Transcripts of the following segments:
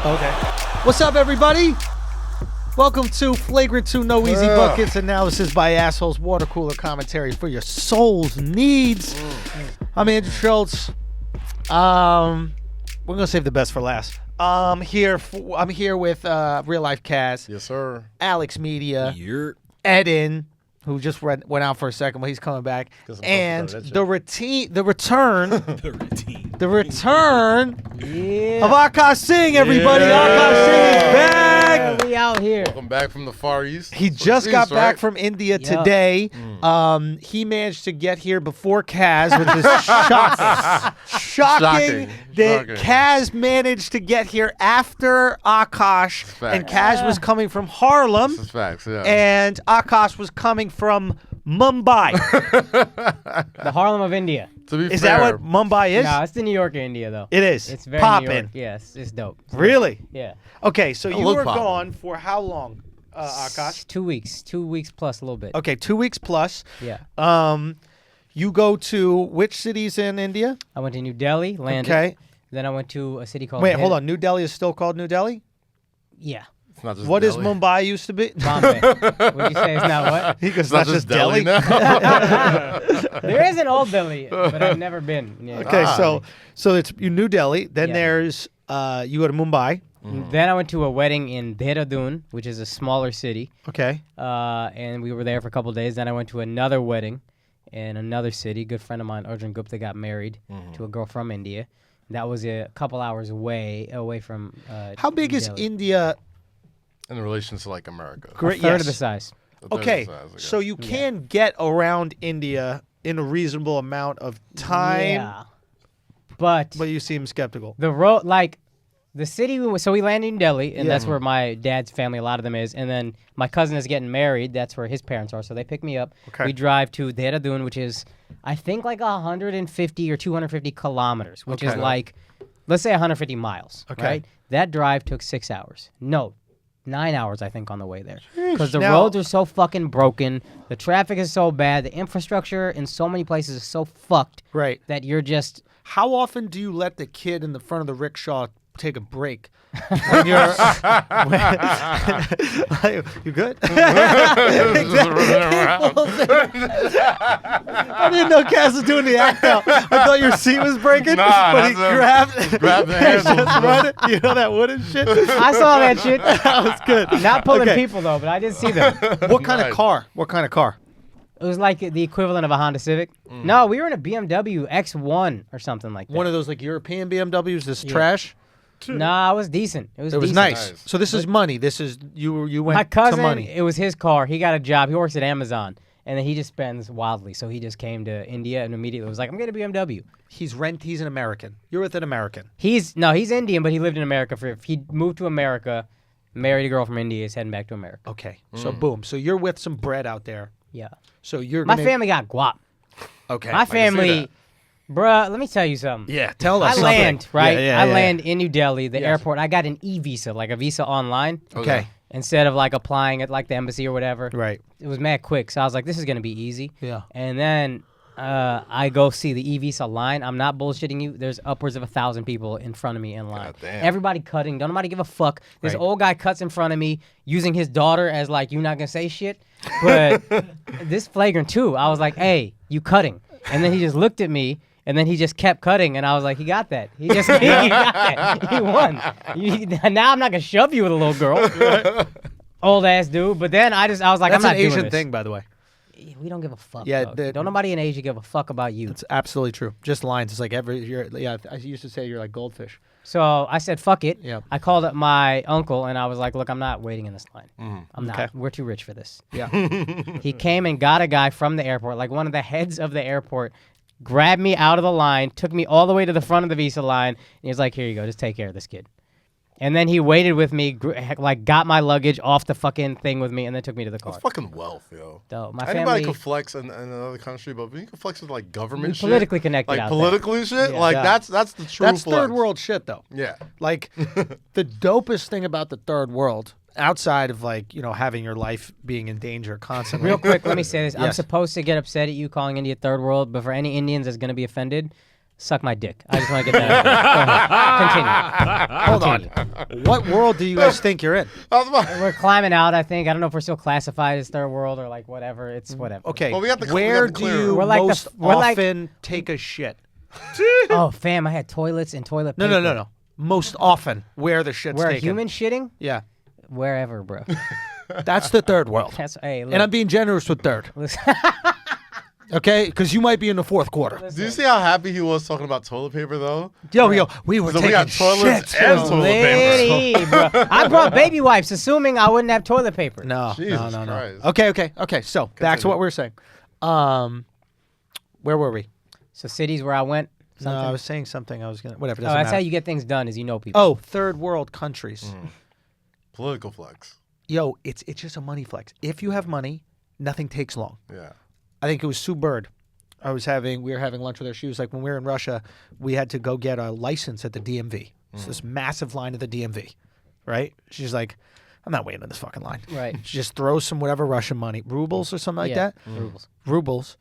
Okay. What's up, everybody? Welcome to Flagrant 2 No Easy Buckets analysis by assholes, water cooler commentary for your soul's needs. I'm Andrew Schulz. We're gonna save the best for last. I'm here with Real Life Kaz. Yes, sir. Alex Media. Eden, who just went out for a second, but he's coming back. And the return of Akaash Singh, everybody. Akaash Singh is back. We out here. Welcome back from the Far East. He just got back from India today. He managed to get here before Kaz, which is shocking that Kaz managed to get here after Akaash, and Kaz was coming from Harlem. This is facts, yeah. And Akaash was coming from Mumbai. The Harlem of India. To be Is fair, that what Mumbai is? No, it's the New York of India, though. It is. It's very poppin'. New York. Yes, it's dope. Really? Yeah. Okay, so you were poppin'. gone for how long, Akaash? 2 weeks. 2 weeks plus a little bit. Okay, 2 weeks plus. Yeah. You go to which cities in India? I went to New Delhi, landed. Okay. Then I went to a city called... Wait, hold on. New Delhi is still called New Delhi? Yeah. it's not just What is Delhi. Mumbai used to be? Bombay. What'd you say? It's not what? He goes, It's not just Delhi now. There is an old Delhi, but I've never been. Yeah. Okay, so it's New Delhi. Then Yeah. there's you go to Mumbai. Then I went to a wedding in Dehradun, which is a smaller city. Okay. And we were there for a couple of days. Then I went to another wedding in another city. Good friend of mine, Arjun Gupta, got married to a girl from India. That was a couple hours away from. How big New is Delhi. India? In relation to like America. Great. A third Yes. of the size. A third of Okay, the size, I guess. so you can get around India in a reasonable amount of time, Yeah. But but you seem skeptical. the road, like the city, we landed in Delhi, and Yeah. that's where my dad's family, a lot of them is. And then my cousin is getting married. That's where his parents are. So they pick me up. Okay. We drive to Dehradun, which is, I think, like 150 or 250 kilometers, which is Okay. like, let's say 150 miles. Okay. Right? That drive took 6 hours. No. 9 hours, I think, on the way there. Because the Now- roads are so fucking broken. The traffic is so bad. The infrastructure in so many places is so fucked Right. that you're just... How often do you let the kid in the front of the rickshaw take a break? When you're, you good? Just running around. I didn't know Kaz was doing the act out. I thought your seat was breaking, Nah, but he that's grabbed the and handle. just run it. You know that wooden shit? I saw that shit. That was good. Not pulling Okay. people, though, but I did see them. What kind of Nice. car? What kind of car? It was like the equivalent of a Honda Civic. No, we were in a BMW X1 or something like that. One of those like European BMWs. This trash. Nah, it was decent. It was It was decent. nice. So this is money. This is you went My cousin, to money. it was his car. He got a job. He works at Amazon. And then he just spends wildly. So he just came to India and immediately was like, I'm getting a BMW. He's an American. You're with an American. He's Indian, but he lived in America. He moved to America, married a girl from India, is heading back to America. Okay. So boom. So you're with some bread out there. Yeah. So you're My gonna, family got guap. Okay. My see family, that. bruh, let me tell you something. Yeah. Tell us. I land, right? Yeah, I land in New Delhi, the Yes. airport. I got an e-visa, like a visa online. Okay. Instead of like applying at like the embassy or whatever. Right. It was mad quick. So I was like, this is going to be easy. Yeah. And then I go see the e-visa line. I'm not bullshitting you. There's upwards of 1,000 people in front of me in line. Goddamn. Everybody cutting. Don't nobody give a fuck. This Right. old guy cuts in front of me using his daughter as like, you're not going to say shit. But this Flagrant too. I was like, hey, you cutting. And then he just looked at me. And then he just kept cutting, and I was like, he got that. He got that. He won. Now I'm not going to shove you with a little girl. Old ass dude. But then I was like, That's I'm not an doing Asian this. thing, by the way. We don't give a fuck. Yeah, Dog. Don't nobody in Asia give a fuck about you. It's absolutely true. Just lines. It's like I used to say you're like goldfish. So I said, fuck it. Yeah. I called up my uncle, and I was like, look, I'm not waiting in this line. I'm not. Okay. We're too rich for this. Yeah. He came and got a guy from the airport, like one of the heads of the airport, grabbed me out of the line, took me all the way to the front of the visa line, and he was like, here you go, just take care of this kid. And then he waited with me, got my luggage off the fucking thing with me, and then took me to the car. That's fucking wealth, yo. So my Anybody family can flex in another country, but when you can flex with like government we shit, politically connected like out politically shit, Yeah. like Yeah. that's the true That's flex. third world shit, though. Yeah. Like the dopest thing about the third world, outside of like having your life being in danger constantly. Real quick, let me say this. I'm Yes. supposed to get upset at you calling India third world, but for any Indians that's going to be offended, Suck my dick. I just want to get that out. Go ahead. Continue. Hold on. What world do you guys think you're in? We're climbing out, I think. I don't know if we're still classified as third world or like whatever. It's whatever. Okay. Well, we got the- we where got the do clear- you We're like the- most we're like- often take a shit? Oh, fam, I had toilets and toilet paper. No. Most often, where the shit's Where a taken. human shitting? Yeah. Wherever, bro. That's the third world. That's, hey, look. And I'm being generous with third. Listen. Okay? Because you might be in the fourth quarter. Do you see how happy he was talking about toilet paper though? Yo, we were So we taking got toilets shit. and toilet paper. Lady, bro. I brought baby wipes, assuming I wouldn't have toilet paper. No. Jesus Christ. Okay. So, back to Continue. what we were saying. Where were we? So cities where I went. No, Something. I was saying something. I was going to... Whatever. Oh, Doesn't that's matter. how you get things done, is you know people. Oh, third world countries. Political flex. Yo, it's just a money flex. If you have money, nothing takes long. Yeah. I think it was Sue Bird. We were having lunch with her. She was like, when we were in Russia, we had to go get a license at the DMV. It's this massive line at the DMV, right? She's like, I'm not waiting in this fucking line. Right. She just throws some whatever Russian money, rubles or something like Yeah, that. rubles. Rubles.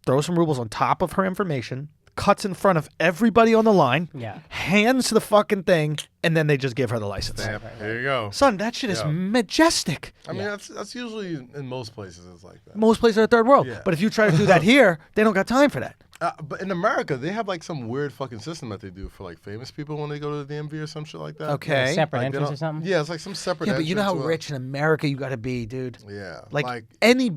Throws some rubles on top of her information, cuts in front of everybody on the line, Yeah. hands the fucking thing, and then they just give her the license. Damn. Here you go. Son, that shit is Yeah. majestic. I mean, that's usually in most places it's like that. Most places are third world. Yeah. But if you try to do that here, they don't got time for that. But in America, they have like some weird fucking system that they do for like famous people when they go to the DMV or some shit like that. Okay. Separate Like, they entrance don't- or something? Yeah, it's like some separate. Yeah, but you know how entrance to rich in America you got to be, dude. Yeah. Like, any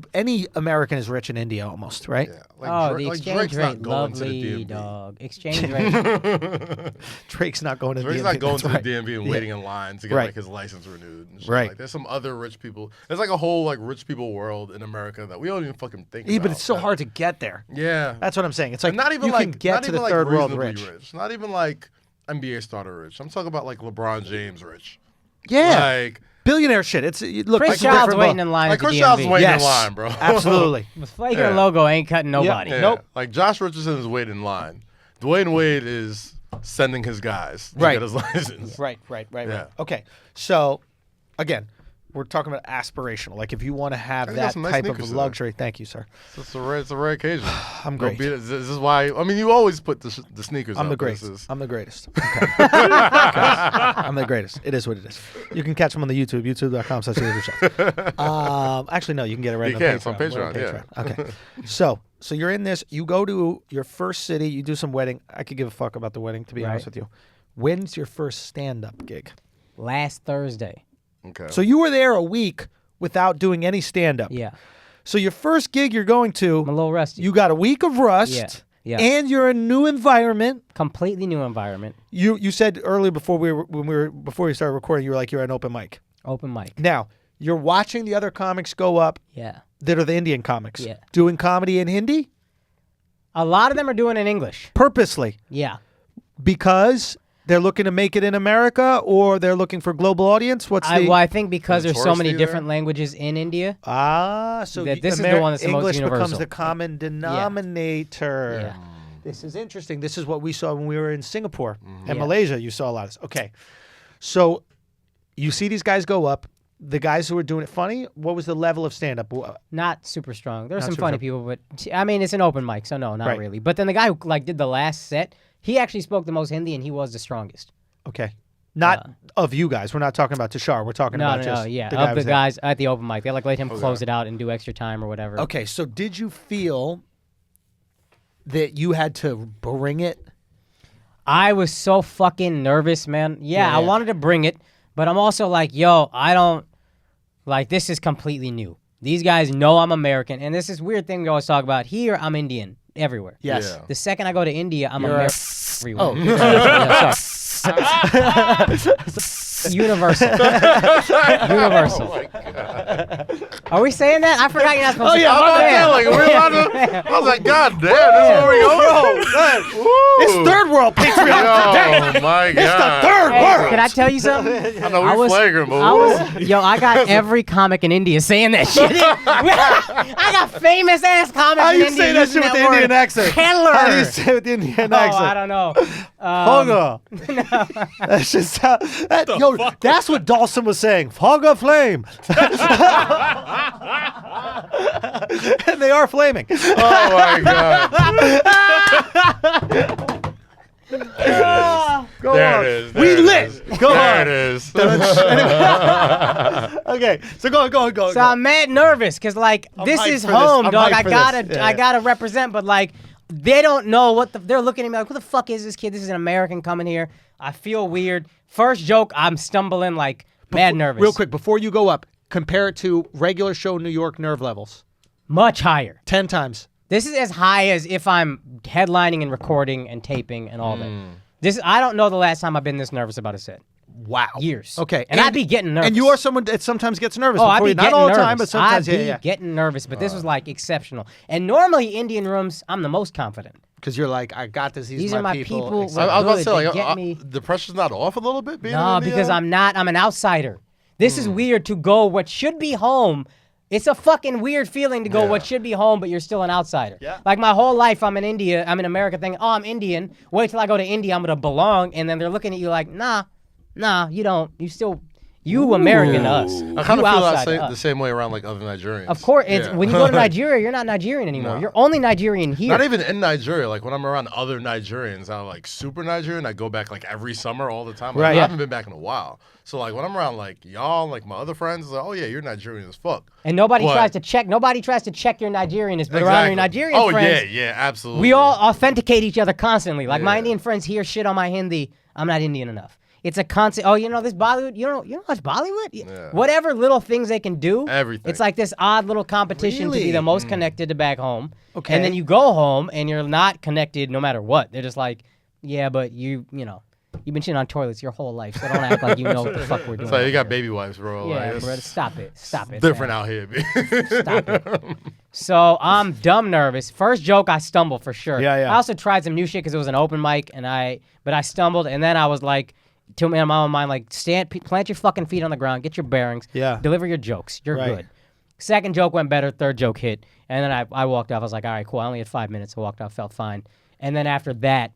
American is rich in India almost, right? Yeah. Oh, Dra- the like exchange Drake's not rate, going to the lovely, DMV. dog. Exchange rate. Drake's not going to Drake's DMV. not going That's to right. the DMV and Yeah. waiting in line to get Right. like his license renewed. And shit. Right. Like, there's some other rich people. There's like a whole like rich people world in America that we don't even fucking think Yeah, about. but it's so that- hard to get there. Yeah. That's what I'm saying. It's like And not even you like can get not to even the like third world reasonably rich. Not even like NBA starter rich. I'm talking about like LeBron James rich. Yeah. Like billionaire shit. Look, Chris it's a Child's different waiting ball. in line like at the Chris Child's DMV. waiting Yes. in line, bro. Absolutely. The Flagrant Yeah. logo ain't cutting nobody. Yeah. Nope. Like Josh Richardson is waiting in line. Dwayne Wade is sending his guys to Right. get his license. Right. Yeah. Okay. So, again, we're talking about aspirational. Like, if you want to have I got that some nice type of sneakers today. luxury. Thank you, sir. It's a rare occasion. I'm Go great. beat it. This is why. I mean, you always put the sneakers. I'm up. the This greatest. is- I'm the greatest. Okay. I'm the greatest. It is what it is. You can catch them on the YouTube, youtube.com/show. Actually, no, you can get it right You on can. Patreon. It's on We're on Patreon, Okay. So you're in this. You go to your first city. You do some wedding. I could give a fuck about the wedding, to be honest Right. with you. When's your first stand-up gig? Last Thursday. Okay. So you were there a week without doing any stand-up. Yeah. So your first gig you're going I'm a to, little rusty. you got a week of rust. Yeah. Yeah. And you're in a new environment. Completely new environment. You said earlier before before we started recording, you were like, you're at an open mic. Open mic. Now, you're watching the other comics go up Yeah. that are the Indian comics. Yeah. Doing comedy in Hindi A lot of them are doing it in English. purposely Yeah. because they're looking to make it in America or they're looking for global audience. What's the I think because Is it there's so many touristy there? different languages in India. so That this is the one that's the most English becomes universal. the common denominator. Yeah. This is interesting. This is what we saw when we were in Singapore and Yeah. Malaysia. You saw a lot of this. Okay, so you see these guys go up. The guys who were doing it funny. What was the level of stand-up? Not super strong. There's Not some super funny strong. people, but I mean, it's an open mic, so no, not Right. really. But then the guy who like did the last set, he actually spoke the most Hindi, and he was the strongest. Okay, not of you guys. We're not talking about Tashar. We're talking No, about no, just no, yeah, the guy of who the was there. guys at the open mic, they like let him close it out and do extra time or whatever. Okay, so did you feel that you had to bring it? I was so fucking nervous, man. Yeah, I Yeah. wanted to bring it, but I'm also like, yo, I don't like this is completely new. These guys know I'm American, and this is weird thing we always talk about. Here, I'm Indian everywhere. Yes. Yeah. The second I go to India, I'm You're American everywhere. Oh, Yeah, sorry. Universal. Universal. Oh my God. Are we saying that? I forgot you're not supposed Oh, to. yeah, I'm my saying, like, we're allowed to, I was like, God damn, this is where we go. It's third world patriotic today. Oh my It's the God. third Hey, world. can I tell you something? I know we're flagrant, but I got every comic in India saying that shit. I got famous ass comics How in do you India say that using shit with the word. Indian accent? Killer. How do you say it with the Indian Oh, accent? I don't know. Foga. That's just how. Yo, that's what Dawson was saying. Foga flame. And they are flaming. Oh my God. Go There on. it is. We there lit. it is. Go there on. it is. Okay, so go. So I'm mad nervous because like this hyped is for this. home, I'm dog. hyped I for gotta, this. Yeah, I yeah. gotta represent, but like they don't know what they're looking at me like. Who the fuck is this kid? This is an American coming here. I feel weird. First joke, I'm stumbling like mad nervous. Real quick, before you go up, compare it to regular show New York nerve levels. Much higher. 10 times. This is as high as if I'm headlining and recording and taping and all that. This I don't know the last time I've been this nervous about a set. Wow. Years. Okay. And I'd be getting nervous. And you are someone that sometimes gets nervous. Oh, I'd before be you. Not getting all the nervous. time, but sometimes, I'd be yeah. getting nervous, but this was like exceptional. And normally Indian rooms, I'm the most confident. Because you're like, I got this. These are my people. Except- I was about to say, They like, get me. the pressure's not off a little bit being No, in because India? I'm an outsider. This is weird to go what should be home. It's a fucking weird feeling to go what should be home, but you're still an outsider. Yeah. Like my whole life, I'm in India. I'm in America thinking, oh, I'm Indian. Wait till I go to India, I'm going to belong. And then they're looking at you like, nah, you don't. You American to us. I kind You of feel outside to the us. same way around like other Nigerians. Of course, it's Yeah. when you go to Nigeria, you're not Nigerian anymore. No. You're only Nigerian here. Not even in Nigeria. Like when I'm around other Nigerians, I'm like super Nigerian. I go back like every summer all the time. Like, Right. I Yeah. haven't been back in a while. So like when I'm around like y'all, like my other friends, it's like, oh yeah, you're Nigerian as fuck. And nobody But- tries to check your Nigerianness, but around your Nigerian oh friends, yeah, absolutely. we all authenticate each other constantly. Like my Yeah. Indian friends hear shit on my Hindi. I'm not Indian enough. It's a constant. Oh, you know this Bollywood. You don't watch Bollywood. Yeah. Whatever little things they can do. Everything. It's like this odd little competition to be Really? the most connected to back home. Okay. And then you go home and you're not connected no matter what. They're just like, yeah, but you've been shitting on toilets your whole life, so don't act like you know what the fuck we're doing. So you out got here. baby wipes, bro. Yeah, like, bro, it's stop it. different man. out here, B. Stop it. So I'm dumb nervous. First joke, I stumble for sure. Yeah, yeah. I also tried some new shit because it was an open mic, but I stumbled, and then I was like, to my mind, like, plant your fucking feet on the ground, get your bearings, Yeah. deliver your jokes. You're Right. good. Second joke went better. Third joke hit, and then I walked off. I was like, all right, cool. I only had 5 minutes. I walked off, felt fine. And then after that,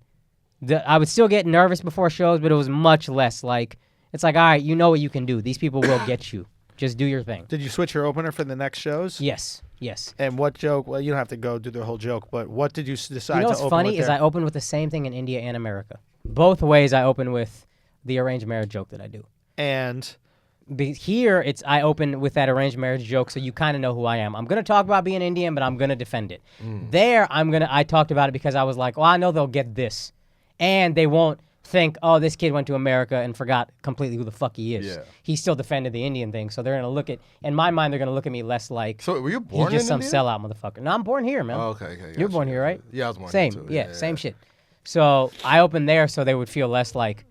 I would still get nervous before shows, but it was much less like, it's like, all right, you know what you can do. These people will get you. Just do your thing. Did you switch your opener for the next shows? Yes. And what joke? Well, you don't have to go do the whole joke, but what did you decide You know to what's open funny with is there? I open with the same thing in India and America. Both ways I open with the arranged marriage joke that I do. And Here, I open with that arranged marriage joke, so you kind of know who I am. I'm gonna talk about being Indian, but I'm gonna defend it. There, I talked about it because I was like, well, I know they'll get this, and they won't think, oh, this kid went to America and forgot completely who the fuck he is. Yeah. He still defended the Indian thing, so they're gonna look at, in my mind, they're gonna look at me less like So were you he's born just in some India? sellout motherfucker. No, I'm born here, man. Oh, okay. You're gotcha, born here, right? Yeah, I was born Same, here too. yeah, same shit. So I opened there so they would feel less like,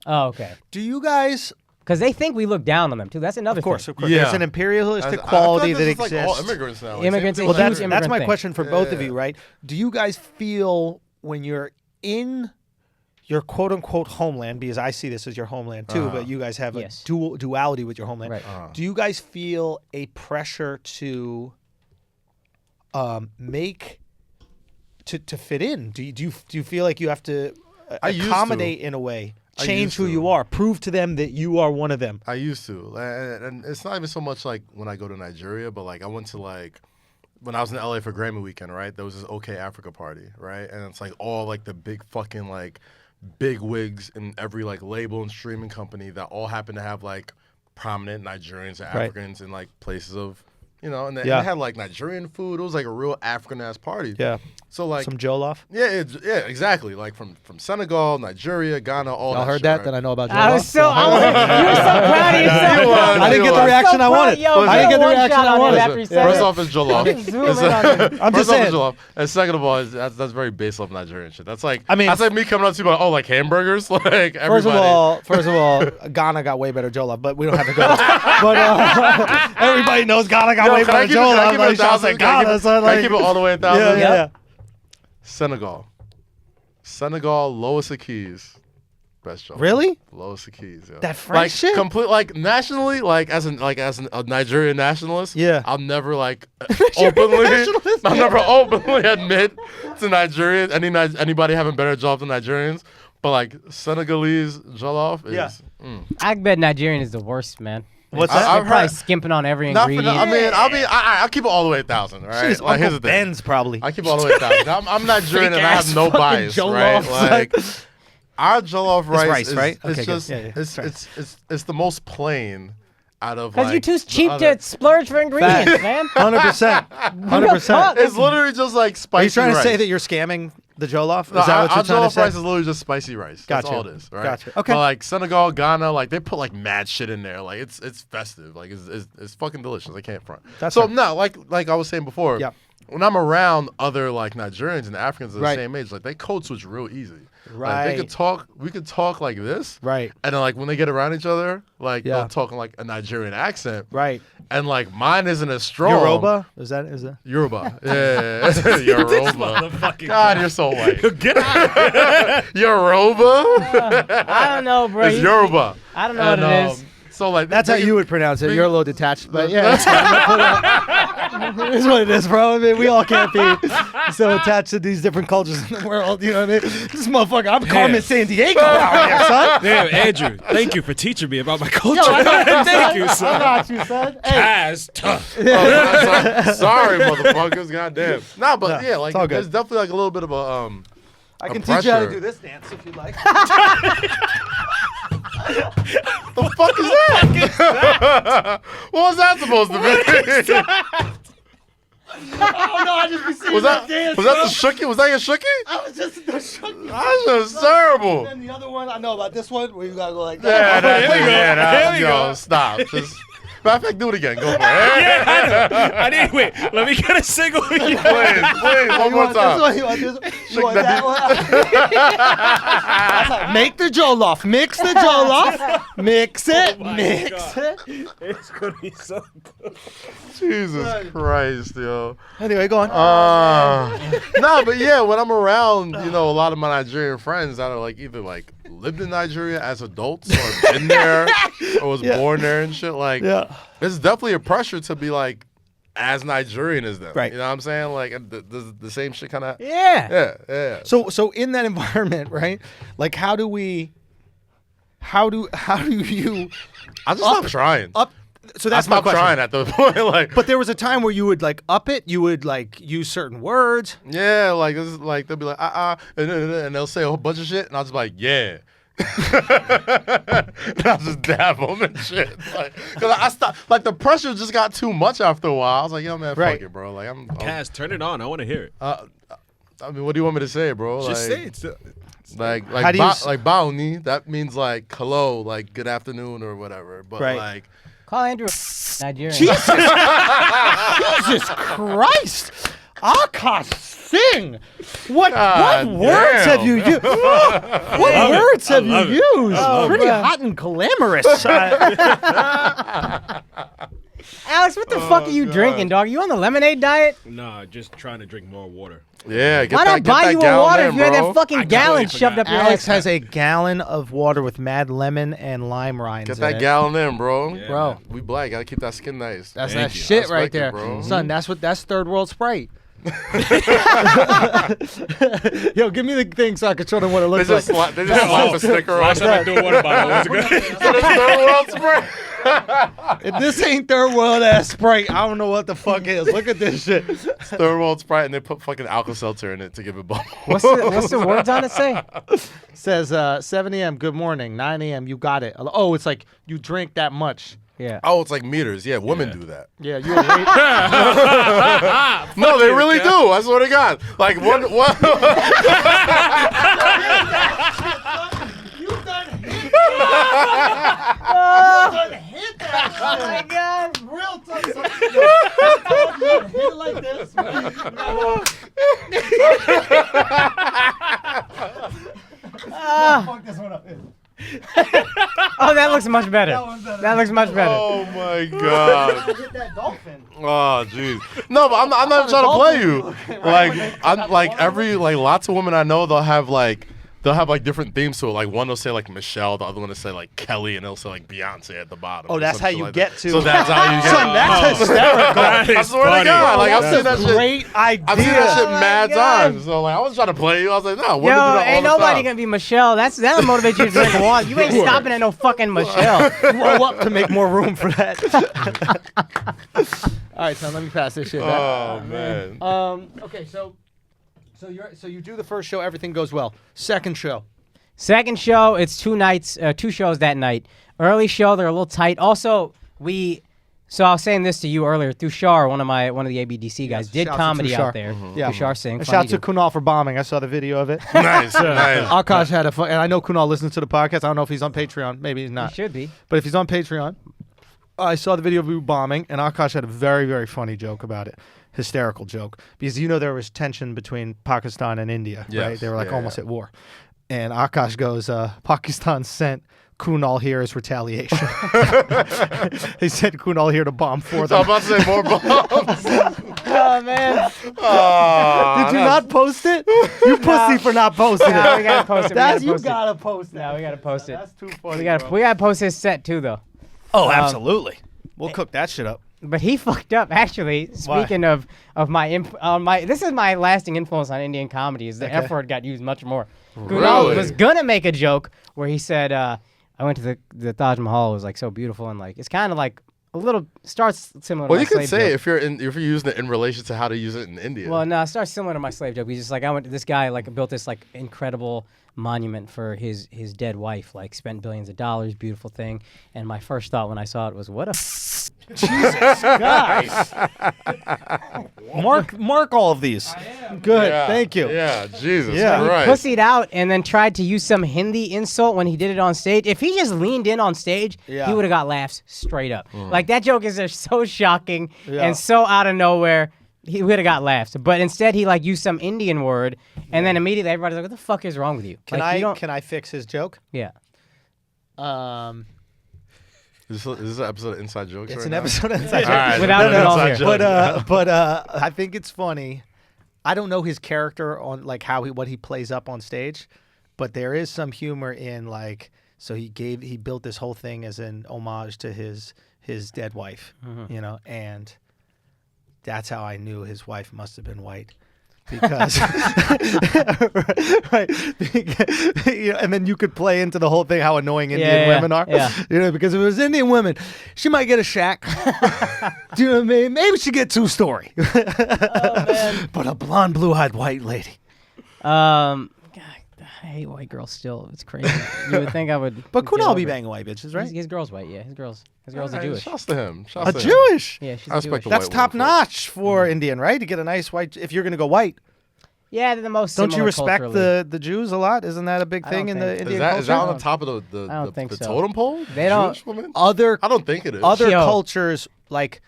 oh, okay. do you guys? Because they think we look down on them, too. That's another Of course. Yeah. There's an imperialistic I feel quality like that this is, like, all exists. immigrants now. Immigrants same and thing Well, with huge that's Nigerians. my thing. question for both of Yeah. you, right? Do you guys feel when you're in your quote unquote homeland, because I see this as your homeland too, but you guys have a Yes. duality with your homeland. Right. Do you guys feel a pressure to make to fit in? Do you feel like you have to I used to. accommodate in a way, I change used who to. you are, prove to them that you are one of them? I used to, and it's not even so much like when I go to Nigeria, but like I went to like when I was in LA for Grammy weekend, right? There was this OK Africa party, right? And it's like all like the big fucking like big wigs in every like label and streaming company that all happen to have like prominent Nigerians and Right. Africans in like places of, you know, and they, Yeah. and they had like Nigerian food. It was like a real African ass party. Yeah. So like Some Jollof. yeah, exactly. Like from Senegal, Nigeria, Ghana, all Y'all that. heard shit, that? right? Then I know about Jollof. I was so, you were so proud of yourself. You won. I didn't get the You reaction I wanted. I didn't get the reaction I wanted. After he said First it. off, it's jollof. Zoom in on it. I'm just First off, saying. it's jollof. And second of all, that's very base level Nigerian shit. That's like I mean, that's like me coming up to you going, oh, like hamburgers, like First everybody. of all, Ghana got way better Jollof, but we don't have to go. But everybody knows Ghana got way Can I better keep it- can I Jollof. keep it Like, a shots thousand? at Can I keep Ghana, it- so can I like, keep it all the way a yeah, thousand? yeah. Senegal, lowest of keys. Best joke. Really? Lowest of keys, yeah. That French shit? Complete, like nationally, like as a Nigerian nationalist, Yeah. I'll never like openly, nationalist? I'll never openly admit to Nigerians, anybody having better jobs than Nigerians, but like Senegalese jollof is, Yeah. I bet Nigerian is the worst, man. What's They're that? I've probably heard- skimping on every Not for ingredient. I mean, I'll keep it all the way 1,000. All right, Jeez, like here's Uncle the thing. Ben's probably. I keep it all the way 1,000. I'm Nigerian and I have Fake-ass no fucking bias, jollof, right? Like our jollof rice, rice, is, right? It's Okay, just good. Yeah, yeah. it's the most plain out of Because like you're too the cheap other- to splurge for ingredients, man. 100%. 100%. It's literally just like spicy. Are you trying to rice. say that you're scamming the jollof? Is No, that what our you're trying to jollof say? rice is literally just spicy rice. That's Gotcha. all it is, right? Gotcha. Okay. But like Senegal, Ghana, like they put like mad shit in there. Like it's festive. Like it's fucking delicious. I can't front. That's so fair. no, like I was saying before. Yeah. When I'm around other like Nigerians and Africans of the Right. same age, like they code switch real easy. Like, Right. we could talk like this. Right. And then like when they get around each other, like Yeah. they'll talk in like a Nigerian accent. Right. And like mine isn't as strong. Yoruba? Is that? Yoruba. Yeah. Yoruba. God, you're so white. Get out. Yoruba? I don't know, bro. It's Yoruba. I don't know what it is. So like That's how they- you would pronounce it. You're a little detached, but yeah, it's fine. It is what it is, bro. I mean, we all can't be so attached to these different cultures in the world. You know what I mean? This motherfucker, I'm Carmen San Diego out here, son. Damn, Andrew, thank you for teaching me about my culture. Yo, I got you, Thank you, I son. got you, son. Hey, As tough. Sorry, motherfuckers. Goddamn. Nah, but No, yeah, like it's all good. there's definitely like a little bit of a I can pressure. teach you how to do this dance if you'd like. The fuck is that? What was that supposed to be? Oh no, I just be seeing was that dance. was that the shooky? Was that your shooky? I was just the shooky. That's just terrible. And the other one, I know about this one where you gotta go like Yeah, that. Here we go. Stop. Just matter of fact, do it again. Go for it. Yeah, I know. I need, wait, let me get a single again. Please, one You more want this time. one? You want this one? You want that that one? Make the jollof. Mix the jollof. Mix it. Mix God. it. It's going to be so good. Jesus Christ, yo. Anyway, go on. Nah, but yeah, when I'm around, a lot of my Nigerian friends that are like either like lived in Nigeria as adults or been there or was born there and shit, like it's definitely a pressure to be like as Nigerian as them. Right. You know what I'm saying? Like the same shit kind of. Yeah. Yeah. So in that environment, right? Like, how do you I just stopped trying. up? So I that's my stopped question. trying at the point. Like, But there was a time where you would like up it. You would like use certain words. yeah, like this is like they'll be like and they'll say a whole bunch of shit, and I'll just be like, yeah. And I'll just dab them and shit. Like, cause I stopped. Like the pressure just got too much after a while. I was like, yo, man, Right. fuck it, bro. Like I'm Kaz, turn it on. I want to hear it. I mean, what do you want me to say, bro? Just like, say it. Like How do you like bauni, that means like hello, like good afternoon or whatever. But Right. like Call Andrew Nigerian. Jesus Christ! Akaash, sing. What God words damn. have you used? What words have you used? Pretty hot and glamorous. Alex, what the fuck are you drinking, dog? You on the lemonade diet? Nah, just trying to drink more water. yeah, get Why that, not get buy that you a gallon water in, if you had bro. that fucking gallon totally shoved up your Alex ass? has a gallon of water with mad lemon and lime rinds. Get in that it. gallon in, bro. Yeah, Bro. man. We black, gotta keep that skin nice. That's Thank that you. shit I right respect there, it, bro. son. That's third world Sprite. Yo, give me the thing so I can show them what it They looks just like. slap, a sticker on. Last time I threw a water bottle, it was good. Third world spray. If this ain't third world ass Sprite, I don't know what the fuck is. Look at this shit. Third world Sprite, and they put fucking Alka-Seltzer in it to give it bubble. What's the words on it say? Says 7 a.m. Good morning. 9 a.m. You got it. Oh, it's like you drink that much. Yeah. Oh, it's like meters. Yeah, women do that. Yeah, you're late. No, they really do. I swear to God. Like one. You done hit that. Oh my god. Real tough. Hit it like this. Fuck this one up. Oh, that looks much better. That looks much better. Oh my God. Hit that dolphin. Oh jeez. No, but I'm not trying to play you. Like I'm like lots of women I know, they'll have like they'll have like different themes to it. Like one will say like Michelle, the other one will say like Kelly, and they'll say like Beyonce at the bottom. Oh, or that's some how shit you like get that. to. So that's how you get. Son, that's hysterical. I swear to God, like I've seen that shit. Great idea. I've seen that shit Oh my mad God. times. So like I was trying to play you. I was like, no, women do Yo, that all ain't the nobody time. gonna be Michelle. That'll motivate you to drink water. You ain't stopping at no fucking Michelle. Roll up to make more room for that. All right, son, let me pass this shit back. Oh man. Okay, so you do the first show, everything goes well. Second show. Second show, it's 2 nights, 2 shows that night. Early show, they're a little tight. Also, so I was saying this to you earlier. Tushar, one of the ABDC guys, did shout out to comedy Tushar. out there. Yeah. Tushar saying And shout out to Kunal for bombing. I saw the video of it. Nice, nice. Akaash had a fun, and I know Kunal listens to the podcast. I don't know if he's on Patreon. Maybe he's He not. should be. But if he's on Patreon, I saw the video of you bombing, and Akaash had a very, very funny joke about it. Hysterical joke. Because there was tension between Pakistan and India, Yes. right? They were like Yeah, almost yeah. at war. And Akaash goes, Pakistan sent Kunal here as retaliation. He sent Kunal here to bomb for So I'm them. about to say more bombs. Oh, man. Did you not post it? You pussy for not posting No, it. we gotta post it. That's, we you gotta post gotta post it. that. No, we gotta post it. That's too funny. We gotta post his set, too, though. Oh, absolutely. We'll cook that shit up. But he fucked up, actually. Speaking of my this is my lasting influence on Indian comedy. Is the F word got used much more. Kunal Really? was gonna make a joke where he said, "I went to the Taj Mahal. It was like so beautiful and like it's kind of like a little starts similar." Well, to you my could slave say joke. if you're using it in relation to how to use it in India. Well, no, it starts similar to my slave joke. He's just like, I went to this guy like built this like incredible monument for his dead wife, like spent billions of dollars, beautiful thing. And my first thought when I saw it was, what a Jesus, guys. Mark all of these. Good, Yeah, thank you. Yeah, Jesus Yeah. He Christ. pussied out and then tried to use some Hindi insult when he did it on stage. If he just leaned in on stage, Yeah. he would have got laughs straight up. Like that joke is just so shocking Yeah. and so out of nowhere. He would have got laughs, but instead he like used some Indian word, and then immediately everybody's like, "What the fuck is wrong with you?" Can Like, you don't- I fix his joke? Yeah. Is this an episode of Inside Jokes? It's right an now? episode of Inside All right, Jokes. Without it's it an all inside here. joke. But I think it's funny. I don't know his character on like what he plays up on stage, but there is some humor in like so he built this whole thing as an homage to his dead wife, you know, and that's how I knew his wife must have been white. Because, right, you know, and then you could play into the whole thing how annoying Indian women are. yeah. You know, because if it was Indian women, she might get a shack. Do you know what I mean? Maybe she get 2-story. But a blonde, blue-eyed white lady. God, I hate white girls still. It's crazy. You would think I would. But get Kunal over be it. banging white bitches, right? His girl's white, yeah. His girl's are All right, Jewish. Shouts to him. A Shouts to him. Jewish. Yeah, she's I respect Jewish. the That's white woman top for it. notch for Indian, right? To get a nice white. If you're gonna go white, Yeah, they're the most. don't you similar respect culturally. the Jews a lot? Isn't that a big I thing don't in the think- Indian Is that culture? on the top of the I don't think so. totem pole? They don't- Jewish women? Other I don't think it is. other Yo. cultures like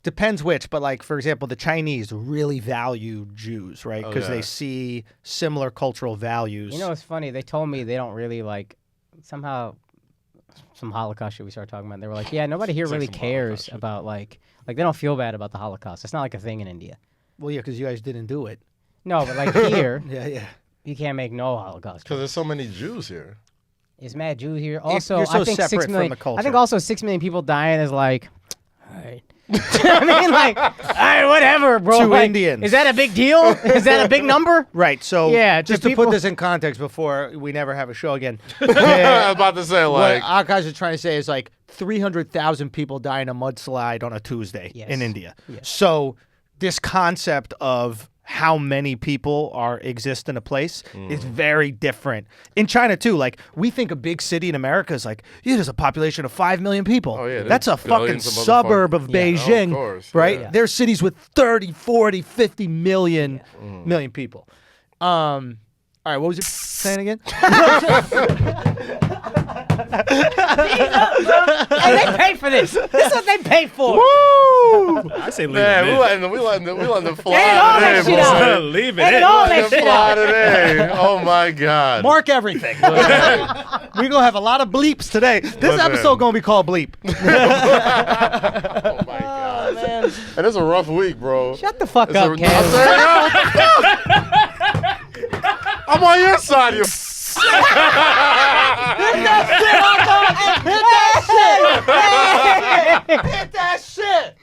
depends which, but like for example, the Chinese really value Jews, right? Oh, Because yeah. they see similar cultural values. You know, it's funny. They told me they don't really like somehow some Holocaust shit we started talking about. They were like, yeah, nobody here It's like really some cares Holocaust shit. about like they don't feel bad about the Holocaust. It's not like a thing in India. well, yeah, because you guys didn't do it. No, but like here, Yeah, yeah. you can't make no Holocaust. Because there's so many Jews here. It's mad Jews here. Also, you're so I think separate 6 from million. the culture. I think also 6 million people dying is like, all right. I mean, like, all right, whatever, bro. To Like, Indians. Is that a big deal? Is that a big number? Right. So Yeah, just to to people- put this in context before we never have a show again. I was about to say, What like, Akaash is trying to say is like 300,000 people die in a mudslide on a Tuesday Yes. in India. Yes. So this concept of how many people exist in a place is very different. In China too, like we think a big city in America is like, yeah, there's a population of 5 million people. Oh, yeah, That's a there's fucking billions of suburb of Yeah. Beijing, Oh, of course, right? yeah. There's cities with 30, 40, 50 million people. All right, what was you saying again? Hey, they pay for this. This is what they pay for. I say leave man, it we letting them fly Edit all that today, shit boy. out. in. Leave it Edit in. all Let that them shit fly out. today. Oh my God. Mark everything. We're going to have a lot of bleeps today. This Listen. episode going to be called Bleep. Oh my God. Oh, man. And it's a rough week, bro. Shut the fuck It's up, a- Kaz. I'm on your side, you. Hit that shit!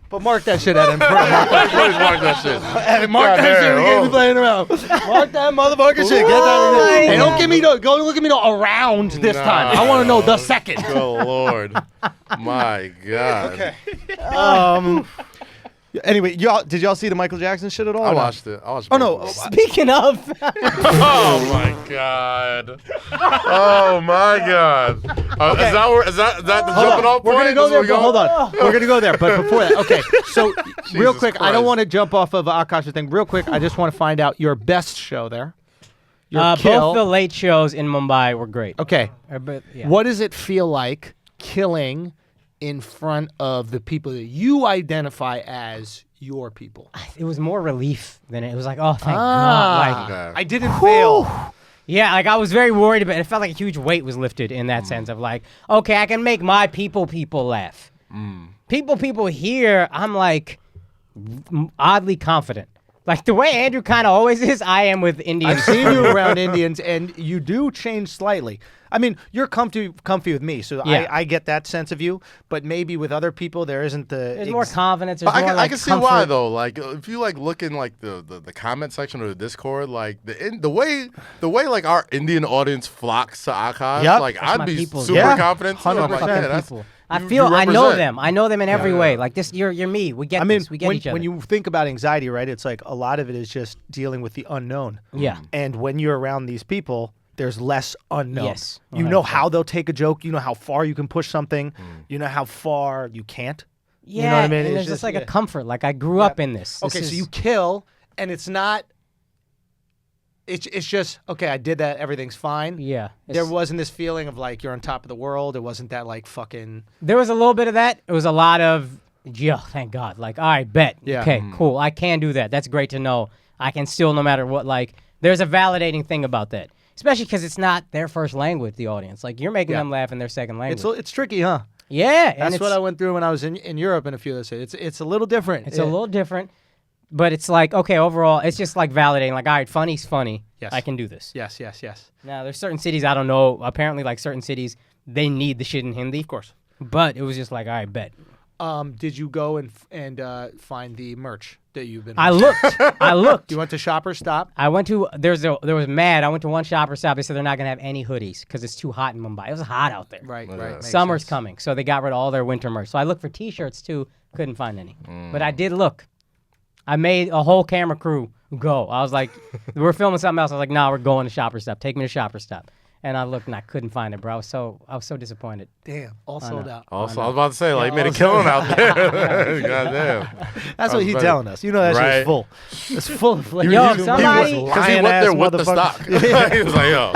But mark that shit, Adam. Please mark that shit. Hey, mark that shit. We can't be playing around. Mark that motherfucking shit. Get that. Hey, don't give me the. Go look at me the around this time. I want to know the second. Oh Lord, my God. Okay. Anyway, did y'all see the Michael Jackson shit at all? I or not? watched it. Oh no. Speaking of, Oh my God. Oh my God. Is that the jumping off point? We're gonna go Is there. where But hold on. We're gonna go there. But before that, okay. So real Jesus quick, I don't Christ. want to jump off of Akaash's thing. Real quick, I just want to find out your best show there. Your kill. both the late shows in Mumbai were great. Okay. But, yeah. What does it feel like killing in front of the people that you identify as your people? It was more relief than it was like, oh, thank God. Like, Okay. I didn't fail. yeah, like I was very worried about it. It felt like a huge weight was lifted in that sense of like, okay, I can make my people laugh. People here, I'm like oddly confident. Like the way Andrew kind of always is, I am with Indians. I've seen you around Indians, and you do change slightly. I mean, you're comfy with me, so Yeah. I get that sense of you. But maybe with other people, there isn't the. There's more confidence. There's But more, I can see comfort. why though. Like if you like look in like the comment section or the Discord, like the way like our Indian audience flocks to Akaash, Yep. like That's I'd my be people. super Yeah. confident too. I'm like, 100%. yeah, that's. People. I you- feel you I know represent. them. I know them in every Yeah. way. Like this, you're me. We get I mean, this. We get each other. when you think about anxiety, right? It's like a lot of it is just dealing with the unknown. yeah. And when you're around these people, there's less unknown. Yes, You know 100%. how they'll take a joke. You know how far you can push something. You know how far you can't. Yeah, You know what I mean? and It's there's just just like yeah. a comfort. Like I grew up in this. Okay, This so is- you kill, and it's not. It's just okay. I did that. Everything's fine. Yeah. There it's- wasn't this feeling of like you're on top of the world. It wasn't that like fucking. There was a little bit of that. It was a lot of, yeah, thank God. Like, all right, bet. Yeah. Okay, cool. I can do that. That's great to know. I can still, no matter what, like, there's a validating thing about that. Especially because it's not their first language, the audience. Like, you're making Yeah. them laugh in their second language. It's tricky, huh? yeah. and That's it's, what I went through when I was in Europe and a few of those cities. It's a little different. It's a little different. But it's like, okay, overall, it's just like validating. Like, all right, funny's funny. Yes. I can do this. Yes. Now, there's certain cities, I don't know. Apparently, like, certain cities, they need the shit in Hindi. Of course. But it was just like, all right, bet. Did you go and find the merch that you've been? I looked. You went to Shoppers Stop. I went to there was mad. I went to one shop or stop. They said they're not gonna have any hoodies because it's too hot in Mumbai. It was hot out there. Right. Makes Summer's sense. coming, so they got rid of all their winter merch. So I looked for T-shirts too. Couldn't find any, but I did look. I made a whole camera crew go. I was like, we're filming something else. I was like, nah, we're going to Shopper Stop. Take me to Shopper Stop. And I looked and I couldn't find it, bro. I was so disappointed. Damn. All sold out. Also, I was about to say, like, you made a killing out there. Goddamn. That's what he's better. telling us. You know that shit's Right. full. It's full of flavor. Yo, He somebody- was, because he went there with the stock. He was like, yo.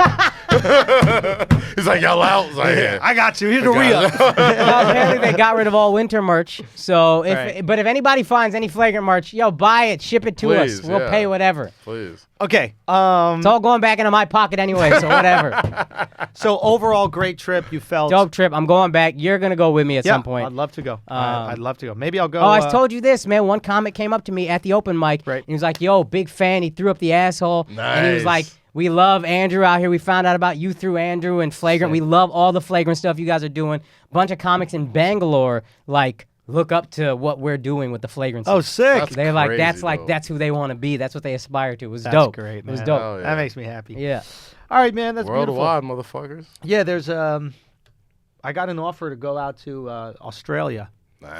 He's like, y'all out? He's like, yeah. I got you. Here's the re-up. Well, apparently they got rid of all winter merch. So Right. but if anybody finds any Flagrant merch, yo, buy it, ship it to Please, us. We'll yeah. pay whatever. Please. Okay. It's all going back into my pocket anyway, so whatever. So overall, great trip. You felt. Dope trip. I'm going back. You're gonna go with me at Yeah, some point. I'd love to go. I'd love to go. Maybe I'll go. Oh, I told you this, man. One comic came up to me at the open mic. Right. And he was like, yo, big fan. He threw up the asshole. And he was like, Nice. we love Andrew out here. We found out about you through Andrew and Flagrant. We love all the Flagrant stuff you guys are doing. Bunch of comics in Bangalore, like, look up to what we're doing with the Flagrant Oh, stuff. sick. That's They're like, crazy, that's like, though. that's who they want to be. That's what they aspire to. It was That's dope. great, It was man. dope. Oh, yeah. That makes me happy. Yeah. All right, man. That's beautiful. Worldwide, motherfuckers. Yeah, there's I got an offer to go out to Australia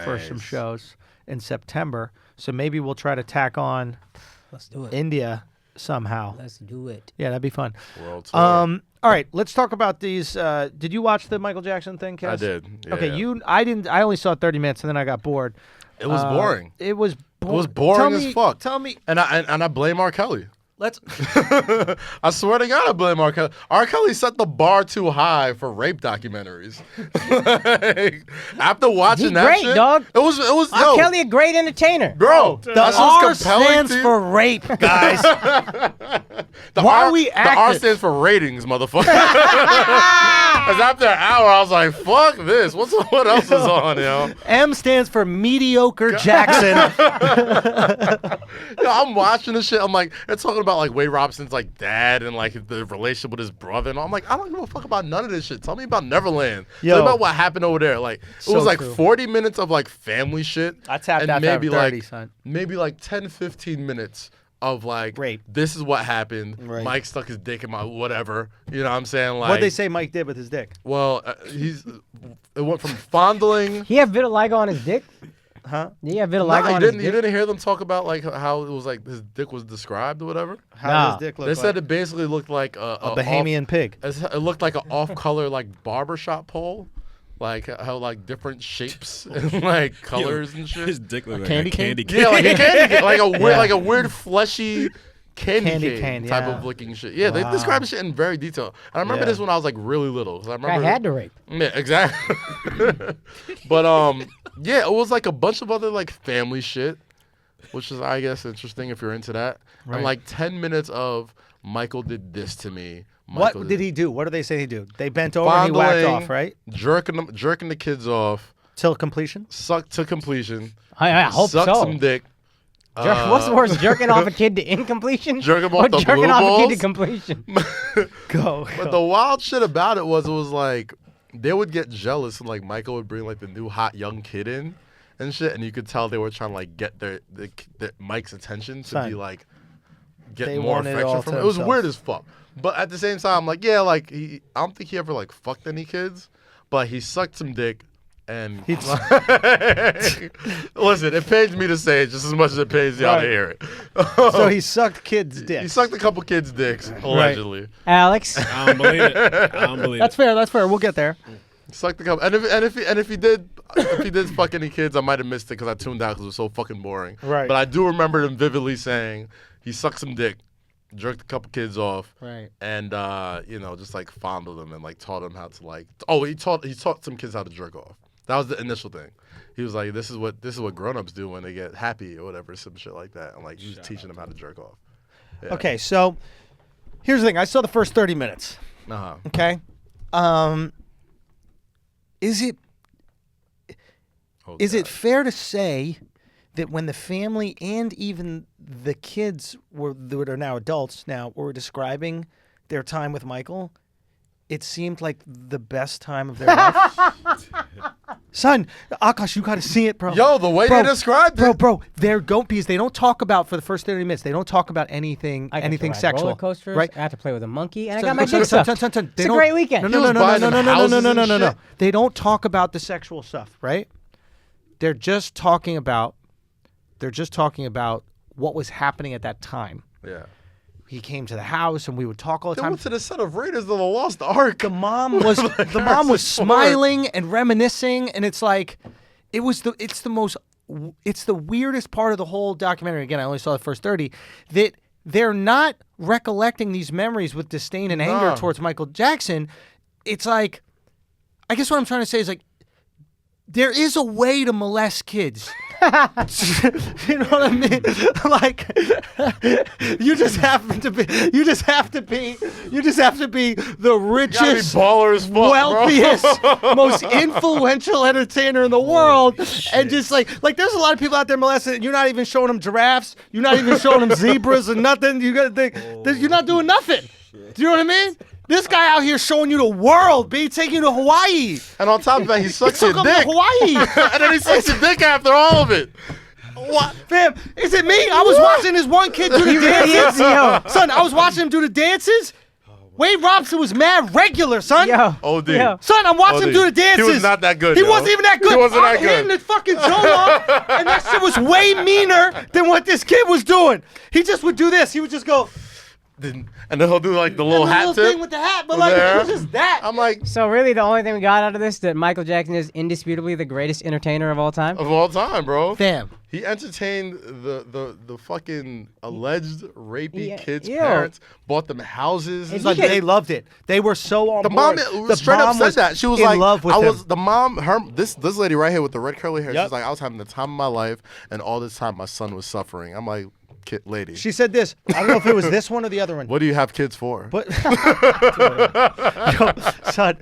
for some Nice. shows in September. So maybe we'll try to tack on Let's do it. India somehow. Let's do it. Yeah, that'd be fun. World tour. All right, let's talk about these. Did you watch the Michael Jackson thing, Kaz? I did. Yeah, Okay, yeah. I didn't. I only saw 30 minutes and then I got bored. It was boring. It was. It was boring as fuck. Tell me. And I blame R. Kelly. Let's. I swear to God, I blame R. Kelly. R. Kelly set the bar too high for rape documentaries. Like, after watching He that great, shit, dog. It was R. yo, Kelly, a great entertainer. bro. The that shit's R compelling stands to you. for rape, guys. The Why R, we the R acting- stands for ratings, motherfucker. Because after an hour, I was like, fuck this. What else is on, yo? M stands for mediocre Jackson. Yo, I'm watching this shit. I'm like, they're talking about like Wade Robson's like dad and like the relationship with his brother. And I'm like, I don't give a fuck about none of this shit. Tell me about Neverland. Yo. Tell me about what happened over there. Like, it was like true. 40 minutes of like family shit. I tapped and out maybe that 30, like, son. maybe like 10, 15 minutes of like, Rape. This is what happened. Right. Mike stuck his dick in my whatever. You know what I'm saying? Like, What'd they say Mike did with his dick? well, it went from fondling. He had vitiligo on his dick. Huh? Did he have vitiligo Nah, on his you dick? didn't hear them talk about like how it was like his dick was described or whatever? How Nah. does his dick look They like? said it basically looked like a off- Bahamian pig. It looked like an off-color like barbershop pole, like how like different shapes and like colors and His shit. dick looked like candy a candy cane? Yeah, like a candy cane, Yeah. like a weird fleshy candy cane cane, type yeah. of looking shit. Yeah, Wow. they described shit in very detail. And I remember Yeah. this when I was like really little, 'cause I Guy remember had to rape. Yeah, exactly. But yeah, it was like a bunch of other like family shit, which is I guess interesting if you're into that. Right. And like 10 minutes of Michael did this to me. What Michael did he do? What did they say he do? They bent over and he whacked Fondling, off, right? Jerking the kids off, Till completion? sucked to completion, I hope sucked so. some dick. What's worse, jerking off a kid to incompletion? Jerking him or off the jerking blue off a kid balls? to completion? Go. But the wild shit about it was like they would get jealous and like Michael would bring like the new hot young kid in and shit, and you could tell they were trying to like get their Mike's attention to Son, be like get they more wanted it all affection from to him. It was themselves. weird as fuck. But at the same time, like yeah, like I don't think he ever like fucked any kids, but he sucked some dick. And listen, it pains me to say it just as much as it pains y'all to Right. hear it. So he sucked kids' dicks. He sucked a couple kids' dicks, allegedly. Alex, I don't believe it. I don't believe That's it. fair. That's fair. We'll get there. Sucked a couple, and if he did fuck any kids, I might have missed it because I tuned out because it was so fucking boring. Right. But I do remember him vividly saying he sucked some dick, jerked a couple kids off, Right. and just like fondled them and like taught them how to like. He taught some kids how to jerk off. That was the initial thing. He was like, this is what grown-ups do when they get happy or whatever, some shit like that. And like he was teaching them how to jerk off. Yeah. Okay, so here's the thing. I saw the first 30 minutes. Uh-huh. Okay. Is it fair to say that when the family and even the kids that are now adults were describing their time with Michael, it seemed like the best time of their life? Son, Akaash, you got to see it, bro. Yo, the way they described it. Bro, because they don't talk about, for the first 30 minutes, they don't talk about anything I got to ride sexual. roller coasters. Right? I got to play with a monkey, and I Son, got my son, dick son, sucked. son, son, It's a great weekend. He was buying them houses and No. shit. They don't talk about the sexual stuff, right? They're just talking about what was happening at that time. Yeah. He came to the house and we would talk all the They time. went to the set of Raiders of the Lost Ark. The mom was smiling and reminiscing, and it's like it's the weirdest part of the whole documentary. Again, I only saw the first 30, that they're not recollecting these memories with disdain and anger No. towards Michael Jackson. It's like, I guess what I'm trying to say is like, there is a way to molest kids. You know what I mean? Like, you just have to be the richest, baller as fuck, bro. wealthiest, most influential entertainer in the world, and just like there's a lot of people out there molesting. You're not even showing them giraffes. You're not even showing them zebras or nothing. You're not doing nothing. Do you know what I mean? This guy out here showing you the world, B, taking you to Hawaii. And on top of that, he sucks your Took him dick. to Hawaii. And then he sucks your dick after all of it. What? Fam, is it me? I was watching this one kid do the dances. Son, I was watching him do the dances. Wade Robson was mad regular, son. Yo. OD. Yo. Son, I'm watching him do the dances. He was not that good. He yo. wasn't even that good. He wasn't that I'm hitting good. the fucking zone off, and that shit was way meaner than what this kid was doing. He just would do this. He would just go, And then he'll do like the little the hat little tip. thing with the hat, but like, it was just that. I'm like, So really, the only thing we got out of this that Michael Jackson is indisputably the greatest entertainer of all time. of all time, bro. Fam. He entertained the fucking alleged rapey Yeah, kids' ew. parents, bought them houses. If Like, you they loved it. They were so on The board. mom The straight up mom said was that. She was in like, love with I him. was the mom, this lady right here with the red curly hair, Yep. she's like, I was having the time of my life, and all this time my son was suffering. I'm like, lady? She said this. I don't know if it was this one or the other one. What do you have kids for? But yo, son,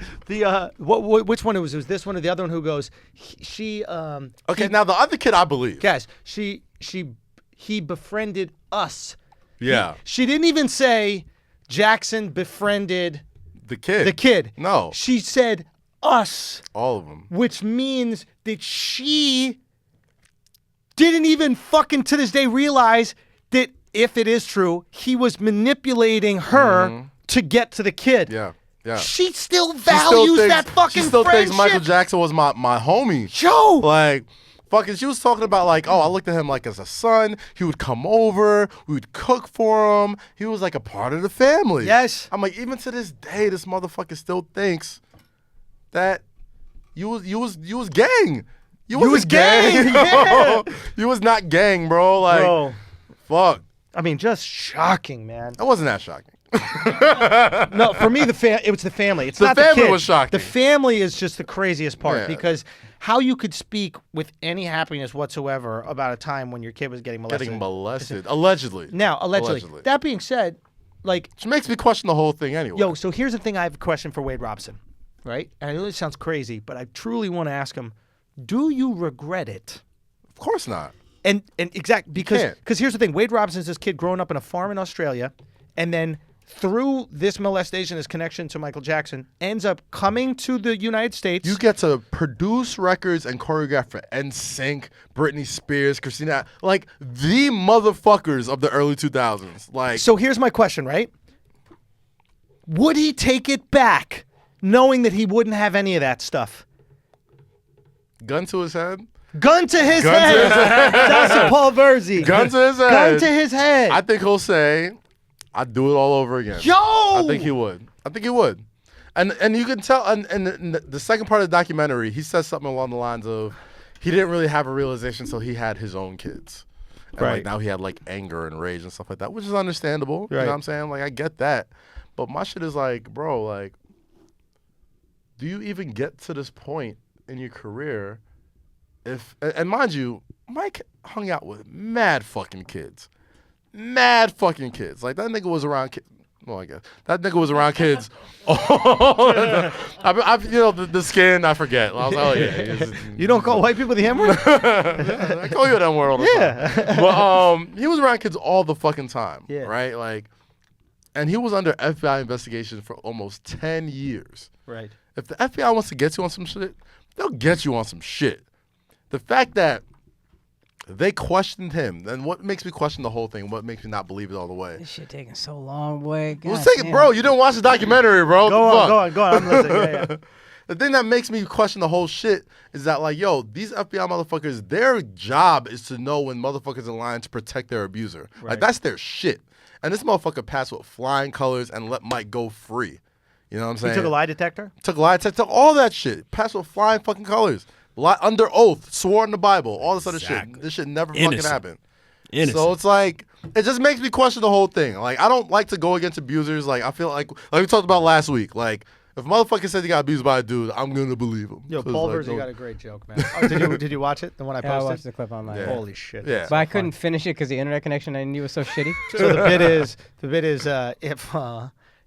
which one it was? It was this one or the other one? Who goes? Okay, now the other kid, I believe. Guys, he befriended us. Yeah. She didn't even say Jackson befriended The kid. the kid. No. She said us, All of them. which means that she didn't even fucking to this day realize that if it is true, he was manipulating her to get to the kid. Yeah. Yeah. She still She values still thinks- that fucking She still friendship. thinks Michael Jackson was my homie. Joe! Like, fucking, she was talking about, like, oh, I looked at him like as a son. He would come over. We would cook for him. He was like a part of the family. Yes. I'm like, even to this day, this motherfucker still thinks that you was gang. You was gang, yeah. You was not gang, bro. Like, Bro. fuck. I mean, just shocking, man. That wasn't that shocking. No, for me, it was the family. It's The not family the kid. was shocking. The family is just the craziest part Yeah. because how you could speak with any happiness whatsoever about a time when your kid was getting molested. Getting molested. Allegedly. Now, allegedly. That being said, like, Which makes me question the whole thing anyway. yo, so here's the thing. I have a question for Wade Robson, right? And I know this sounds crazy, but I truly want to ask him, do you regret it? Of course not. And exact because can't. here's the thing. Wade Robson's this kid growing up in a farm in Australia, and then through this molestation, his connection to Michael Jackson, ends up coming to the United States. You get to produce records and choreograph for NSYNC, Britney Spears, Christina, like the motherfuckers of the early 2000s. Like, So here's my question, right? Would he take it back, knowing that he wouldn't have any of that stuff? gun to his head. Gun to his Gun to head. his head. That's Paul Verzi. Gun to his head. Gun to his head. I think he'll say, I'd do it all over again. Yo! I think he would. And you can tell, and the second part of the documentary, he says something along the lines of, he didn't really have a realization until he had his own kids. And Right. like now he had like anger and rage and stuff like that, which is understandable. You know Right. what I'm saying? Like I get that. But my shit is like, bro, like, do you even get to this point in your career if, and mind you, Mike hung out with mad fucking kids. Mad fucking kids. Like that nigga was around kids. Well, I guess that nigga was around kids. I've you know the skin. I forget. I was like, oh yeah. You don't call white people the N-word? I call you that word all the time. But he was around kids all the fucking time. Yeah. Right. Like, and he was under FBI investigation for almost 10 years. Right. If the FBI wants to get you on some shit, they'll get you on some shit. The fact that they questioned him, then what makes me question the whole thing? What makes me not believe it all the way? This shit taking so long, boy. Well, God take it, damn. bro. You didn't watch the documentary, bro. Go The on, fuck? go on. I'm listening. Yeah. The thing that makes me question the whole shit is that, like, yo, these FBI motherfuckers, their job is to know when motherfuckers are lying to protect their abuser. Right. Like, that's their shit. And this motherfucker passed with flying colors and let Mike go free. You know what I'm saying? He took a lie detector? Took a lie detector, took all that shit. Passed with flying fucking colors. Under oath, swore in the Bible, all this other Exactly. shit. This shit never Innocent. fucking happened. Innocent. So it's like, it just makes me question the whole thing. Like, I don't like to go against abusers. Like, I feel like we talked about last week. Like, if a motherfucker says he got abused by a dude, I'm gonna believe him. Yo, So it's Paul like, Verzi no- got a great joke, man. Oh, did you watch it? The one I Yeah, I posted? watched the clip online. Yeah. Holy shit. Yeah. that's But I so couldn't fun. finish it because the internet connection I knew was so shitty. So the bit is if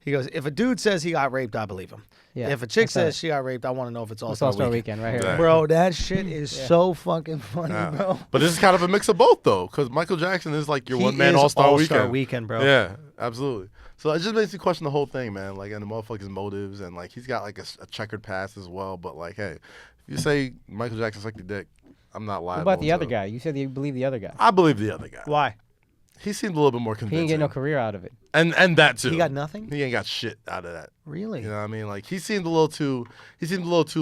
he goes, if a dude says he got raped, I believe him. Yeah, If a chick that's says it. she got raped, I want to know if it's It's All-Star All-Star Weekend. Weekend right here. Right. Bro, that shit is so fucking funny, Yeah. bro. But this is kind of a mix of both, though, because Michael Jackson is like your He one-man is All-Star Weekend. Weekend, bro. Yeah, absolutely. So it just makes me question the whole thing, man. Like, and the motherfucker's motives, and like he's got like a checkered past as well. But like, hey, if you say Michael Jackson sucked your dick, I'm not liable. What about the other to- guy? You said you believe the other guy. I believe the other guy. Why? He seemed a little bit more He convincing. didn't get no career out of it. and that too. He got nothing? He ain't got shit out of that. Really? You know what I mean? Like he seemed a little too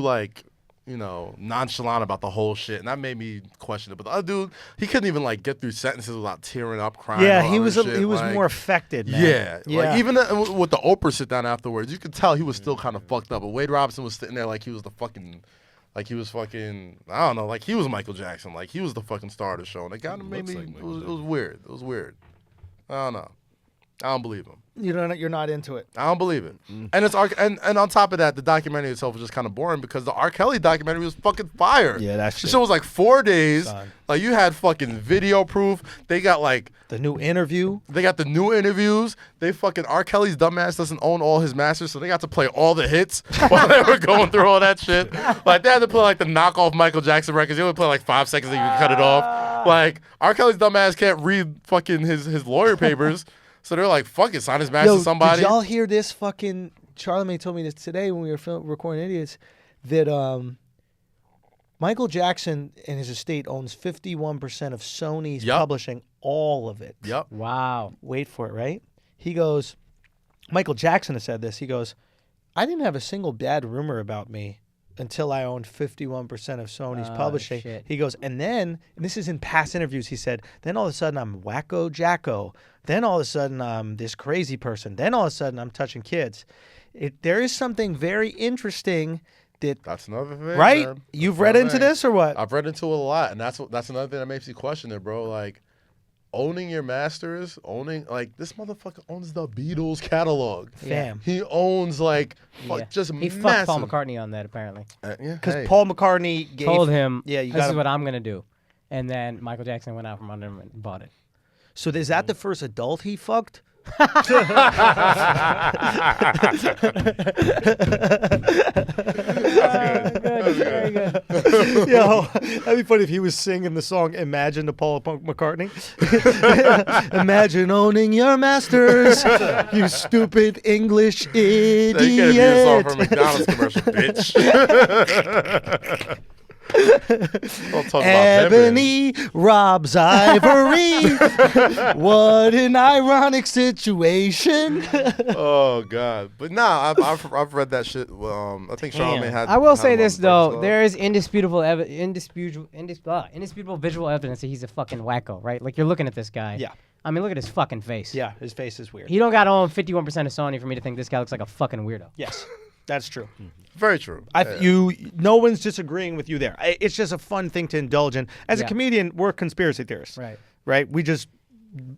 like, you know, nonchalant about the whole shit, and that made me question it. But the other dude, he couldn't even like get through sentences without tearing up, crying. Yeah, all he that was shit. he was Like, more affected, man. Yeah, like even with the Oprah sit down afterwards, you could tell he was still kind of fucked up. But Wade Robson was sitting there like he was the fucking, like he was fucking, I don't know, like he was Michael Jackson, like he was the fucking star of the show. And it kind of made me, Looks like it Michael was weird. It was weird. I don't know. I don't believe him. You're not into it. I don't believe it. And it's and on top of that, the documentary itself was just kind of boring because the R. Kelly documentary was fucking fire. Yeah, that The shit. show was like 4 days. Son. Like you had fucking video proof. They got like The new interview. they got the new interviews. They fucking R. Kelly's dumbass doesn't own all his masters, so they got to play all the hits while they were going through all that shit. Like they had to play like the knockoff Michael Jackson records. They only play like 5 seconds, and you can cut it off. Like R. Kelly's dumbass can't read fucking his lawyer papers. So they're like, fuck it, sign his master to somebody. Did y'all hear this fucking... Charlamagne told me this today when we were recording Idiots, that Michael Jackson and his estate owns 51% of Sony's Yup. publishing, all of it. Yep. Wow. Wait for it, right? He goes, Michael Jackson has said this. He goes, I didn't have a single bad rumor about me until I owned 51% of Sony's publishing. Shit. He goes, and this is in past interviews, he said, then all of a sudden I'm wacko jacko. Then all of a sudden I'm this crazy person. Then all of a sudden I'm touching kids. There is something very interesting that, That's another thing, right? man. You've That's read another into thing. this or what? I've read into it a lot, and that's another thing that makes you question it, bro. Like, owning your masters, like this motherfucker owns the Beatles catalog. Fam. He owns like Yeah. just He massive. fucked Paul McCartney on that apparently. Yeah, Because hey. Paul McCartney Told him, Yeah, you this got is what I'm gonna do, and then Michael Jackson went out from under him and bought it. So is that the first adult he fucked? Very good. Yo, that'd be funny if he was singing the song Imagine to Paul McCartney. Imagine owning your masters, you stupid English You can't be a song idiot. for a McDonald's commercial, bitch. Don't talk about Ebony robs ivory. What an ironic situation. Oh God! But nah, I've read that shit. I think Charlamagne had. I will had say him this on though: Breakfast there is indisputable visual evidence that he's a fucking wacko, right? Like you're looking at this guy. Yeah. I mean, look at his fucking face. Yeah, his face is weird. He don't got to own 51% of Sony for me to think this guy looks like a fucking weirdo. Yes, that's true. Club. Very true. No one's disagreeing with you there. It's just a fun thing to indulge in. As a Yeah. comedian, we're conspiracy theorists. Right. Right? We just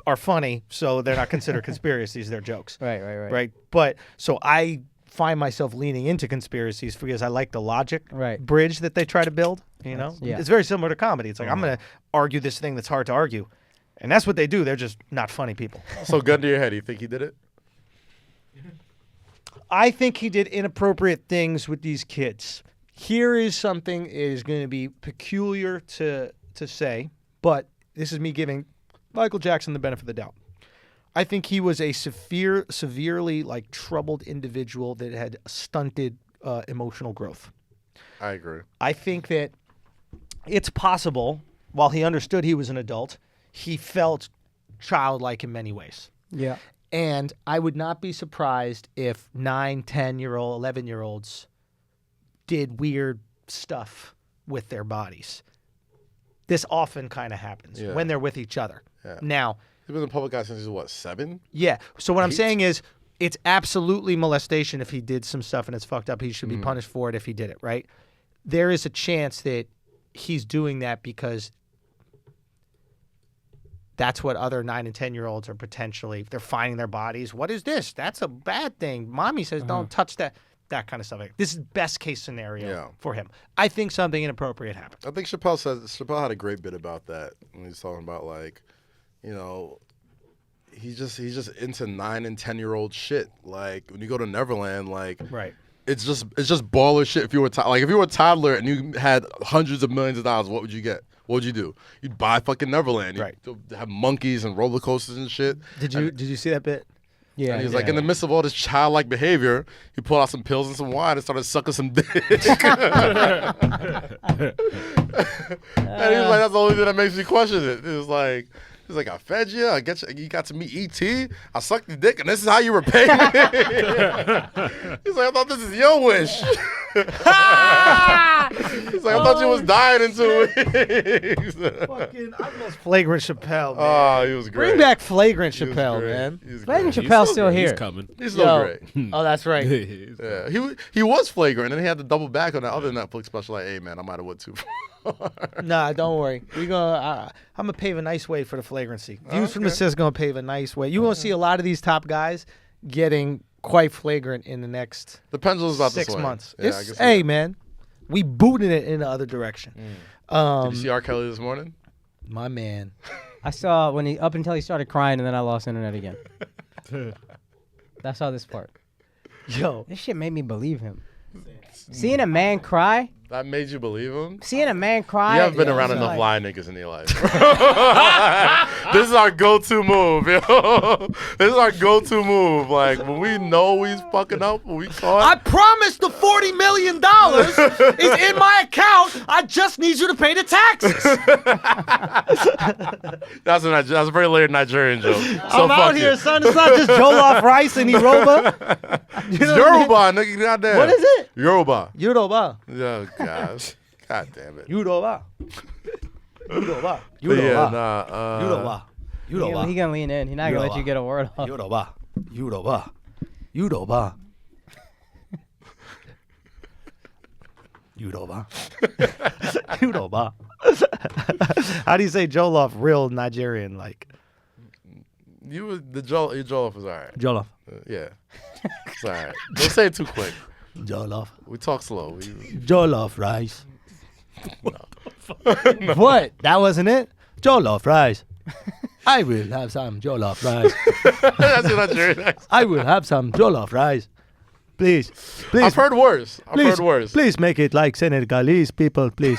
are funny, so they're not considered conspiracies, they're jokes. Right. But so I find myself leaning into conspiracies because I like the logic bridge that they try to build, you know? Yeah. It's very similar to comedy. It's like I'm going to argue this thing that's hard to argue. And that's what they do. They're just not funny people. So gun to your head, you think he did it? I think he did inappropriate things with these kids. Here is something is going to be peculiar to say, but this is me giving Michael Jackson the benefit of the doubt. I think he was a severely like troubled individual that had stunted emotional growth. I agree. I think that it's possible, while he understood he was an adult, he felt childlike in many ways. Yeah. And I would not be surprised if 9, 10-year-old, 11-year-olds did weird stuff with their bodies. This often kind of happens when they're with each other. Yeah. Now, He's been a public guy since he was, what, 7? yeah. So what I'm 8? saying is it's absolutely molestation if he did some stuff and it's fucked up. He should be punished for it if he did it, right? There is a chance that he's doing that because that's what other 9 and 10-year-olds are potentially, they're finding their bodies. What is this? That's a bad thing. Mommy says don't touch that. That kind of stuff. This is best case scenario for him. I think something inappropriate happened. I think Chappelle had a great bit about that when he was talking about like, you know, he's just into 9 and 10-year-old shit. Like when you go to Neverland, like it's just baller shit. If you were if you were a toddler and you had hundreds of millions of dollars, what would you get? What would you do? You'd buy fucking Neverland. You'd have monkeys and roller coasters and shit. Did you see that bit? Yeah. And he's like, in the midst of all this childlike behavior, he pulled out some pills and some wine and started sucking some dick. And he was like, that's the only thing that makes me question it. He's like, I fed you. I get you got to meet E.T. I sucked your dick, and this is how you repay me. He's like, I thought this is your wish. He's like, I thought you was dying in 2 weeks. Fucking, I miss Flagrant Chappelle, man. Oh, he was great. Bring back Flagrant He was Chappelle, great. man. He was Flagrant great. Chappelle's still He's here. coming. He's still Yo. great. Oh, that's right. Yeah, he was Flagrant, and then he had to double back on that other Netflix special. Like, hey man, I might have went too far. Nah, don't worry. I'm gonna pave a nice way for the flagrancy. Views from the Sis gonna pave a nice way. You're gonna see a lot of these top guys getting quite flagrant in the next The pendulum's about to 6 swing. months. Yeah, I It's- guess hey, man, we booted it in the other direction. Did you see R. Kelly this morning? My man. I saw when he up until he started crying, and then I lost internet again. I saw this part. Yo, This shit made me believe him. Seeing a man cry. That made you believe him? Seeing a man cry. You haven't been around it's enough like- lying niggas in your life. This is our go-to move, yo. This is our go-to move. Like, when we know he's fucking up, when we I caught. promise the $40 million is in my account. I just need you to pay the taxes. That's a very layered Nigerian joke. So I'm out fuck here, it. son. It's not just Jollof rice and Yoruba. You know what I mean? Yoruba, nigga, goddamn. What is it? Yoruba. Yoruba. Oh, gosh. God damn it. Yoruba. Yoruba. But yeah, Yoruba. nah. Yoruba. He Yoruba. gonna lean in. He's not gonna let you get a word off. Yoruba. Yoruba. Yoruba. Yoruba. Yoruba. How do you say Jollof real Nigerian like? Your Jollof was all right. Jollof. Yeah. It's all right. Don't say it too quick. Jollof. We talk slow. Jollof rice. What? That wasn't it? Jollof rice. I will have some jollof rice. That's a Nigerian accent. I will have some jollof rice. Please. Please. I've heard worse. I've Please, heard worse. please make it like Senegalese people, please.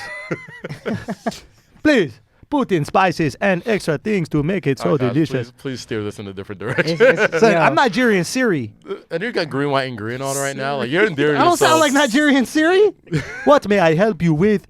Please put in spices and extra things to make it so Oh, gosh, delicious. Please steer this in a different direction. Son, yo, I'm Nigerian Siri. And you got green, white, and green on right now. Like you're endearing I don't yourself. sound like Nigerian Siri. What may I help you with?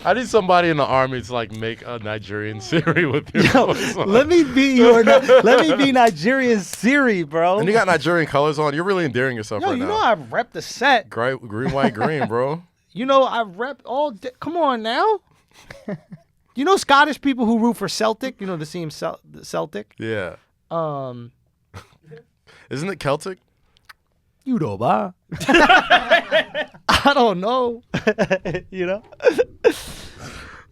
I need somebody in the army to like make a Nigerian Siri with you. Yo, let me be Nigerian Siri, bro. And you got Nigerian colors on. You're really endearing yourself Yo, right you now. know I rep the set. Green, white, green, bro. You know I rep all. Come on now. You know Scottish people who root for Celtic. You know the team Celtic. Yeah. Um, Isn't it Celtic? you know, ba. I don't know. You know.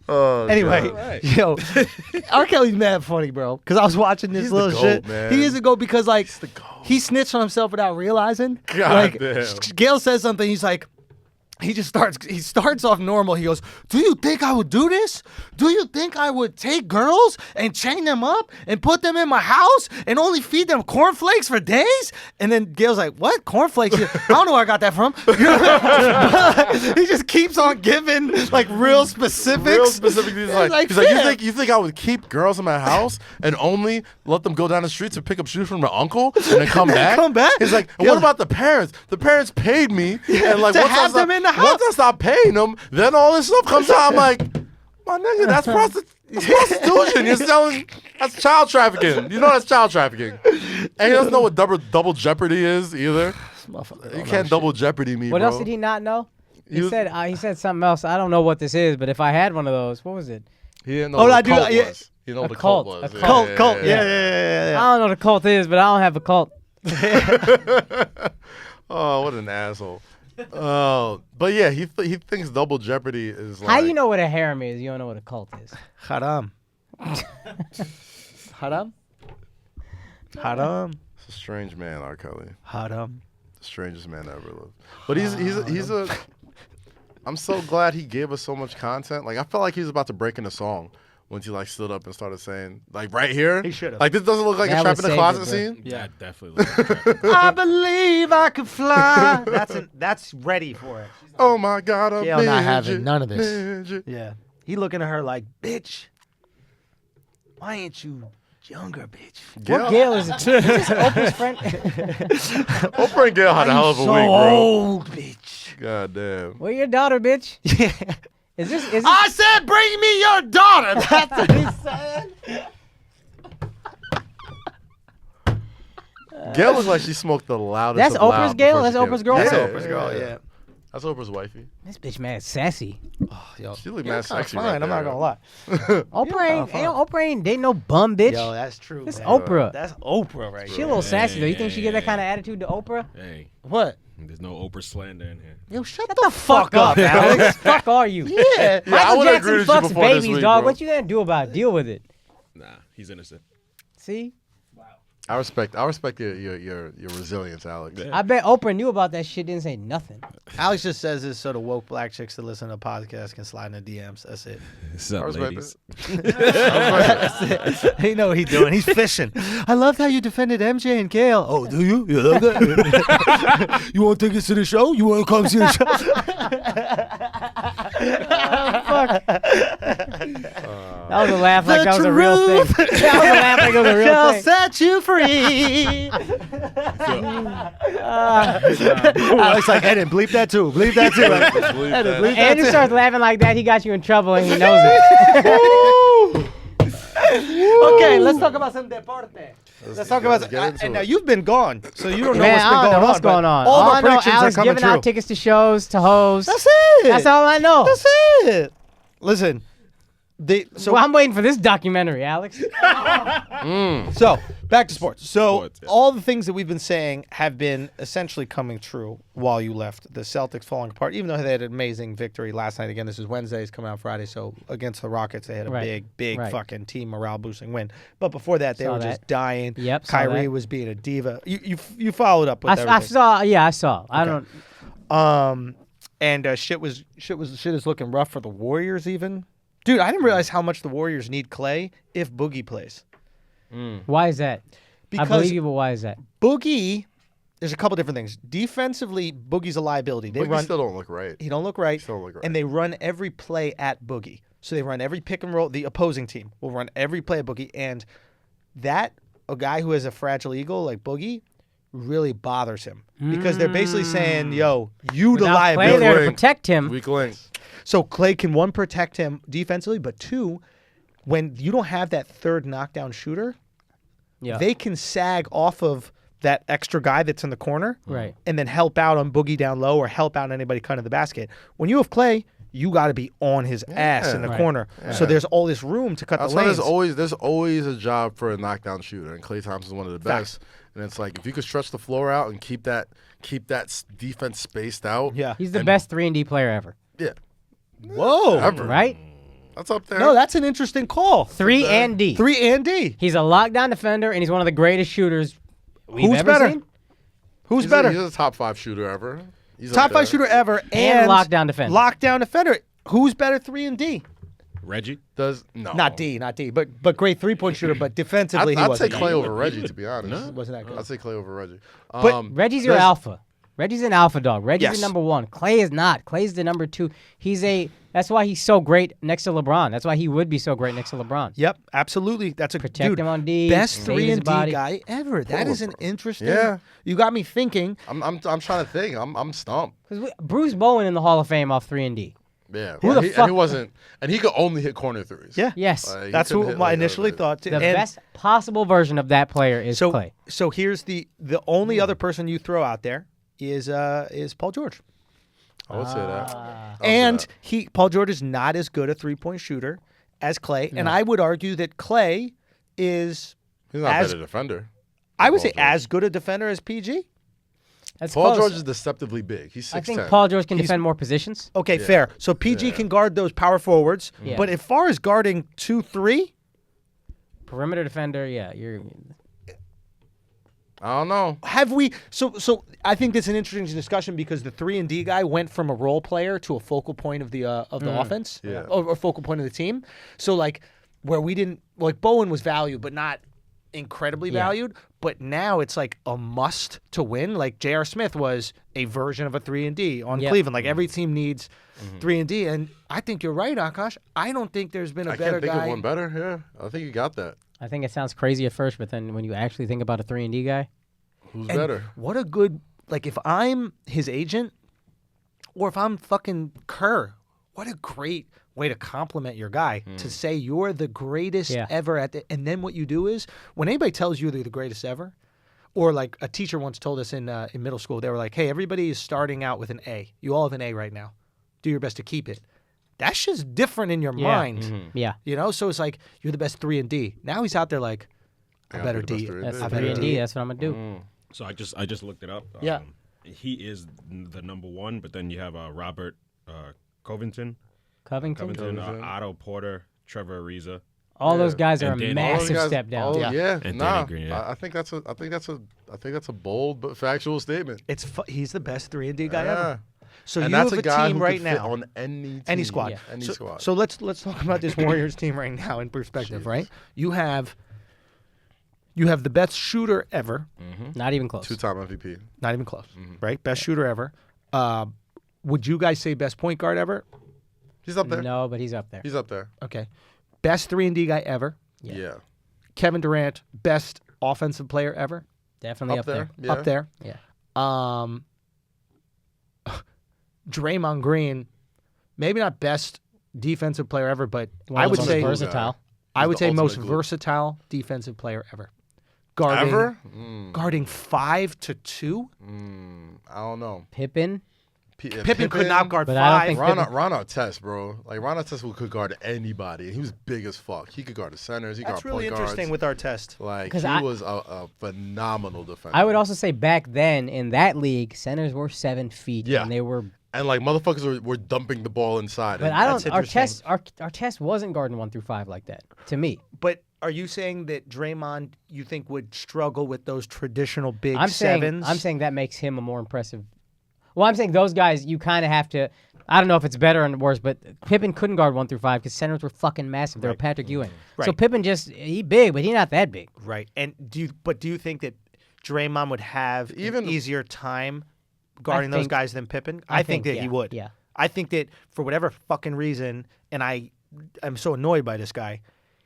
Oh, Anyway, God. yo, R. Kelly's mad funny, bro. Because I was watching this He's the little GOAT, shit. man. He is a GOAT because like the GOAT. he snitched on himself without realizing. God like damn. Gail says something. He's like. He starts off normal. He goes, do you think I would do this? Do you think I would take girls and chain them up and put them in my house and only feed them cornflakes for days? And then Gail's like, what? Cornflakes? I don't know where I got that from. You know? He just keeps on giving like real specifics. Real specific. He's like, yeah. you think I would keep girls in my house and only let them go down the streets and pick up shoes from their uncle and then come back? Come back? He's like, and Yeah. what about the parents? The parents paid me, and like to once have them in the house. Once I stop paying them, then all this stuff comes out. I'm like, my nigga, that's prostitution. You're selling. That's child trafficking. You know that's child trafficking. And he doesn't know what double jeopardy is either. You can't double jeopardy me, What bro. else did he not know? He was- He said something else. I don't know what this is, but if I had one of those, what was it? He didn't know Oh, what I a do- cult yeah. was. He didn't know A what a cult cult. was. A Yeah, Cult. Yeah. Yeah. I don't know what a cult is, but I don't have a cult. Oh, what an asshole. Oh, but yeah, he thinks double jeopardy is like. How you know what a harem is? You don't know what a cult is. Haram. Haram. Haram. It's a strange man, R. Kelly. Haram. The strangest man I ever lived. But he's a. I'm so glad he gave us so much content. Like I felt like he was about to break into song once he like stood up and started saying like right here. He should've. Like this doesn't look like That a trap would in the save closet it, scene. Yeah, definitely. I believe I can fly. That's ready for it. Oh my God, I'm Gail not having midget, none of this. midget. Yeah. He looking at her like, bitch, why ain't you younger, bitch? Gail, What Gail is Oprah's friend? Oprah and Gail had a hell of a so week, bro. old, bitch. God damn. Where your daughter, bitch? Yeah. Is this I said, bring me your daughter. That's what he said. Gail looks like she smoked the loudest. That's of loud Oprah's Gail? before she That's came Oprah's out. girlfriend? That's Oprah's girl, yeah. That's Oprah's wifey. This bitch mad sassy. Oh, yo, She look yeah, mad kinda sexy fine. right I'm not there, gonna lie. Oprah ain't dating no bum bitch. Yo, that's true. This man. Oprah. That's Oprah right She here. a little sassy though. You think she get that kind of attitude to Oprah? Hey, What? there's no Oprah slander in here. Yo, shut the fuck up, Alex. Alex. Fuck are you? Yeah. I Michael would've Jackson agreed with you fucks before this babies, week, dog. bro. What you gonna do about it? Deal with it. Nah, he's innocent. See? I respect your resilience, Alex. Yeah. I bet Oprah knew about that shit, didn't say nothing. Alex just says this so the woke black chicks that listen to podcasts can slide in the DMs. That's it. What's I up, respect ladies? That's it. He know what he's doing. He's fishing. I loved how you defended MJ and Gail. Oh, do you? You love that? You want tickets to the show? You want to come see the show? That was a laugh like that was a real thing. That was a laugh like it was a real Shall thing. set you free. Alex like, edit, bleep that too. Bleep that too. Edit, bleep that Andrew too. starts laughing like that. He got you in trouble and he knows it. Okay, let's talk about some deporte. Let's talk about Let's get into and now it. you've been gone, so you don't know Man, what's been I don't going know on. what's but going on. All I our know predictions are Alex coming giving true. out tickets to shows, to hoes. That's it. That's all I know. That's it. Listen, so Well, I'm waiting for this documentary, Alex. So, back to sports. So, Sports, yeah. all the things that we've been saying have been essentially coming true while you left. The Celtics falling apart, even though they had an amazing victory last night. Again, this is Wednesday. It's coming out Friday. So, against the Rockets, they had a Right. big Right. fucking team morale boosting win. But before that, they Saw were that. just dying. Yep, saw Kyrie that. was being a diva. You followed up with I everything. saw. Yeah, I saw. I don't. And shit is looking rough for the Warriors even. Dude, I didn't realize how much the Warriors need Clay if Boogie plays. Why is that? Because I believe you, but why is that? Boogie, there's a couple different things. Defensively, Boogie's a liability. They But you run. still don't look right. He don't look right. Still don't look right. And they run every play at Boogie. So they run every pick and roll. The opposing team will run every play at Boogie, and a guy who has a fragile ego like Boogie really bothers him because they're basically saying, "Yo, you the Without Clay liability." there to Link. protect him. Weak link. So Clay can, one, protect him defensively, but two, when you don't have that third knockdown shooter, Yeah. they can sag off of that extra guy that's in the corner Right. and then help out on Boogie down low or help out anybody cutting the basket. When you have Clay, you got to be on his ass in the Right. corner. So there's all this room to cut That's the why lanes. there's always a job for a knockdown shooter, and Klay Thompson's one of the best. And it's like if you could stretch the floor out and keep that defense spaced out. Yeah. He's the best 3-and-D player ever. Yeah. Whoa. Ever. Right? That's up there. No, that's an interesting call. 3 and D. 3 and D. He's a lockdown defender, and he's one of the greatest shooters we've Who's ever better? seen. Who's he's better? He's a top 5 shooter ever. He's Top up there. 5 shooter ever And lockdown defender. Lockdown defender. Who's better 3 and D? Reggie? Not D, but great 3-point shooter, but defensively he I'd wasn't. say Clay over Reggie, to be honest. Wasn't that good. I'd say Clay over Reggie. But Reggie's your there's- alpha. Reggie's an alpha dog. Reggie's Yes. the number one. Clay is not. Clay's the number 2. That's why he's so great next to LeBron. That's why he would be so great next to LeBron. Yep, absolutely. That's a Protect dude, him on D, best save 3 his and D body. guy ever. That is an interesting. Yeah. You got me thinking. I'm trying to think. I'm stumped. Because Bruce Bowen in the Hall of Fame off 3 and D. Yeah. Who and the he, fuck- and he wasn't, and he could only hit corner threes. Yeah. Yes. He That's couldn't who hit I like initially that. thought too. The And best possible version of that player is Clay. So here's the only other person you throw out there is Paul George. I would say that. I would say And that. Paul George is not as good a 3-point shooter as Clay, and I would argue that Clay is He's not a as better defender. I would say Paul George. as good a defender as PG. That's Paul close. George is deceptively big. He's 6'10". I think Paul George can defend more positions. Okay, fair. So PG can guard those power forwards, Yeah. but as far as guarding 2-3, Perimeter defender, yeah. I don't know. have we? So I think that's an interesting discussion because the 3 and D guy went from a role player to a focal point of the offense, Yeah. or a focal point of the team. So like where we didn't like Bowen was valued, but not incredibly valued. But now it's like a must to win. Like J.R. Smith was a version of a 3 and D on Yep. Cleveland. Like every team needs 3 and D, and I think you're right, Akaash. I don't think there's been a I better can't think guy. of one better. Yeah, I think you got that. I think it sounds crazy at first, but then when you actually think about a 3 and D guy, Who's And better? What a good, like, if I'm his agent or if I'm fucking Kerr, what a great way to compliment your guy to say you're the greatest Yeah. ever at the. And then what you do is when anybody tells you they're the greatest ever, or like a teacher once told us in middle school, they were like, "Hey, everybody is starting out with an A. You all have an A right now. Do your best to keep it." That's just different in your mind, Yeah. you know. So it's like you're the best 3 and D. Now he's out there like, I better D. That's I 3 better and D. That's what I'm gonna do. So I just looked it up. Yeah. He is the number one, but then you have Robert Covington, Covington. Otto Porter, Trevor Ariza. All those guys are And a Danny- massive step down. Oh, yeah. And Nah. Danny Green, yeah. I think that's a bold but factual statement. He's the best 3 and D guy Yeah. ever. So And you that's have a guy team who right could fit now on any any team. squad. Yeah. Any so, squad. So let's talk about this Warriors team right now in perspective, right? You have the best shooter ever, Not even close. 2-time MVP. not even close, right? Best shooter ever. Would you guys say best point guard ever? He's up there. No, but he's up there. He's up there. Okay. Best 3 and D guy ever. Yeah. Kevin Durant, best offensive player ever. Definitely up there. Yeah. Up there. Yeah. Draymond Green, maybe not best defensive player ever, but One I of would the most say versatile. I He's would the say most ultimate glue. versatile defensive player ever. Guarding, Ever? guarding 5 to 2. I don't know. Pippen. Pippen could not guard But I don't 5. think Ron Artest, bro. Like Ron Artest could guard anybody. He was big as fuck. He could guard the centers. He could That's guard really point interesting guards. with our test. Like 'Cause he I- was a phenomenal defender. I would also say back then in that league, centers were 7 feet. Yeah. And they were. and like motherfuckers were dumping the ball inside. But and I That's don't. Our interesting. test. Our test wasn't guarding 1 through 5 like that. To me, But are you saying that Draymond, you think, would struggle with those traditional big I'm sevens? saying that makes him a more impressive. Well, I'm saying those guys you kind of have to. I don't know if it's better or worse, but Pippen couldn't guard 1 through 5 because centers were fucking massive. They were Patrick Ewing. So Right. Pippen he big, but he not that big. Right. And do you think that Draymond would have Even- an easier time guarding those think- guys than Pippen? I think that he yeah, would. Yeah. I think that for whatever fucking reason, and I'm so annoyed by this guy,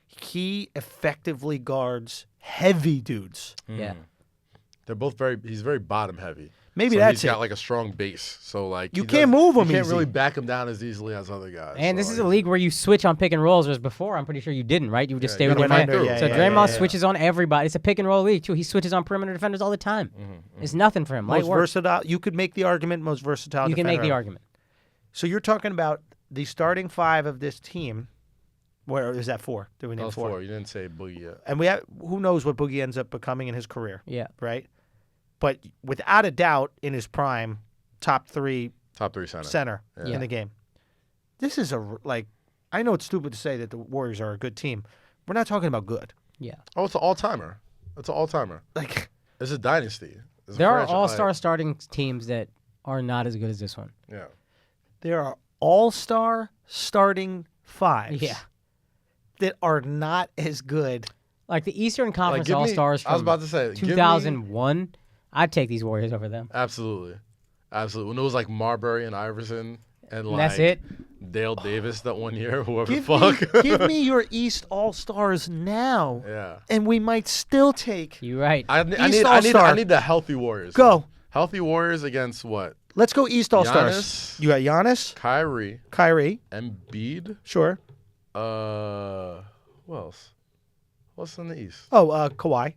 he effectively guards heavy dudes. Yeah. They're both he's very bottom heavy. Maybe so that's he's got it. like a strong base. So like You can't move him You can't easy. really back him down as easily as other guys. And so, this is a like, league where you switch on pick and rolls, whereas before I'm pretty sure you didn't, right? You would just Yeah, stay you with your gotta man. find through. So Yeah, Draymond yeah. switches on everybody. It's a pick and roll league too. He switches on perimeter defenders all the time. It's nothing for him. Light Most work. versatile. You could make the argument most versatile. You can make the defender. argument. So you're talking about the starting 5 of this team. Where is that 4? Did we that name was 4? 4. You didn't say Boogie yet. And we have, who knows what Boogie ends up becoming in his career, Yeah. right? But without a doubt, in his prime, top 3 Top 3 center. center Yeah. in the game. This is I know it's stupid to say that the Warriors are a good team. We're not talking about good. Yeah. Oh, it's an all-timer. It's an all-timer. Like, It's a dynasty. It's a There are franchise. all-star starting teams that are not as good as this one. Yeah. there are all-star starting 5s Yeah. that are not as good. Like the Eastern Conference give me- All-Stars I was from about to say, give me- 2001, I'd take these Warriors over them. Absolutely. When it was like Marbury and Iverson and like That's it. Dale Davis that one year, whoever the Give fuck. me, give me your East All-Stars now, Yeah. and we might still take. You're right. I East need All-Star. the healthy Warriors. Go. Healthy Warriors against what? Let's go East All-Stars. Giannis. You got Giannis, Kyrie, Kyrie, Embiid. sure. Who else? What's in the East? Oh, Kawhi.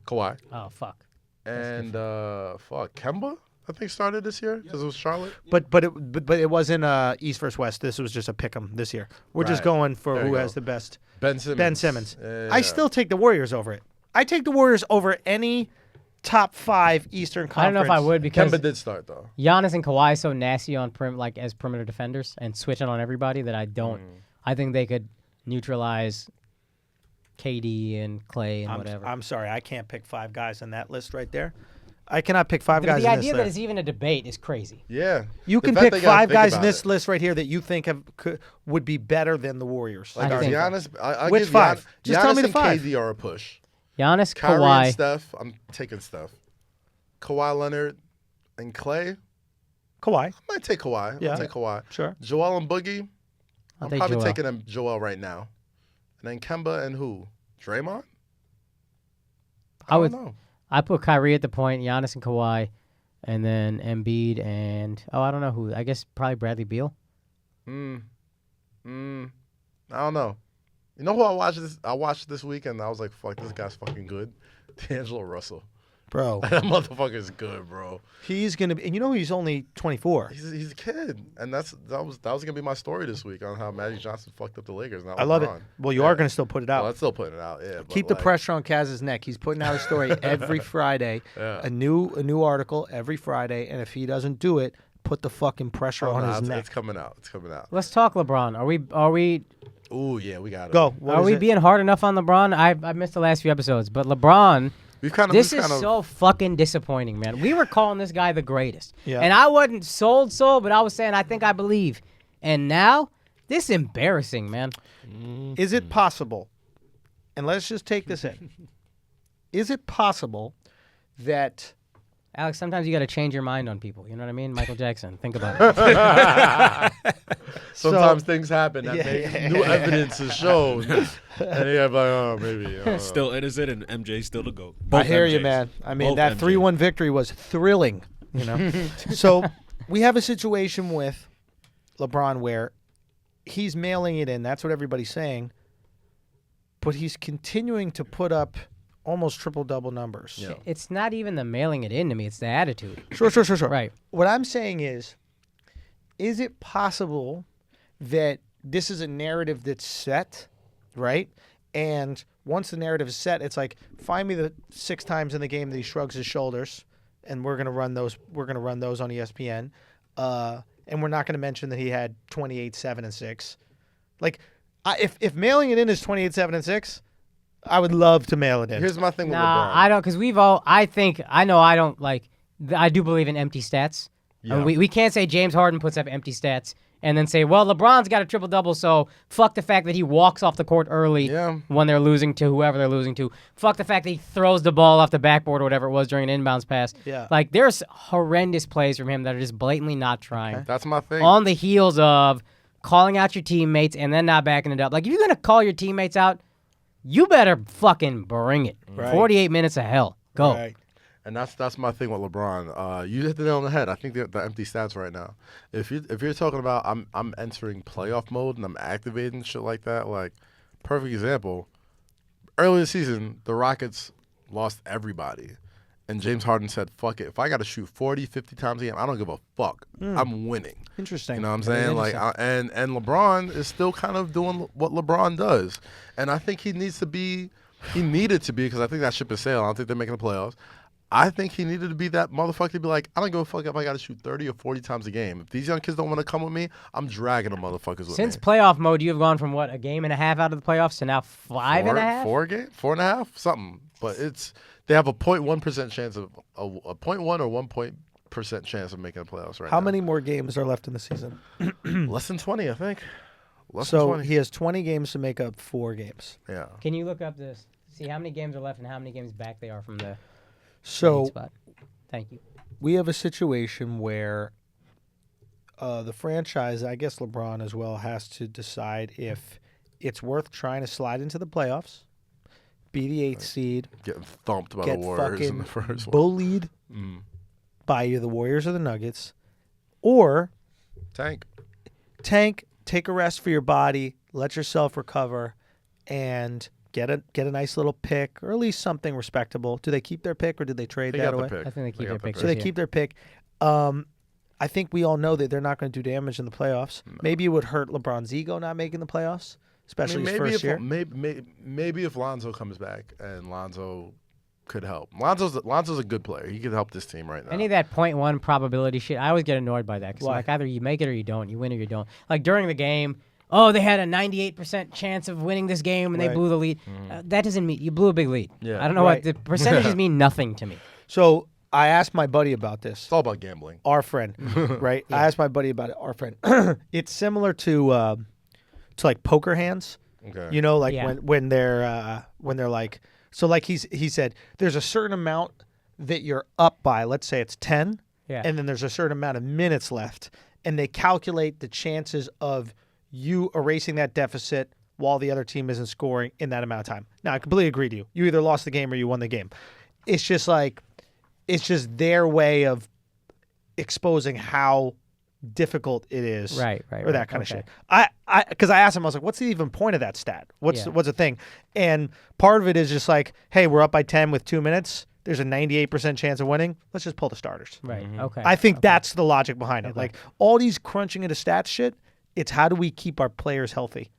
Kawhi. Oh, fuck. And Kemba, I think started this year because it was Charlotte. But it wasn't East versus West. This was just a pick 'em this year. We're just Right. going for There who you has go. the best. Ben Simmons. Ben Simmons. Yeah. I still take the Warriors over it. I take the Warriors over any top 5 Eastern Conference. I don't know if I would because Kemba did start though. Giannis and Kawhi are so nasty on as perimeter defenders and switching on everybody that I don't. I think they could neutralize KD and Clay and whatever. I'm sorry, I can't pick 5 guys on that list right there. I cannot pick 5 guys the in idea this that list. it's even a debate is crazy. Yeah. You The can fact pick they gotta 5 think guys in about this it. list right here that you think would be better than the Warriors. Like I think- Giannis, I Which give 5? Giannis, Just tell me the and 5. KD are a push. Giannis, Kyrie Kawhi. and Steph, I'm taking Steph. Kawhi Leonard and Clay, Kawhi, I might take Kawhi. Yeah. I'll take Kawhi. sure. Joel and Boogie, I'll I'm take probably Joel. taking them Joel right now. And then Kemba and who? Draymond? I would. don't know. I put Kyrie at the point, Giannis and Kawhi, and then Embiid and I don't know who. I guess probably Bradley Beal. I don't know. You know who I watched this weekend? I was like, fuck, this guy's fucking good. D'Angelo Russell. Bro, That motherfucker's good, bro. he's going to be, and you know he's only 24. He's a kid, and that was gonna be my story this week on how Magic Johnson fucked up the Lakers. Not I love it. LeBron. Well, you are going to still put it out. Well, I'm still putting it out. Yeah. Keep but the pressure on Kaz's neck. He's putting out a story every Friday, Yeah. a new article every Friday, and if he doesn't do it, put the fucking pressure on his neck. It's coming out. It's coming out. Let's talk LeBron. Are we Ooh, yeah, we got it. Go. What are is we it? being hard enough on LeBron? I missed the last few episodes, but LeBron. This is so fucking disappointing, man. We were calling this guy the greatest. Yeah. And I wasn't sold, but I was saying I think I believe. And now, this is embarrassing, man. Is it possible, and let's just take this in, is it possible that Alex, sometimes you got to change your mind on people. You know what I mean? Michael Jackson. Think about it. Sometimes things happen that Yeah. make new evidence is shown, and you have like, oh, maybe. Still innocent, and MJ's still the GOAT. I Both hear you, MJs. man. I mean, Both that MJs. 3-1 victory was thrilling, you know? So we have a situation with LeBron where he's mailing it in. That's what everybody's saying. But he's continuing to put up almost triple-double numbers. Yeah. It's not even the mailing it in to me. It's the attitude. Sure. Right. What I'm saying is it possible that this is a narrative that's set, right? And once the narrative is set, it's like, find me the 6 times in the game that he shrugs his shoulders, and we're gonna run those. We're gonna run those on ESPN, and we're not gonna mention that he had 28, 7, and 6. Like, if mailing it in is 28, 7, and 6, I would love to mail it in. Here's my thing with Nah, LeBron. I don't, because I do believe in empty stats. Yeah. We can't say James Harden puts up empty stats and then say, well, LeBron's got a triple-double, so fuck the fact that he walks off the court early when they're losing to whoever they're losing to. Fuck the fact that he throws the ball off the backboard or whatever it was during an inbounds pass. Yeah. Like, there's horrendous plays from him that are just blatantly not trying. That's my thing. On the heels of calling out your teammates and then not backing it up. Like, if you're going to call your teammates out, you better fucking bring it. Right. 48 minutes of hell. Go. Right. And that's my thing with LeBron. You hit the nail on the head. I think the empty stats right now. If you're talking about I'm entering playoff mode and I'm activating shit like that, like perfect example. Early this season, the Rockets lost everybody. And James Harden said, fuck it. If I got to shoot 40, 50 times a game, I don't give a fuck. I'm winning. Interesting. You know what I'm saying? Like, and LeBron is still kind of doing what LeBron does. And I think he needed to be, because I think that ship is sailed. I don't think they're making the playoffs. I think he needed to be that motherfucker to be like, I don't give a fuck if I got to shoot 30 or 40 times a game. If these young kids don't want to come with me, I'm dragging the motherfuckers with me. Since playoff mode, you have gone from, what, a game and a half out of the playoffs to now 5.5? 4.5, something. But they have a 0.1% chance of a 0.1 or 1% chance of making the playoffs right now. How many more games are left in the season? Less than 20, I think. Less than So 20. he has 20 games to make up 4 games. Yeah. Can you look up this? See how many games are left and how many games back they are from the So lead spot. Thank you. we have a situation where the franchise, I guess LeBron as well, has to decide if it's worth trying to slide into the playoffs, be the 8th seed, Getting thumped by get the Warriors in the fucking first one. bullied by either the Warriors or the Nuggets, or Tank. take a rest for your body, let yourself recover, and get a nice little pick, or at least something respectable. Do they keep their pick, or did they trade They that got away? the pick. I think they keep their got the pick. So they Yeah. keep their pick. I think we all know that they're not going to do damage in the playoffs. No. Maybe it would hurt LeBron's ego not making the playoffs, especially his first year. Maybe if Lonzo comes back and Lonzo could help. Lonzo's a good player. He could help this team right now. Any of that 0.1 probability shit, I always get annoyed by that. Because Why? like, either you make it or you don't. You win or you don't. Like, during the game, oh, they had a 98% chance of winning this game and they Right. blew the lead. That doesn't mean you blew a big lead. Yeah. I don't know Right. what the percentages mean. Nothing to me. So I asked my buddy about this. It's all about gambling. Our friend, right? I asked my buddy about it. Our friend. It's similar to like poker hands. Okay. You know, like Yeah. when they're like, so like he said, there's a certain amount that you're up by. Let's say it's 10, Yeah. and then there's a certain amount of minutes left, and they calculate the chances of you erasing that deficit while the other team isn't scoring in that amount of time. Now, I completely agree to you. You either lost the game or you won the game. It's just like, it's just their way of exposing how difficult it is, Right, or that kind of okay. shit. Because I asked him, I was like, "What's the even point of that stat? What's Yeah. the thing?" And part of it is just like, "Hey, we're up by 10 with 2 minutes. there's a 98% chance of winning. Let's just pull the starters. Right. Okay. I think that's the logic behind it. Like all these crunching into stats shit, it's how do we keep our players healthy?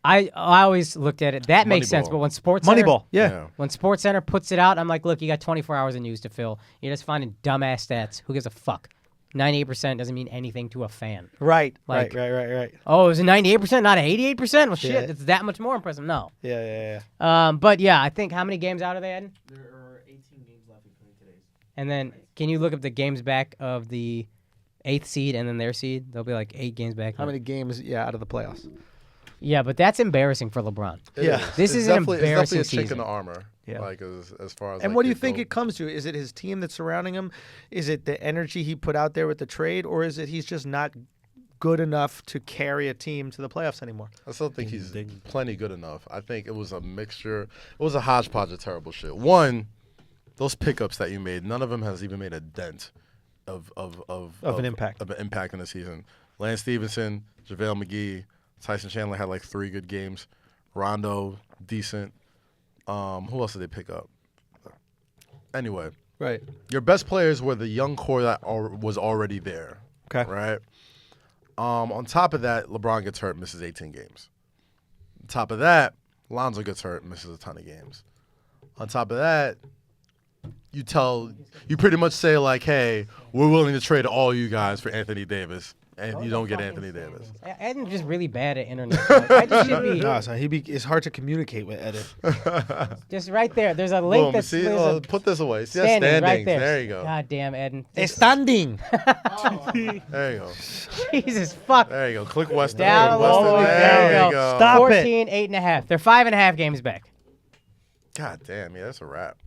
I always looked at it. That makes sense. Moneyball. But when SportsCenter, Moneyball, yeah. when SportsCenter puts it out, I'm like, look, you got 24 hours of news to fill. You're just finding dumbass stats. Who gives a fuck? 98% doesn't mean anything to a fan. Right, Like- right. Oh, it was a 98%, not an 88%? Well, shit, Yeah. it's that much more impressive. No. Yeah. But yeah, I think how many games out are they, Ed? There are 18 games left, including today's. And then can you look up the games back of the 8th seed and then their seed? They'll be like 8 games back. How many games, out of the playoffs? Yeah, but that's embarrassing for LeBron. Yeah. This is an definitely, embarrassing it's definitely a chink in season. the armor. Yeah. Like as far as. And like, what do you they think go. it comes to? Is it his team that's surrounding him? Is it the energy he put out there with the trade? Or is it he's just not good enough to carry a team to the playoffs anymore? I still think he's plenty good enough. I think it was a mixture. It was a hodgepodge of terrible shit. One, those pickups that you made, none of them has even made a dent of an impact. of an impact in the season. Lance Stevenson, JaVale McGee, Tyson Chandler had like 3 good games. Rondo, decent. Who else did they pick up? Anyway, Right. your best players were the young core that was already there. Okay. Right. On top of that, LeBron gets hurt, misses 18 games. On top of that, Lonzo gets hurt, misses a ton of games. On top of that, you pretty much say like, hey, we're willing to trade all you guys for Anthony Davis, and you don't get Anthony Davis. Ed's just really bad at internet. I just should be No, son, it's hard to communicate with Edit. just right there. There's a link Boom. that's See, there's a put this away. See that standing standings. right there. There you go. God damn, Ed. Standing. There you go. Jesus fuck. There you go. Click Weston. Down, Click Weston. low, There down. you go. Stop it. 14, 8.5. They're 5.5 games back. God damn, yeah, that's a wrap.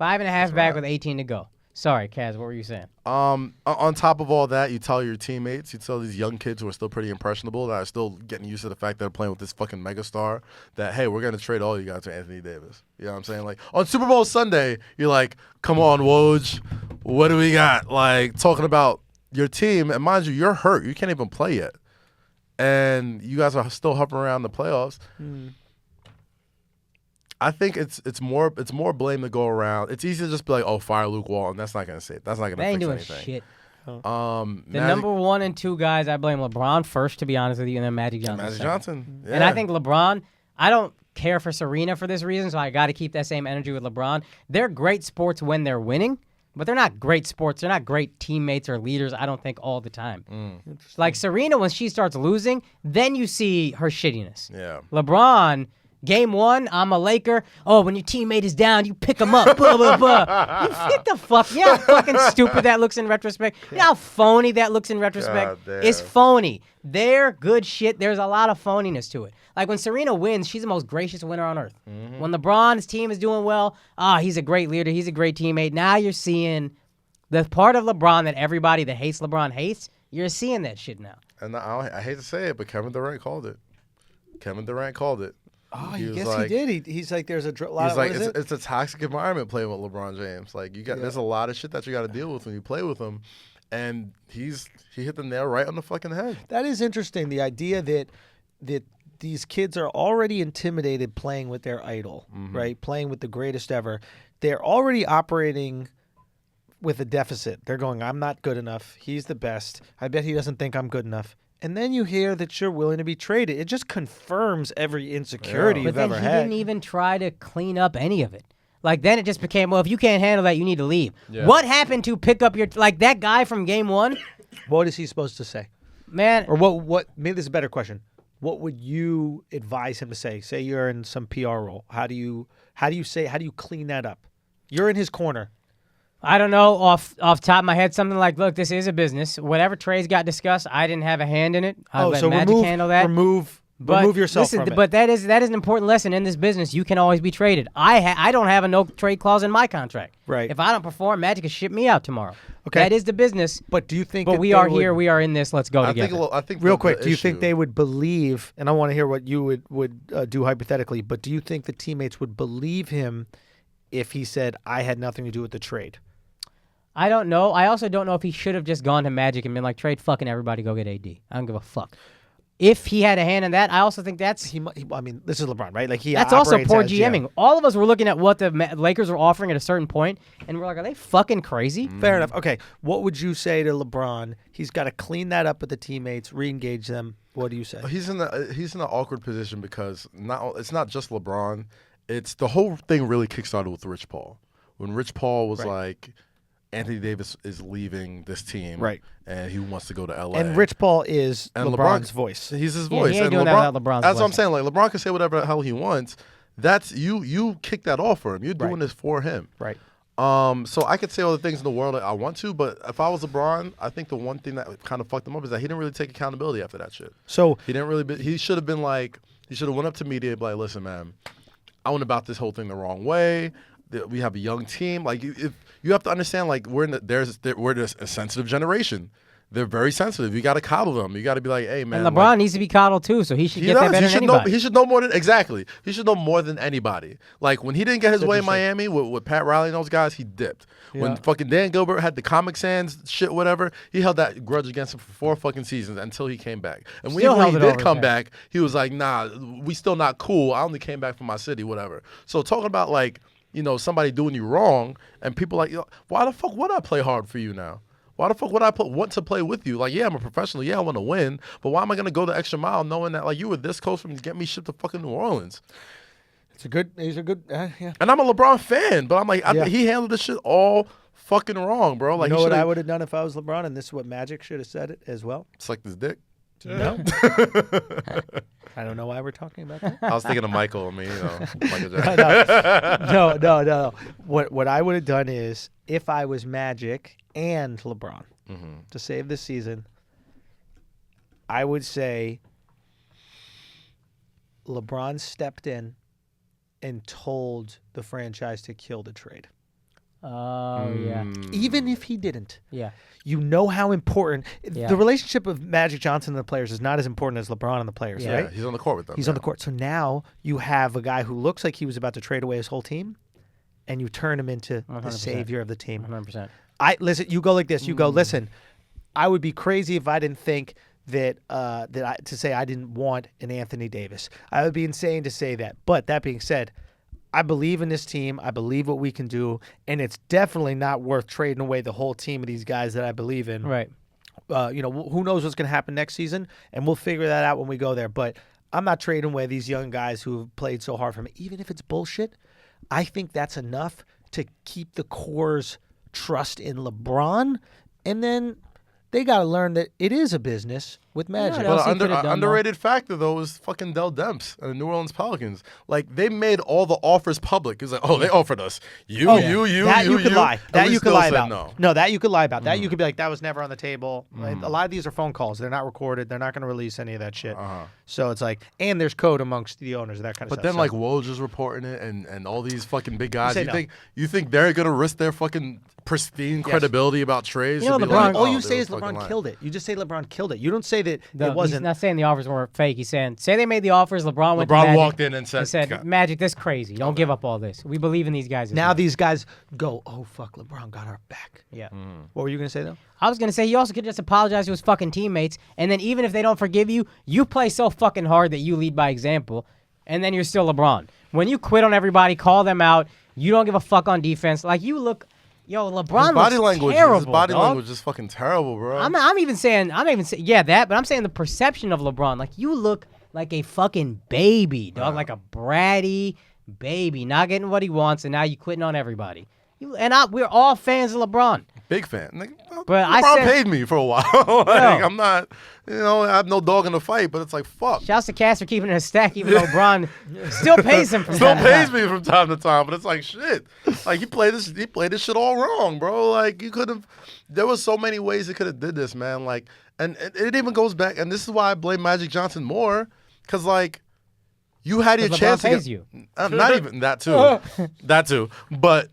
5.5 back with 18 to go. Sorry, Kaz, what were you saying? On top of all that, you tell your teammates, you tell these young kids who are still pretty impressionable, that are still getting used to the fact that they're playing with this fucking megastar, that, hey, we're going to trade all you guys to Anthony Davis. You know what I'm saying? Like, on Super Bowl Sunday, you're like, come on, Woj, what do we got? Like, talking about your team, and mind you, you're hurt. You can't even play yet. And you guys are still hovering around the playoffs. I think it's more blame to go around. It's easy to just be like, oh, fire Luke Walton. That's not gonna save. That's not They gonna ain't fix doing anything. shit. The The number 1 and 2 guys, I blame LeBron first, to be honest with you, and then Magic Johnson. Magic second. Johnson. Yeah. And I think LeBron, I don't care for Serena for this reason, so I got to keep that same energy with LeBron. They're great sports when they're winning, but they're not great sports. They're not great teammates or leaders, I don't think, all the time. Like Serena, when she starts losing, then you see her shittiness. Yeah. LeBron, game 1, I'm a Laker. Oh, when your teammate is down, you pick him up. Blah, blah, blah. You get the fuck. You know how fucking stupid that looks in retrospect? You know how phony that looks in retrospect? God damn. It's phony. They're good shit. There's a lot of phoniness to it. Like when Serena wins, she's the most gracious winner on earth. When LeBron's team is doing well, he's a great leader. He's a great teammate. Now you're seeing the part of LeBron that everybody that hates LeBron hates. You're seeing that shit now. And I hate to say it, but Kevin Durant called it. Oh, He was yes, like- he did. He's like, there's a lot He's of, like, what is it? it's a toxic environment playing with LeBron James. Like there's a lot of shit that you got to deal with when you play with him, and he hit the nail right on the fucking head. That is interesting. The idea that these kids are already intimidated playing with their idol, right? Playing with the greatest ever. They're already operating with a deficit. They're going, I'm not good enough. He's the best. I bet he doesn't think I'm good enough. And then you hear that you're willing to be traded. It just confirms every insecurity Yeah. you've But then ever he had. didn't even try to clean up any of it. Like then it just became, well, if you can't handle that, you need to leave. Yeah. What happened to pick up your like that guy from game 1? What is he supposed to say? Man, Or what? Maybe this is a better question. What would you advise him to say? Say you're in some PR role. How do you clean that up? You're in his corner. I don't know off top of my head something like, look, this is a business. Whatever trades got discussed, I didn't have a hand in it. I let Magic handle that. Remove yourself listen, from it. But that is an important lesson in this business. You can always be traded. I don't have a no trade clause in my contract. Right. If I don't perform, Magic can ship me out tomorrow. Okay. That is the business. But do you think? But that we they are would- here. We are in this. Let's go together. I think Real the quick, do you think issue- they would believe? And I want to hear what you would do hypothetically. But do you think the teammates would believe him if he said, "I had nothing to do with the trade"? I don't know. I also don't know if he should have just gone to Magic and been like, trade fucking everybody, go get AD. I don't give a fuck. if he had a hand in that, I also think that's I mean, this is LeBron, right? Like that's also operates poor as GMing. All of us were looking at what the Lakers were offering at a certain point, and we're like, are they fucking crazy? Fair enough. Okay, what would you say to LeBron? He's got to clean that up with the teammates, re-engage them. What do you say? He's in an awkward position because it's not just LeBron. It's the whole thing really kickstarted with Rich Paul. When Rich Paul was like, Anthony Davis is leaving this team, right, and he wants to go to LA. And Rich Paul is LeBron's voice. He's his voice. He ain't and doing that without LeBron's That's voice. what I'm saying. Like LeBron can say whatever the hell he wants. That's you kick that off for him. You're doing this for him. Right. So I could say all the things in the world that I want to, but if I was LeBron, I think the one thing that kind of fucked him up is that he didn't really take accountability after that shit. So he didn't really. He should have been like. He should have went up to media and be like, "Listen, man, I went about this whole thing the wrong way. We have a young team. Like, if you have to understand, like, we're a sensitive generation. They're very sensitive. You got to coddle them. You got to be like, hey, man. And LeBron needs to be coddled too, so he should get that better than anybody. He should know more than He should know more than anybody. Like when he didn't get his way in Miami with Pat Riley and those guys, he dipped. Yeah. When fucking Dan Gilbert had the Comic Sans shit, whatever, he held that grudge against him for 4 fucking seasons until he came back. And when he did come back, he was like, nah, we still not cool. I only came back from my city, whatever. So talking about like, somebody doing you wrong, and people like, why the fuck would I play hard for you now? Why the fuck would I want to play with you? Like, yeah, I'm a professional. Yeah, I want to win. But why am I going to go the extra mile knowing that, like, you were this close from getting me shipped to fucking New Orleans? He's a good, yeah. And I'm a LeBron fan, but I'm like, I think he handled this shit all fucking wrong, bro. Like, you know what I would have done if I was LeBron, and this is what Magic should have said it as well? Suck this dick. No. I don't know why we're talking about that. I was thinking of Michael. I mean, Michael Jackson. No. What I would have done is, if I was Magic and LeBron to save this season, I would say LeBron stepped in and told the franchise to kill the trade. Oh, yeah. Even if he didn't. Yeah. You know how important the relationship of Magic Johnson and the players is not as important as LeBron and the players, right? Yeah, he's on the court with them. He's on the court. So now you have a guy who looks like he was about to trade away his whole team, and you turn him into 100%. the savior of the team. 100%. Listen, you go like this. You go, listen, I would be crazy if I didn't think to say I didn't want an Anthony Davis. I would be insane to say that. But that being said, I believe in this team. I believe what we can do, and it's definitely not worth trading away the whole team of these guys that I believe in. Right. Who knows what's going to happen next season, and we'll figure that out when we go there. But I'm not trading away these young guys who have played so hard for me. Even if it's bullshit, I think that's enough to keep the core's trust in LeBron, and then they got to learn that it is a business with Magic. Yeah, but an underrated factor, though, is fucking Dell Demps and the New Orleans Pelicans. Like, they made all the offers public. It's like, they offered us. That you could lie. That you could lie about. No, that you could lie about. That you could be like, that was never on the table. Like, a lot of these are phone calls. They're not recorded. They're not going to release any of that shit. So it's like, and there's code amongst the owners of that kind of stuff. But then, like, Woj is reporting it, and all these fucking big guys. You think they're going to risk their fucking pristine credibility about trades? You know, LeBron, all you say is LeBron killed it. You just say LeBron killed it. You don't say that it wasn't. He's not saying the offers weren't fake. He's saying, say they made the offers, LeBron went to Magic walked in and said, Magic, this crazy. Don't give up all this. We believe in these guys. Now these guys go, oh, fuck, LeBron got our back. Yeah. What were you going to say, though? I was going to say, he also could just apologize to his fucking teammates, and then even if they don't forgive you, you play so fucking hard that you lead by example, and then you're still LeBron. When you quit on everybody, call them out, you don't give a fuck on defense, like you look... Yo, LeBron His body language is fucking terrible, bro. I'm even saying, that, but I'm saying the perception of LeBron, like you look like a fucking baby, dog, like a bratty baby, not getting what he wants, and now you quitting on everybody. We're all fans of LeBron. Big fan. But LeBron paid me for a while. I'm not, I have no dog in the fight, but it's like, fuck. Shouts to Kaz for keeping it a stack, even though LeBron still pays him from Still time to time. pays me from time to time, but it's like, shit. Like, he played this shit all wrong, bro. Like, you could have, there was so many ways he could have did this, man. Like, and it even goes back, and this is why I blame Magic Johnson more, because, like, you had your chance LeBron pays you. Not even that, too. But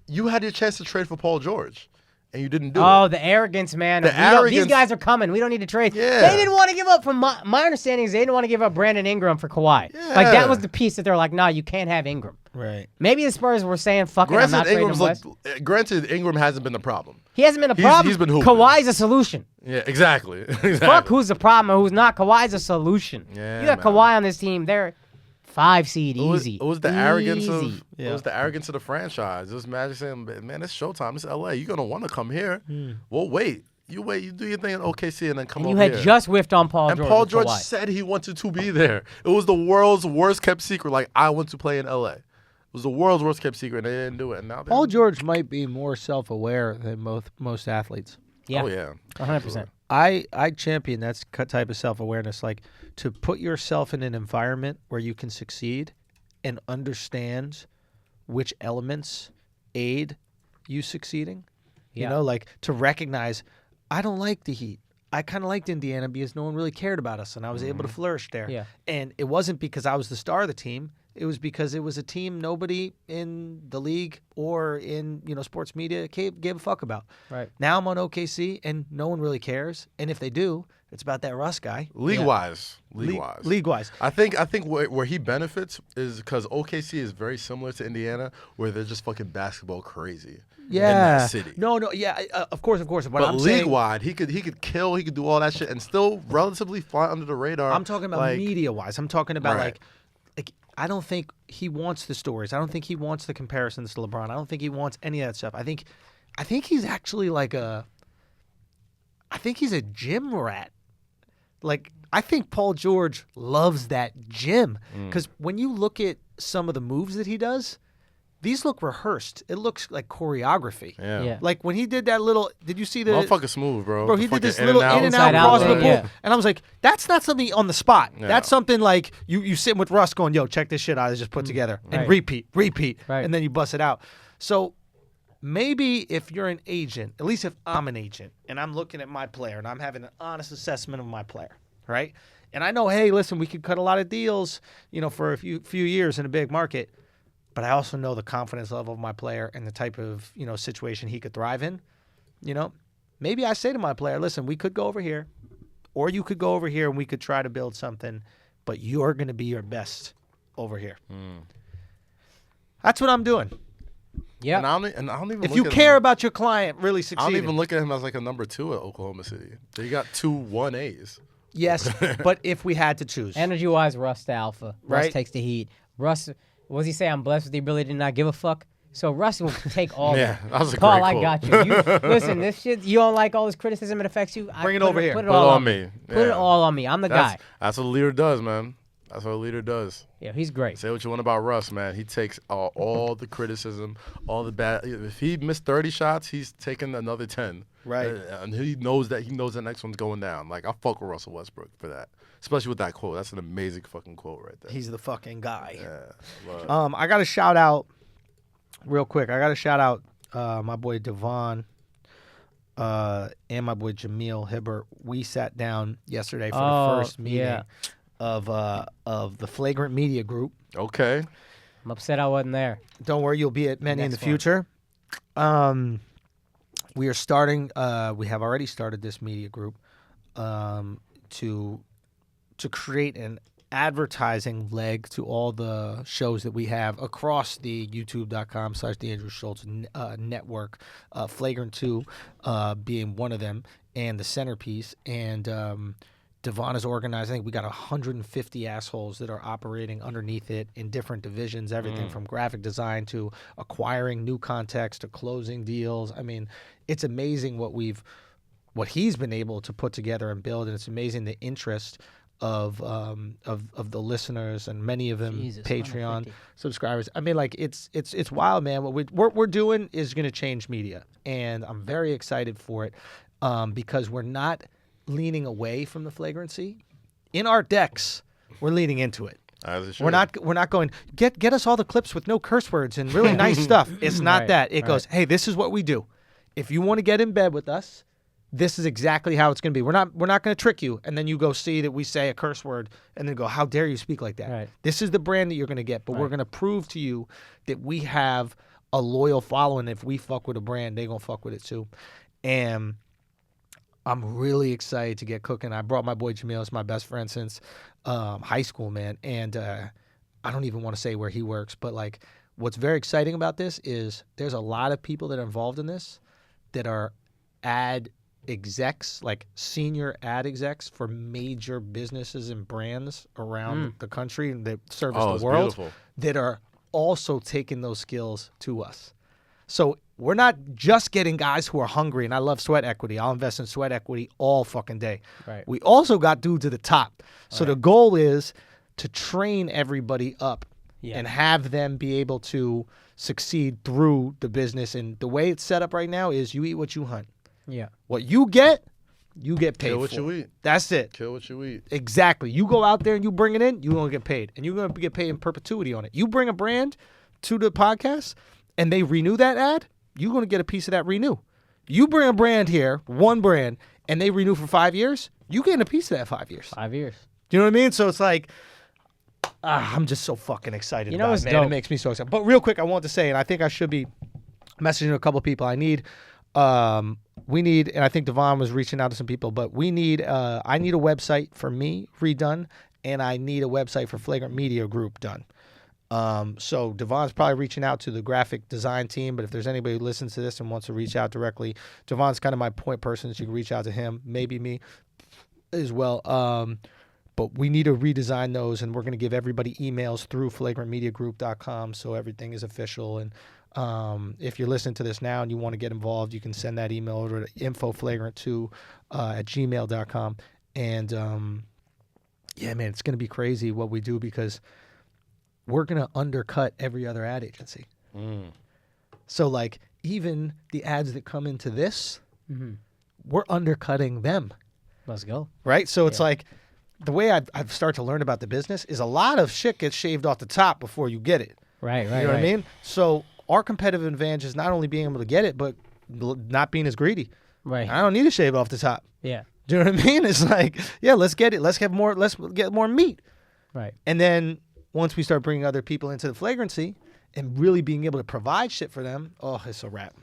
you had your chance to trade for Paul George. And you didn't do it. Oh, the arrogance, man. These guys are coming. We don't need to trade. Yeah. They didn't want to give up, from my understanding is they didn't want to give up Brandon Ingram for Kawhi. Yeah. Like, that was the piece that they're like, nah, you can't have Ingram. Right. Maybe the Spurs were saying, fuck it, I'm not trading him West. Granted, Ingram hasn't been the problem. He hasn't been a He's- problem. he's been hooping. Kawhi's a solution. Yeah, exactly. exactly. Fuck who's the problem and who's not. Kawhi's a solution. Yeah, you got man. Kawhi on this team. They're 5 seed easy. It was the arrogance of Easy. it was the arrogance of the franchise. It was Magic saying, "Man, it's showtime. It's LA. You're gonna want to come here. Well, wait. You wait. You do your thing in OKC and then come And over you had here." just whiffed on Paul and George. Paul with George Kawhi. said he wanted to be there. It was the world's worst kept secret. Like, I want to play in LA. It was the world's worst kept secret, and they didn't do it. And now Paul George might be more self-aware than most athletes. Yeah. Oh yeah. 100%. I champion that type of self-awareness, like to put yourself in an environment where you can succeed and understand which elements aid you succeeding. You Yeah. know, like to recognize, I don't like the Heat. I kind of liked Indiana because no one really cared about us, and I was able to flourish there. Yeah. And it wasn't because I was the star of the team. It was because it was a team nobody in the league or in sports media gave a fuck about. Right. Now I'm on OKC, and no one really cares. And if they do, it's about that Russ guy. League-wise. League-wise. I think where he benefits is because OKC is very similar to Indiana, where they're just fucking basketball crazy. Yeah. In that city. No, yeah, of course. But But I'm saying, league-wide, he could kill, he could do all that shit, and still relatively fly under the radar. I'm talking about like, media-wise. I'm talking about Right. like I don't think he wants the stories. I don't think he wants the comparisons to LeBron. I don't think he wants any of that stuff. I think he's actually I think he's a gym rat. Like, I think Paul George loves that gym because when you look at some of the moves that he does, these look rehearsed. It looks like choreography. Yeah. Yeah. Like when he did that little, did you see the Motherfucker smooth, bro. Bro, The he did fucking this little in and Inside out out across the thing, pool, yeah. and I was like, "That's not something on the spot. No. That's something like you sitting with Russ, going, yo, check this shit I just put together, and Right. repeat, Right. and then you bust it out." So maybe if you're an agent, at least if I'm an agent, and I'm looking at my player and I'm having an honest assessment of my player, right? And I know, hey, listen, we could cut a lot of deals, for a few years in a big market. But I also know the confidence level of my player and the type of, situation he could thrive in. Maybe I say to my player, listen, we could go over here, or you could go over here and we could try to build something, but you're going to be your best over here. That's what I'm doing. And I Yeah. don't even If look you at care him, about your client really I succeeding. don't even look at him as like a number 2 at Oklahoma City. They got 2 1As. Yes, but if we had to choose. Energy-wise, Russ the alpha. Right. Russ takes the heat. Russ, what does he say? I'm blessed with the ability to not give a fuck. So Russ will take all Yeah, that. that was a Paul, great I quote. got you. Listen, this shit, you don't like all this criticism, it affects you. Bring it put over here. Put it Put it all on me. Put it Yeah. all on me. I'm the guy. That's what a leader does, man. That's what a leader does. Yeah, he's great. Say what you want about Russ, man. He takes all the criticism, all the bad. If he missed 30 shots, he's taking another 10. Right. And he knows that the next one's going down. Like, I fuck with Russell Westbrook for that. Especially with that quote. That's an amazing fucking quote right there. He's the fucking guy. Yeah. love it. I got to shout out real quick. I got to shout out my boy Devon and my boy Jameel Hibbert. We sat down yesterday for the first meeting yeah. of the Flagrant Media Group. Okay. I'm upset I wasn't there. Don't worry, you'll be at many in the Next one. future. We are starting. We have already started this media group to create an advertising leg to all the shows that we have across the youtube.com/the Andrew Schulz network, Flagrant 2 being one of them, and the centerpiece. And Devon is organized. I think we got 150 assholes that are operating underneath it in different divisions, everything from graphic design to acquiring new context to closing deals. I mean, it's amazing what he's been able to put together and build, and it's amazing the interest of the listeners, and many of them Jesus, Patreon 150. subscribers. I mean, like it's wild, man. What we're doing is going to change media, and I'm very excited for it because we're not leaning away from the flagrancy. In our decks, we're leaning into it. As it should. We're not going get us all the clips with no curse words and really nice stuff. It's not Right, that. It right. goes, hey, this is what we do. If you want to get in bed with us, this is exactly how it's going to be. We're not going to trick you, and then you go see that we say a curse word, and then go, how dare you speak like that? Right. This is the brand that you're going to get, but we're Right. going to prove to you that we have a loyal following. If we fuck with a brand, they gonna fuck with it too. And I'm really excited to get cooking. I brought my boy Jameel. It's my best friend since high school, man. And I don't even want to say where he works, but like, what's very exciting about this is there's a lot of people that are involved in this that are ad execs, like senior ad execs for major businesses and brands around the country and that service Oh, it's the world beautiful. that are also taking those skills to us. So we're not just getting guys who are hungry, and I love sweat equity. I'll invest in sweat equity all fucking day. Right. We also got dudes at the top. So the goal is to train everybody up and have them be able to succeed through the business. And the way it's set up right now is you eat what you hunt. Yeah. What you get paid Kill what for. you eat. That's it. Kill what you eat. Exactly. You go out there and you bring it in, you're going to get paid. And you're going to get paid in perpetuity on it. You bring a brand to the podcast and they renew that ad, you're going to get a piece of that renew. You bring a brand here, one brand, and they renew for 5 years, you get a piece of that 5 years. 5 years. Do you know what I mean? So it's like, I'm just so fucking excited You know about what's it, man. It dope? makes me so excited. But real quick, I want to say, and I think I should be messaging a couple of people. We need, and I think Devon was reaching out to some people, but we need, I need a website for me redone, and I need a website for Flagrant Media Group done. So Devon's probably reaching out to the graphic design team, but if there's anybody who listens to this and wants to reach out directly, Devon's kind of my point person, so you can reach out to him, maybe me as well. But we need to redesign those, and we're going to give everybody emails through flagrantmediagroup.com, so everything is official. And if you're listening to this now and you want to get involved, you can send that email over to infoflagrant2 at gmail.com. And yeah, man, it's going to be crazy what we do because we're going to undercut every other ad agency. So, like, even the ads that come into this, we're undercutting them. Let's go. Right? So it's like the way I've started to learn about the business is a lot of shit gets shaved off the top before you get it. Right. You know what I mean? So our competitive advantage is not only being able to get it, but not being as greedy. Right. I don't need to shave off the top. Yeah. Do you know what I mean? It's like, yeah, let's get it. Let's get more meat. Right. And then once we start bringing other people into the flagrancy and really being able to provide shit for them, oh, it's a wrap.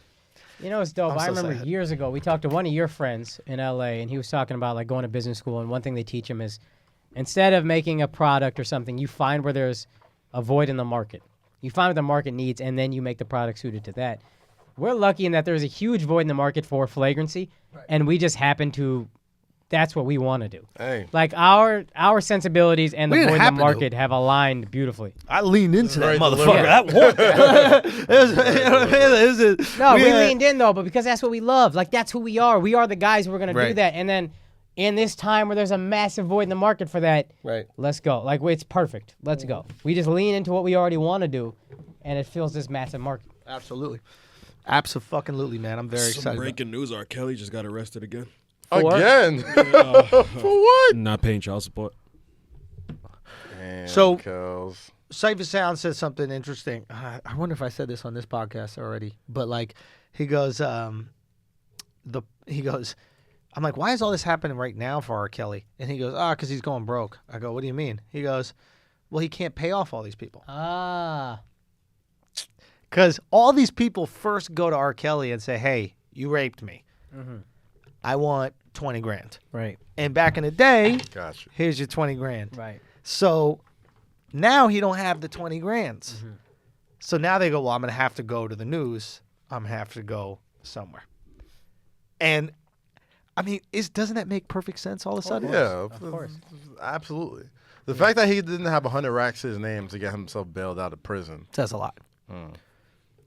You know, it's dope. I'm I so remember sad. years ago, we talked to one of your friends in LA, and he was talking about like going to business school. And one thing they teach him is instead of making a product or something, you find where there's a void in the market. You find what the market needs, and then you make the product suited to that. We're lucky in that there's a huge void in the market for flagrancy, and we just happen to. That's what we want to do. Hey. Like our sensibilities and the We didn't void in have the to do. market have aligned beautifully. I leaned into that Very motherfucker. deliberate. I want that. It was, No, we leaned in though, but because that's what we love. Like that's who we are. We are the guys who are gonna do Right. that. And then in this time where there's a massive void in the market for that, Right. let's go. Like it's perfect. Let's go. We just lean into what we already want to do, and it fills this massive market. Absolutely. Absolutely, man. I'm very Some excited. breaking news: R. Kelly just got arrested again. Again? For what? Not paying child support. Damn, So- Kels. Cypher Sound said something interesting. I wonder if I said this on this podcast already, but like he goes, I'm like, why is all this happening right now for R. Kelly? And he goes, because he's going broke. I go, what do you mean? He goes, well, he can't pay off all these people. Ah. Because all these people first go to R. Kelly and say, hey, you raped me. I want 20 grand. Right. And back in the day, Gotcha. here's your 20 grand. Right. So now he don't have the 20 grands. So now they go, well, I'm going to have to go to the news. I'm going to have to go somewhere. And I mean, doesn't that make perfect sense all of a sudden? Yeah, Of course. absolutely. The fact that he didn't have 100 racks to his name to get himself bailed out of prison. Says a lot.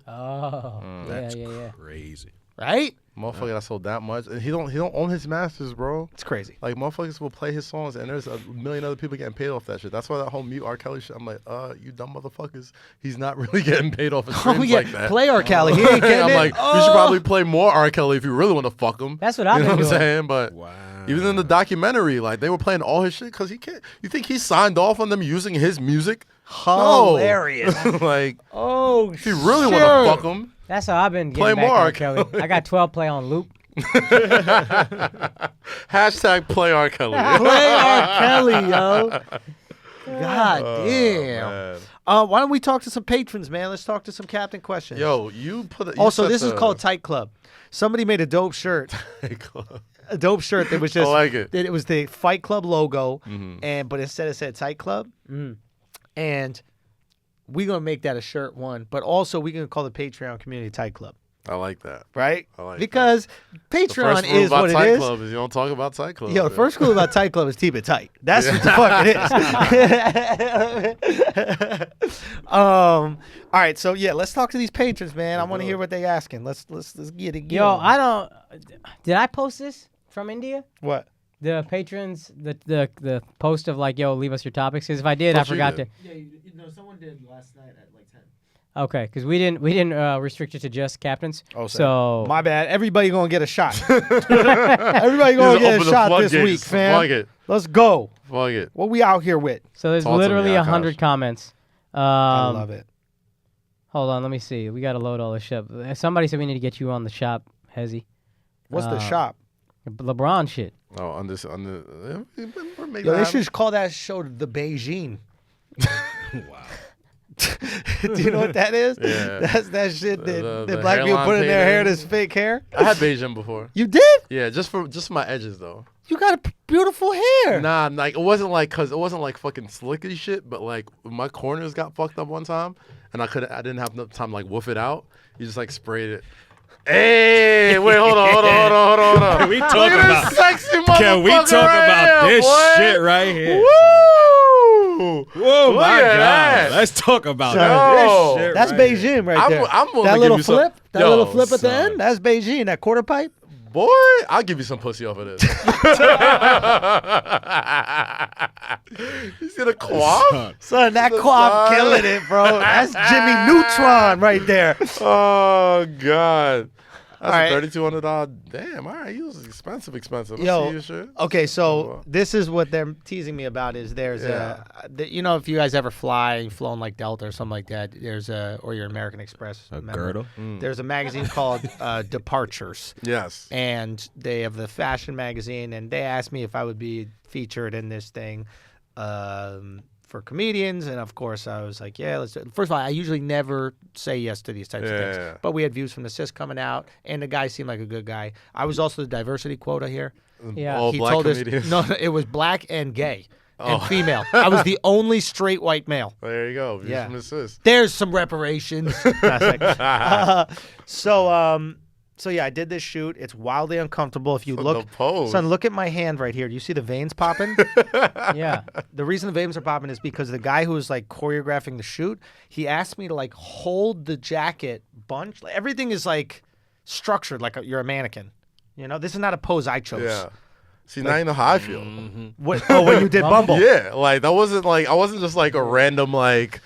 Oh. That's Yeah. crazy. Right? Motherfucker that sold that much. And he don't own his masters, bro. It's crazy. Like, motherfuckers will play his songs, and there's a million other people getting paid off that shit. That's why that whole mute R. Kelly shit, I'm like, you dumb motherfuckers. He's not really getting paid off his streams yeah. like that. Play R. Kelly. He ain't getting I'm it. like, you should probably play more R. Kelly if you really want to fuck him. That's what I've You know been what I'm doing. saying? But Wow. even in the documentary, like, they were playing all his shit because he can't. You think he signed off on them using his music? Hilarious. No. Like, Oh, if you really want to fuck him, That's how I've been Play getting back more to R. R. Kelly. I got 12 play on loop. hashtag play R. Kelly. play R. Kelly, yo. God damn. Man. Why don't we talk to some patrons, man? Let's talk to some captain questions. Yo, you put it. Also, this is called Tight Club. Somebody made a dope shirt. A dope shirt that was just. I like it. That it was the Fight Club logo, but instead it said Tight Club. And we're gonna make that a shirt one, but also we're gonna call the Patreon community Tight Club. I like that. right? I like Because The Patreon first rule is about what it Tight is. Club is you don't talk about Tight Club. Yo, the first rule about Tight Club is keep it tight. That's what the fuck it is. All right, so yeah, let's talk to these patrons, man. I want to hear what they asking. Let's get it. Yo, I don't. Did I post this from India? What? The patrons, the post of like, yo, leave us your topics. Because if I did, I Thought you forgot did. to. Yeah, someone did last night at like 10. Okay, because we didn't restrict it to just captains. Oh, so my bad. Everybody gonna get a shot. Everybody gonna get a Open the shot this floodgates. week, fam. Fuck it. Let's go. Fuck it. What we out here with? So there's Talk to me, literally Akaash. 100 comments. I love it. Hold on, let me see. We got to load all this shit. Somebody said we need to get you on the shop, Hezzy. What's the shop? LeBron shit. Oh, on this, Yo, they should just call that show the Beijing. Wow. Do you know what that is? Yeah. That's that shit that The black people hairline put in their hair. painting. This fake hair. I had Beijing before. You did? Yeah, just for my edges though. You got beautiful hair. Nah, like it wasn't like fucking slickety shit, but like my corners got fucked up one time, and I didn't have enough time to like woof it out. You just like sprayed it. Hey, wait, hold on. Can we talk Look at about? this sexy motherfucker Can we talk right about here, this boy. shit right here? Woo! Whoa, Look my at God! that. Let's talk about Yo, this shit. That's right Beijing right there. I'm willing that to little give you some- flip, that Yo, little flip at the son. end, that's Beijing. That quarter pipe. Boy, I'll give you some pussy off of this. He's gonna quaff. Son, that The quaff side. killing it, bro. That's Jimmy Neutron right there. Oh God, that's All right. a $3,200. Damn, all right, he was expensive. Let's Yo, see your shit. okay, so this is what they're teasing me about is there's you know, if you guys ever fly, you've flown like Delta or something like that, there's or your American Express. A member, girdle. There's a magazine called Departures. Yes. And they have the fashion magazine, and they asked me if I would be featured in this thing for comedians, and of course I was like, yeah, let's do it. First of all, I usually never say yes to these types of things, Yeah. but we had views from the cis coming out, and the guy seemed like a good guy. I was also the diversity quota here. Yeah. All He black told us comedians. no, it was black and gay and Oh. female. I was the only straight white male. There you go. Views Yeah. from the sis. There's some reparations. So yeah, I did this shoot. It's wildly uncomfortable. If you The look, pose. son, look at my hand right here. Do you see the veins popping? Yeah. The reason the veins are popping is because the guy who was like choreographing the shoot, he asked me to like hold the jacket bunch. Like, everything is like structured like you're a mannequin. You know, this is not a pose I chose. Yeah. See, now you know how I feel. When you did Bumble. Yeah, like that wasn't like I wasn't just like a random like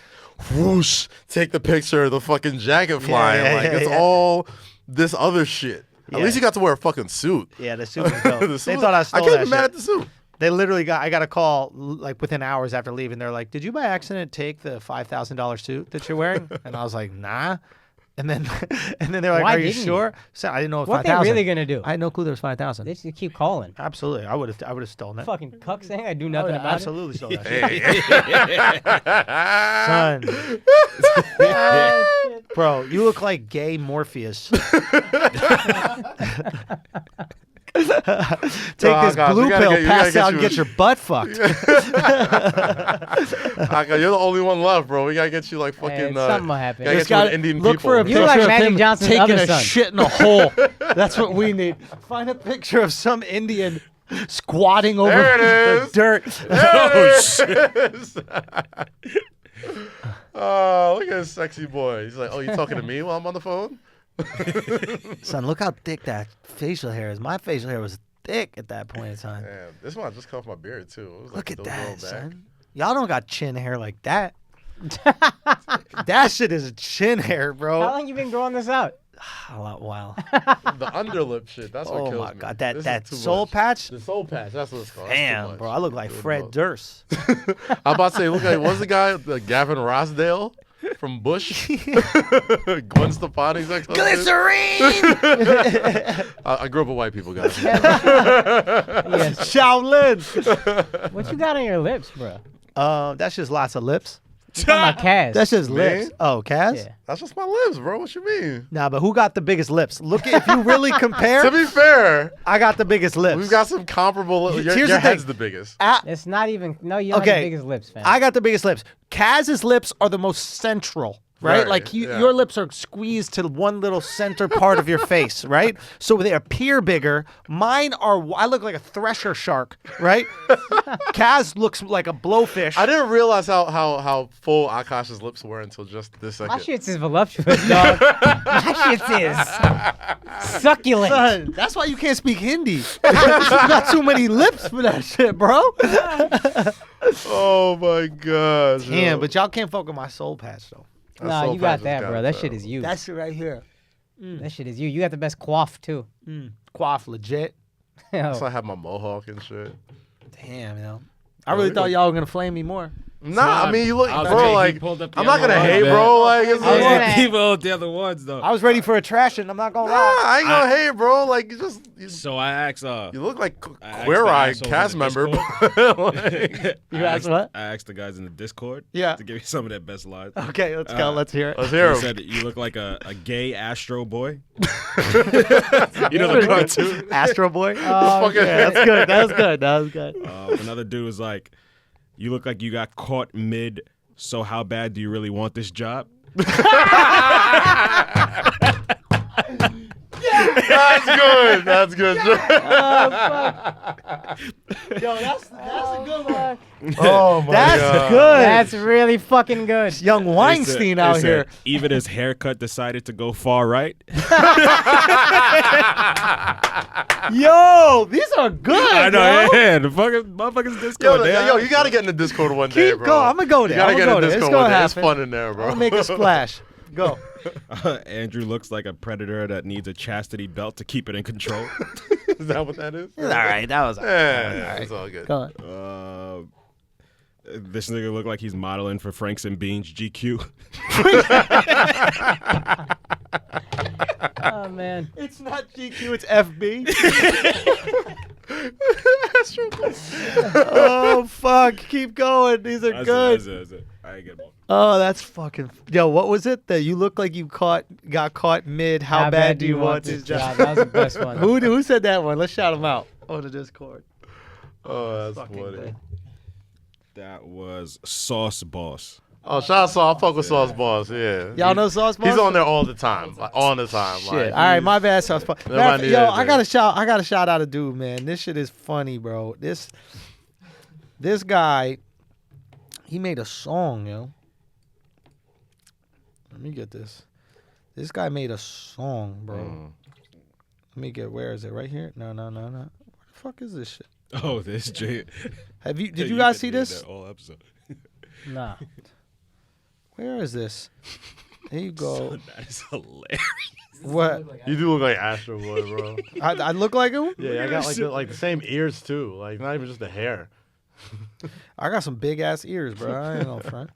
whoosh, take the picture of the fucking jacket flying. yeah, like yeah, it's yeah. all this other shit. At Yeah. least you got to wear a fucking suit. Yeah, the suit was dope. The They suit- thought I stole can't that be mad shit. at the suit. They literally I got a call like within hours after leaving. They're like, "Did you by accident take the $5,000 suit that you're wearing?" And I was like, "Nah." And then they're like, Why "Are you didn't you? sure?" So I didn't know if What they 5,000. really gonna do? I had no clue there was 5,000. They just keep calling. Absolutely, I would have stolen it. Fucking cuck saying I do I nothing would've about absolutely stole that shit. Hey. Son, bro, you look like gay Morpheus. Take this Gosh, blue we gotta pill, get- we gotta pass get out, you and get a- your butt fucked. Aka, you're the only one left, bro. We gotta get you like fucking. Hey, something will happen. Gotta Just get you with gotta Indian look people. for a You picture look like of Magic him Johnson's taking other a son. shit in a hole. That's what we need. Find a picture of some Indian squatting over There it the is. dirt. Oh, look at this sexy boy. He's like, oh, you talking to me while I'm on the phone? Son, look how thick that facial hair is. My facial hair was thick at that point in time. Damn, this one I just cut off my beard too. It was Look like at the that, little back. son. Y'all don't got chin hair like that. That shit is a chin hair, How bro. long you been growing this out? A lot while. The underlip shit. That's what Oh kills my me. god, This is that too soul much. patch. The soul patch. That's what it's called. That's too Damn, much. bro, I look like Good Fred love. Durst. I'm about to say, look at what's the guy, Gavin Rossdale from Bush, Gwen Stefani's ex-husband. Glycerine. I grew up with white people, guys. Yes. Shaolin. What you got on your lips, bro? That's just lots of lips. You talking about Kaz? That's just Me? lips. Oh, Kaz? Yeah. That's just my lips, bro. What you mean? Nah, but who got the biggest lips? Look, if you really compare, To be fair, I got the biggest lips. we've got some comparable. Here's Your the head's thing. the biggest. It's not even. No, you don't have Okay. the biggest lips, fam. I got the biggest lips. Kaz's lips are the most central. right? Right, Like yeah. your lips are squeezed to one little center part of your face, right? So they appear bigger. Mine are. I look like a thresher shark, right? Kaz looks like a blowfish. I didn't realize how full Akaash's lips were until just this second. My shit's is voluptuous, dog. My shit's is succulent. Son, that's why you can't speak Hindi. You got too many lips for that shit, bro. Oh my gosh. Damn, but y'all can't fuck with my soul patch though. Nah, you got that, bro. That shit is you. That's it right here. That shit is you. You got the best quaff too. Quaff legit. That's why I have my mohawk and shit. Damn, yo. I really thought y'all were gonna flame me more. Nah, I mean, you look, I was bro, saying he like, pulled up the I'm not other gonna one, hate, man. bro. Like, it's I was like, gonna- People, the other ones though. I was ready for a trashing. I'm not gonna nah, lie. I ain't gonna hate, bro. Like, you So I asked, you look like I asked Queer the Eye assholes cast in the member. Discord. You asked what? I asked the guys in the Discord. Yeah. To give me some of their best lines. Okay, let's go. Let's hear it. Let's hear He him. said you look like a gay Astro Boy. You know the cartoon. Astro Boy. fucking- yeah, that's good. That was good. That was good. Another dude was like, "You look like you got caught mid. So how bad do you really want this job?" That's good. That's good. Yo, that's a good one. Oh my That's god. good. That's really fucking good. Young Weinstein out He said, here. Even his haircut decided to go far right. Yo, these are good. I know, bro. yeah, the fucking motherfuckers Yo, Discord. yo, you gotta get in the Discord one day, Keep bro. going. I'm gonna go there. You gotta I'm get gonna in go the there. It's Discord gonna one day. It's happen. fun in there, bro. I'll make a splash. Go. Andrew looks like a predator that needs a chastity belt to keep it in control. Is that what that is? All right, that was. Yeah, it's all good. Go on. This nigga look like he's modeling for Franks and Beans GQ. Oh man. It's not GQ. It's FB. Oh fuck! Keep going. These are good. That's it. I ain't get more. Oh, that's fucking. Yo, what was it? That you look like you got caught mid. How bad do you want this job? That was the best one. Who said that one? Let's shout him out on the Discord. Oh, that's Fucking funny. good. That was Sauce Boss. Oh, shout out Sauce. I fuck with Sauce Boss. Yeah. Y'all know Sauce Boss? He's on there all the time. Like, all the time. Shit. Like, All right, my bad, Sauce Boss. Nobody Yo, did I that. gotta shout out a dude, man. This shit is funny, bro. This guy, he made a song, yo. Let me get this. This guy made a song, bro. Let me get. Where is it? Right here? No. Where the fuck is this shit? Oh, this J. Did you guys see did this? that All episode. Nah. Where is this? There you go. That is hilarious. What? You do look like Astro Boy, bro. I look like him? Yeah, I got like the same ears too. Like not even just the hair. I got some big ass ears, bro. I ain't no front.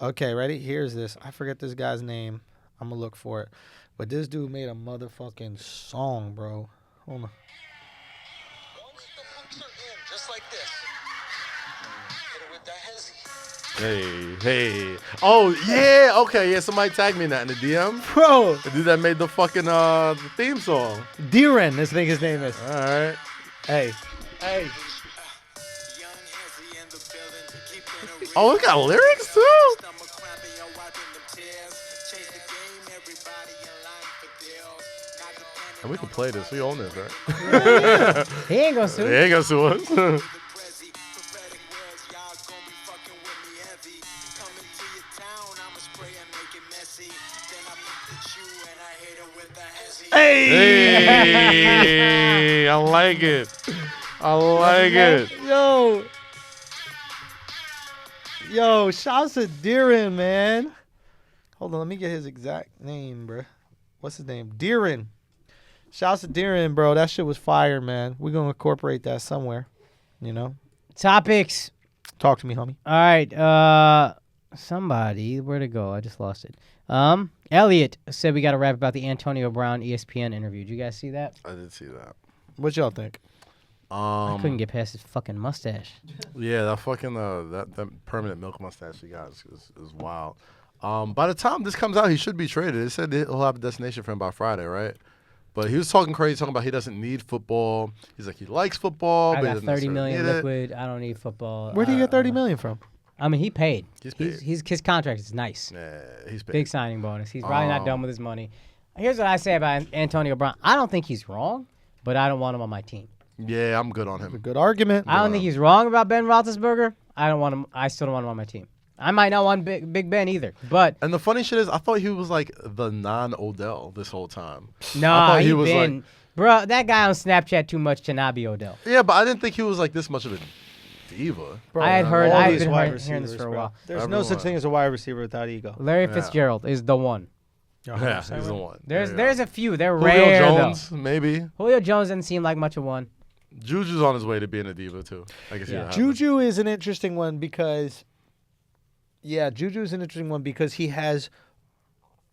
Okay, ready? Here's this. I forget this guy's name. I'm gonna look for it. But this dude made a motherfucking song, bro. Hold on. Just like this. Hit it with that hezzy. Hey. Oh yeah. Okay. Yeah. Somebody tagged me in that in the DM. Bro, The dude that made the fucking the theme song. Diren, this thing his name is. All right. Hey. Young hezzy in the building. Keeping it real. Oh, it got lyrics too. Stomach cramping, y'all wiping them tears. Change the game, everybody in line for deals. Not depending And we can play this. We own this, right? He ain't gonna sue. They ain't gonna sue us. the Prezi. Prophetic words, y'all gon' be fucking with me heavy. Coming to your town, I'ma spray and make it messy. Then I look at you and I hit it with the hezzy. Hey, I like it. I like it. Yo, shouts to Diren, man. Hold on, let me get his exact name, bro. What's his name? Diren. Shouts to Diren, bro. That shit was fire, man. We're gonna incorporate that somewhere. You know? Topics. Talk to me, homie. All right. Somebody, where'd it go? I just lost it. Elliot said we got to rap about the Antonio Brown ESPN interview. Did you guys see that? I did see that. What y'all think? I couldn't get past his fucking mustache. Yeah, that fucking that permanent milk mustache he got is wild. By the time this comes out, he should be traded. It said he'll have a destination for him by Friday, right? But he was talking crazy, talking about he doesn't need football. He's like he likes football, I but he got doesn't 30 necessarily million need it. liquid. I don't need football. Where do you get 30 million from? I mean, he paid. He's paid. His contract is nice. Yeah, he's paid. Big signing bonus. He's probably not done with his money. Here's what I say about Antonio Brown. I don't think he's wrong, but I don't want him on my team. Yeah, I'm good on him. Good argument. I don't think he's wrong about Ben Roethlisberger. I don't want him. I still don't want him on my team. I might not want Big Ben either, but And the funny shit is, I thought he was like the non-Odell this whole time. no, I thought he was been, bro. That guy on Snapchat too much to not be Odell. Yeah, but I didn't think he was like this much of a diva. Bro, I had heard. all I've these been wide hearing receivers, this for a bro. while. There's no such thing as a wide receiver without ego. Larry Fitzgerald is the one. Yeah, he's the one. There's a few. They're Julio rare Jones, though. maybe. Julio Jones doesn't seem like much of one. Juju's on his way to being a diva too. I can see that happening. Juju is an interesting one because, Juju is an interesting one because he has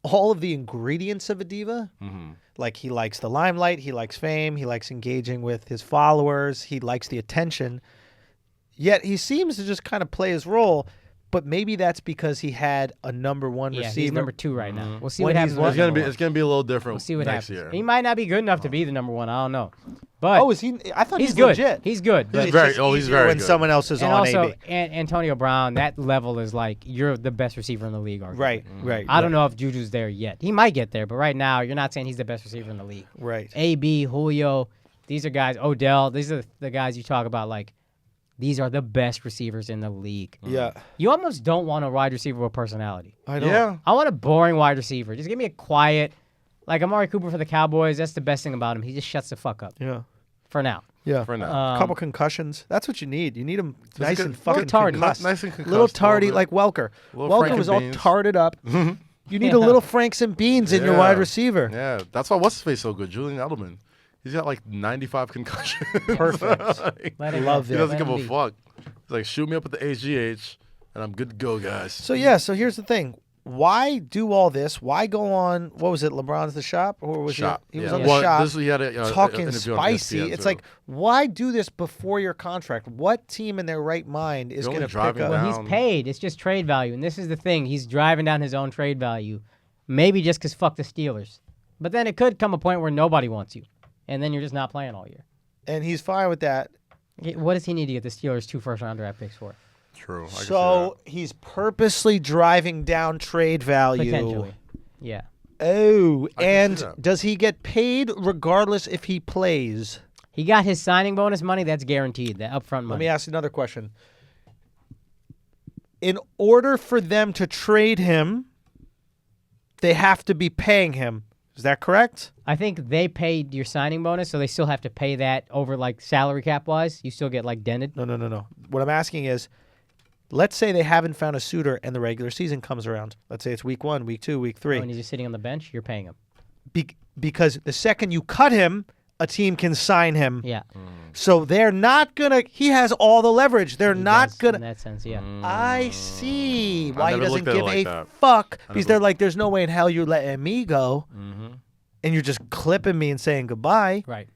all of the ingredients of a diva. Mm-hmm. Like he likes the limelight, he likes fame, he likes engaging with his followers, he likes the attention. Yet he seems to just kind of play his role. But maybe that's because he had a number one Yeah, receiver. he's number 2 right now. We'll see When what he's happens. what? with number one. It's gonna be a little different We'll see what next happens. year. He might not be good enough to be the number 1. I don't know. But Oh, is he? I thought he's he's good. legit. He's good. But He's very- It's he's easier very when good. someone else is and on also AB. Antonio Brown, that level is like you're the best receiver in the league. Arguably. Right, right. I don't know if Juju's there yet. He might get there, but right now you're not saying he's the best receiver in the league. Right. AB, Julio, these are guys. Odell, these are the guys you talk about. Like these are the best receivers in the league. Yeah. You almost don't want a wide receiver with personality. I don't. Yeah. I want a boring wide receiver. Just give me a quiet, like Amari Cooper for the Cowboys. That's the best thing about him. He just shuts the fuck up Yeah. for now. Yeah. For now. A couple concussions. That's what you need. You need him nice good- and fucking good tardy. concussed. Nice and concussed. Little a little tardy bit. like Welker. Little Welker was all Frankenbeans. tarted up. You need a little Franks and Beans in your Yeah. wide receiver. Yeah, that's why what's his face so good, Julian Edelman. He's got like 95 concussions. Perfect. Like, Let him Love go. it. he doesn't Let give him a be. fuck. He's like, shoot me up with the HGH, and I'm good to go, guys. So here's the thing. Why do all this? Why go on? What was it? LeBron's The Shop, or was Shop. He was yeah. on The Well, Shop. This, he had a, talking interview on spicy. ESPN It's too. like, why do this before your contract? What team in their right mind is You're going only to pick driving up? down. Well, he's paid. It's just trade value. And this is the thing. He's driving down his own trade value. Maybe just because fuck the Steelers. But then it could come a point where nobody wants you. And then you're just not playing all year. And he's fine with that. What does he need to get the Steelers 2 first-round draft picks for? True. I can see So he's purposely driving down trade value. Potentially. Yeah. Oh, I can see and that. does he get paid regardless if he plays? He got his signing bonus money. That's guaranteed. That upfront money. Let me ask you another question. In order for them to trade him, they have to be paying him. Is that correct? I think they paid your signing bonus, so they still have to pay that over like salary cap wise. You still get like dented. No. What I'm asking is, let's say they haven't found a suitor and the regular season comes around. Let's say it's week 1, week 2, week 3. When he's just sitting on the bench, you're paying him. Because the second you cut him, a team can sign him. Yeah. So they're not going to, he has all the leverage. They're He not does going in to. that sense, yeah. I see why he never doesn't looked at it give like a that. fuck. I Because never- they're like, there's no way in hell you're letting me go. Mm-hmm. And you're just clipping me and saying goodbye. Right.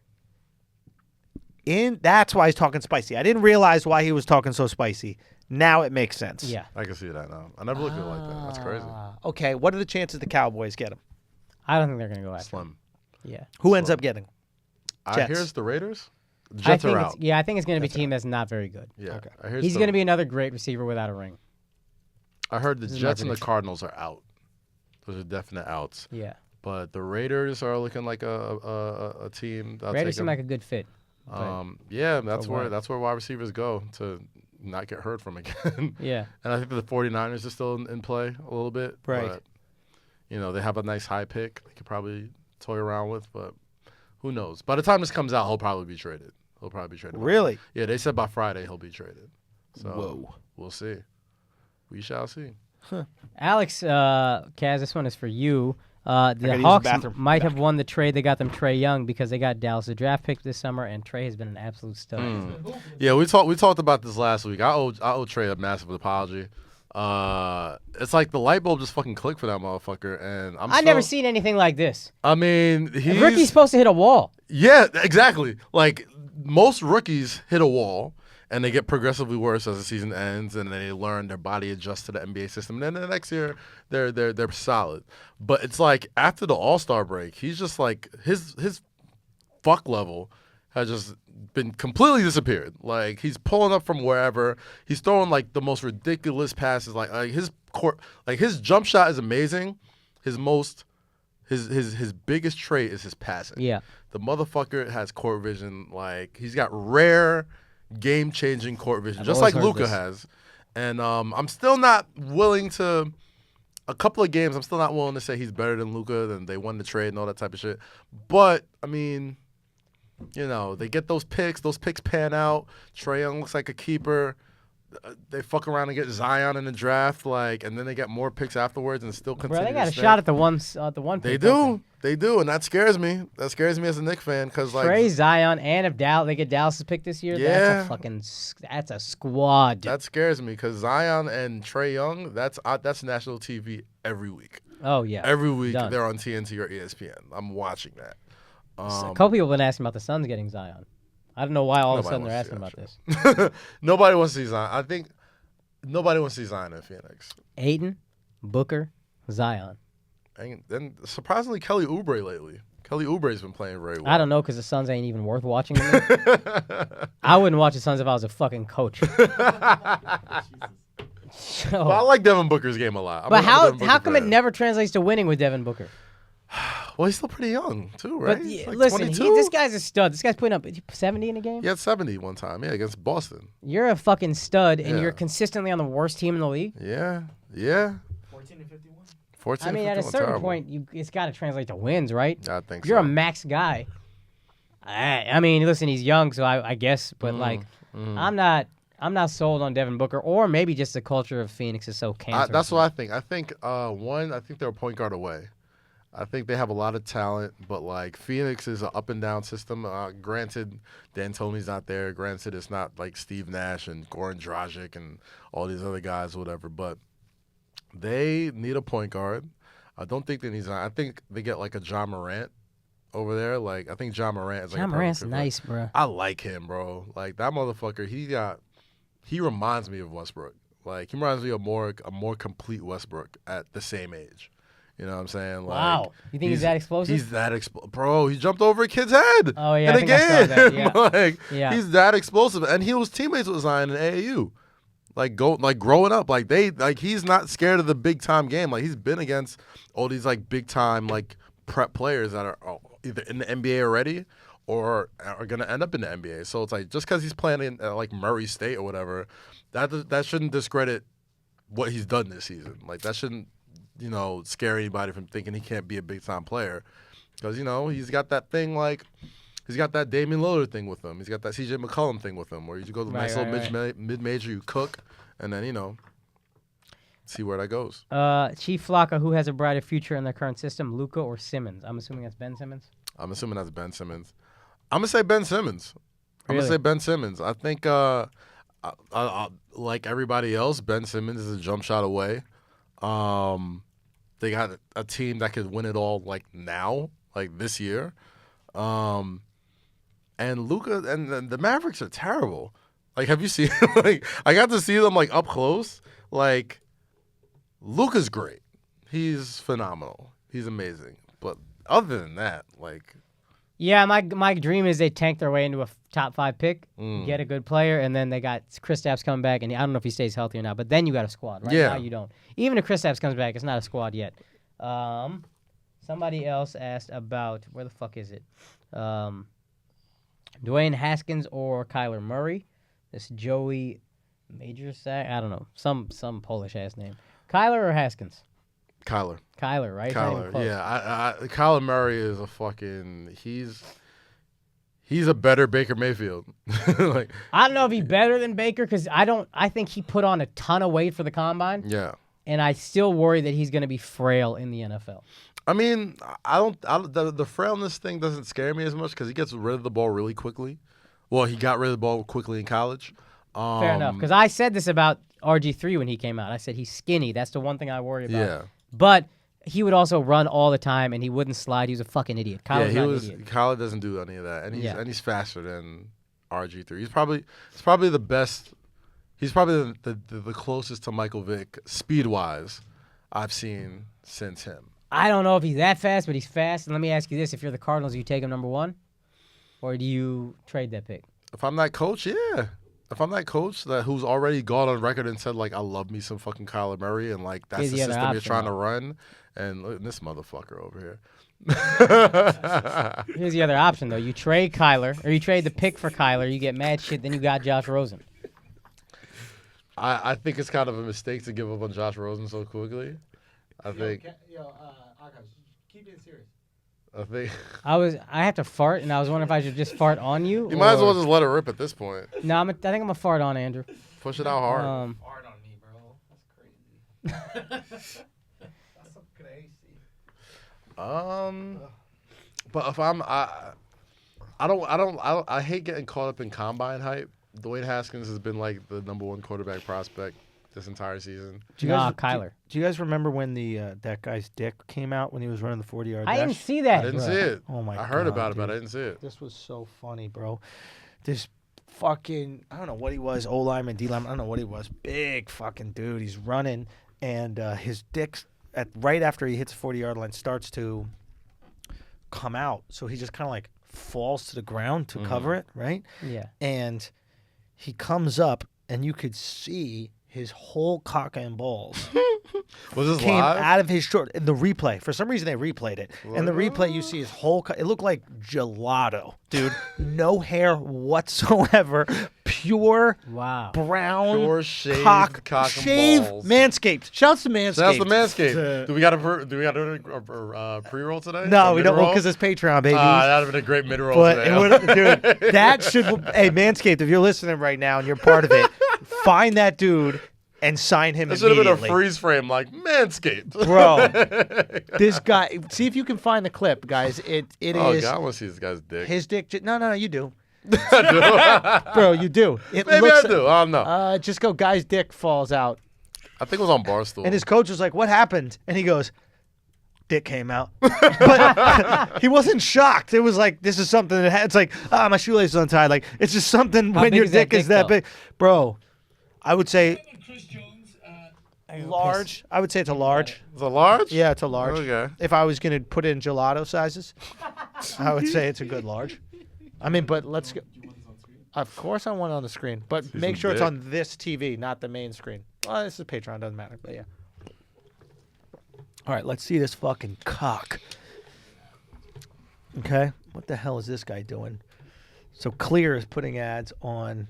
That's why he's talking spicy. I didn't realize why he was talking so spicy. Now it makes sense. Yeah. I can see that now. I never looked at it like that. That's crazy. Okay, what are the chances the Cowboys get him? I don't think they're going to go after him. Slim. Yeah. Who ends up getting? I Jets. here's the Raiders. The I Jets think are it's- out. Yeah, I think it's going to be a team that's not very good. Yeah. Okay. I heard He's the- going to be another great receiver without a ring. I heard the This is my Jets and the prediction. Cardinals are out. Those are definite outs. Yeah. But the Raiders are looking like a team. That'll Raiders take seem 'em. like a good fit. but- Yeah, that's for where what? that's where wide receivers go to not get hurt from again. Yeah. And I think the 49ers are still in play a little bit. Right. But, they have a nice high pick they could probably toy around with, but who knows? By the time this comes out, he'll probably be traded. Really? Yeah, they said by Friday he'll be traded. So Whoa. we'll see. We shall see. Alex, Kaz, this one is for you. gotta The use the Hawks bathroom. might have won the trade. They got them Trey Young because they got Dallas a draft pick this summer, and Trey has been an absolute stud. Yeah, we talked about this last week. I owe Trey a massive apology. It's like the light bulb just fucking clicked for that motherfucker, and I've never seen anything like this. I mean, A he's rookie's supposed to hit a wall. yeah, exactly. Like most rookies hit a wall, and they get progressively worse as the season ends, and then they learn their body adjusts to the NBA system. And then the next year, they're solid. But it's like after the All-Star break, he's just like his fuck level has just been completely disappeared. Like he's pulling up from wherever. He's throwing like the most ridiculous passes. Like his jump shot is amazing. His biggest trait is his passing. Yeah. The motherfucker has court vision. Like he's got rare game-changing court vision, just like Luka has. And I'm still not willing to. A couple of games, I'm still not willing to say he's better than Luka, and they won the trade and all that type of shit. But I mean, you know, they get those picks pan out. Trae Young looks like a keeper. They fuck around and get Zion in the draft, like, and then they get more picks afterwards and still continue. Bro, they got to a stay. shot at the one. They pick, do, and that scares me. That scares me as a Knicks fan because like Trae, Zion, and if they get Dallas' pick this year, that's a squad. that scares me because Zion and Trae Young, that's national TV every week. Oh yeah, Every week Done. they're on TNT or ESPN. I'm watching that. A couple people have been asking about the Suns getting Zion. I don't know why all of a sudden they're asking about this. Nobody wants to see Zion. I think nobody wants to see Zion in Phoenix. Aiton, Booker, Zion. And then surprisingly, Kelly Oubre lately. Kelly Oubre's been playing very well. I don't know because the Suns ain't even worth watching. To me. I wouldn't watch the Suns if I was a fucking coach. So, But I like Devin Booker's game a lot. but how come it never translates to winning with Devin Booker? Well, he's still pretty young too, right? But He's like listen, 22? this guy's a stud. This guy's putting up 70 in a game. He had 70 one time, yeah, against Boston. You're a fucking stud, and Yeah. you're consistently on the worst team in the league. Yeah. 14 and 51. 14. I mean, at a certain point, it's got to translate to wins, right? I think You're so. a max guy. I mean, listen, he's young, so I guess, but I'm not sold on Devin Booker, or maybe just the culture of Phoenix is so cancerous. That's what I think. I think I think they're a point guard away. I think they have a lot of talent, but like Phoenix is an up and down system. Granted, D'Antoni's not there. Granted, it's not like Steve Nash and Goran Dragic and all these other guys or whatever. But they need a point guard. I don't think they need. I think they get like a John Morant over there. Like I think John Morant is like John a Morant's perfect fit. nice, bro. I like him, bro. Like that motherfucker. He reminds me of Westbrook. Like he reminds me of a more complete Westbrook at the same age. You know what I'm saying? Like, Wow. You think he's that explosive? He's that explosive. Bro, he jumped over a kid's head. Oh, yeah, in I a think I saw game. that, yeah. Like, Yeah. he's that explosive. And he was teammates with Zion in AAU. Like growing up. He's not scared of the big time game. Like he's been against all these like big time like prep players that are either in the NBA already or are gonna end up in the NBA. So it's like just because he's playing in like Murray State or whatever, that shouldn't discredit what he's done this season. Like that shouldn't scare anybody from thinking he can't be a big time player, because he's got that thing like he's got that Damian Lillard thing with him. He's got that CJ McCollum thing with him, where you go to the nice little mid major, you cook, and then see where that goes. Chief Flocka, who has a brighter future in their current system, Luka or Simmons? I'm assuming that's Ben Simmons. I'm assuming that's Ben Simmons. I'm gonna say Ben Simmons. Really? I'm gonna say Ben Simmons. I think like everybody else, Ben Simmons is a jump shot away. They got a team that could win it all like now, like this year. And Luka and the Mavericks are terrible. Like, have you seen like I got to see them like up close. Like Luka's great. He's phenomenal. He's amazing. But other than that, like Yeah, my dream is they tank their way into a top 5 pick, get a good player, and then they got Kristaps coming back, and I don't know if he stays healthy or not, but then you got a squad. Right now you don't. Even if Kristaps comes back, it's not a squad yet. Somebody else asked about, where the fuck is it? Dwayne Haskins or Kyler Murray? This Joey Majorsack? I don't know. Some Polish ass name. Kyler or Haskins? Kyler. Kyler, right? It's not even Kyler, close. yeah. Kyler Murray is a fucking he's a better Baker Mayfield. Like I don't know if he's better than Baker because I think he put on a ton of weight for the combine, yeah. and I still worry that he's going to be frail in the NFL. I mean, the frailness thing doesn't scare me as much because he gets rid of the ball really quickly. Well, he got rid of the ball quickly in college. Fair enough, because I said this about RG3 when he came out. I said he's skinny. That's the one thing I worry about. Yeah. But he would also run all the time, and he wouldn't slide. He was a fucking idiot. Kyler's not an idiot. Kyler doesn't do any of that, and he's faster than RG3. He's probably the best. He's probably the closest to Michael Vick speed wise I've seen since him. I don't know if he's that fast, but he's fast. And let me ask you this: if you're the Cardinals, you take him number 1? or do you trade that pick? If I'm that coach, yeah. If I'm that coach who's already gone on record and said like I love me some fucking Kyler Murray and like that's Here's the the other system you're option, trying to though. run, and look at this motherfucker over here. Here's the other option though: you trade Kyler, or you trade the pick for Kyler. You get mad shit, then you got Josh Rosen. I think it's kind of a mistake to give up on Josh Rosen so quickly. I think. Akaash, keep being serious. I think. I have to fart, and I was wondering if I should just fart on you. You might as well or- just let it rip at this point. No, I think I'm gonna fart on Andrew. Push it out hard. Hard on me, bro. That's crazy. That's so crazy. But if I hate getting caught up in combine hype. Dwayne Haskins has been like the #1 quarterback prospect this entire season. Kyler. Do you guys remember when that guy's dick came out when he was running the 40-yard dash? I didn't see that. I didn't bro. see it. Oh my god! I heard about it, dude. but I didn't see it. This was so funny, bro. This fucking, I don't know what he was, O lineman, D lineman, I don't know what he was. Big fucking dude. He's running, and his dick, right after he hits the 40-yard line, starts to come out. So he just kind of like falls to the ground to cover it, right? Yeah. And he comes up, and you could see his whole cock and balls Was this came live? out of his short. In the replay, for some reason they replayed it. In the replay, you see his whole. It looked like gelato, dude. No hair whatsoever, pure Wow. brown Pure shaved cock and shave, balls. Manscaped. Shouts to Manscaped. That's the Manscaped. Do we got a pre-roll today? No, Or we don't, mid-roll? because it's Patreon, baby. That'd have been a great mid-roll But today. it would, dude, that should. Hey, Manscaped, if you're listening right now and you're part of it, find that dude and sign him It should have immediately. been a freeze frame like Manscaped. Bro, this guy. See if you can find the clip, guys. It Oh, is God, I want to see this guy's dick. his dick. No, you do, I do. bro. You do. It Maybe looks, I do. I don't know. Just go. Guy's dick falls out, I think it was on Barstool. and his coach was like, "What happened?" And he goes, "Dick came out," but he wasn't shocked. It was like, "This is something that it's like, my shoelace is untied." Like it's just something How when big your is that dick is dick, that though? big, bro. I would say Chris Jones, large. I would say it's a large. Is it large? Yeah, it's a large. Okay. If I was gonna put it in gelato sizes, I would say it's a good large. I mean, but let's go. Of course, I want it on the screen, but make some sure it's dick. on this TV, not the main screen. Well, this is Patreon, doesn't matter, but yeah. All right, let's see this fucking cock. Okay, what the hell is this guy doing? So Clear is putting ads on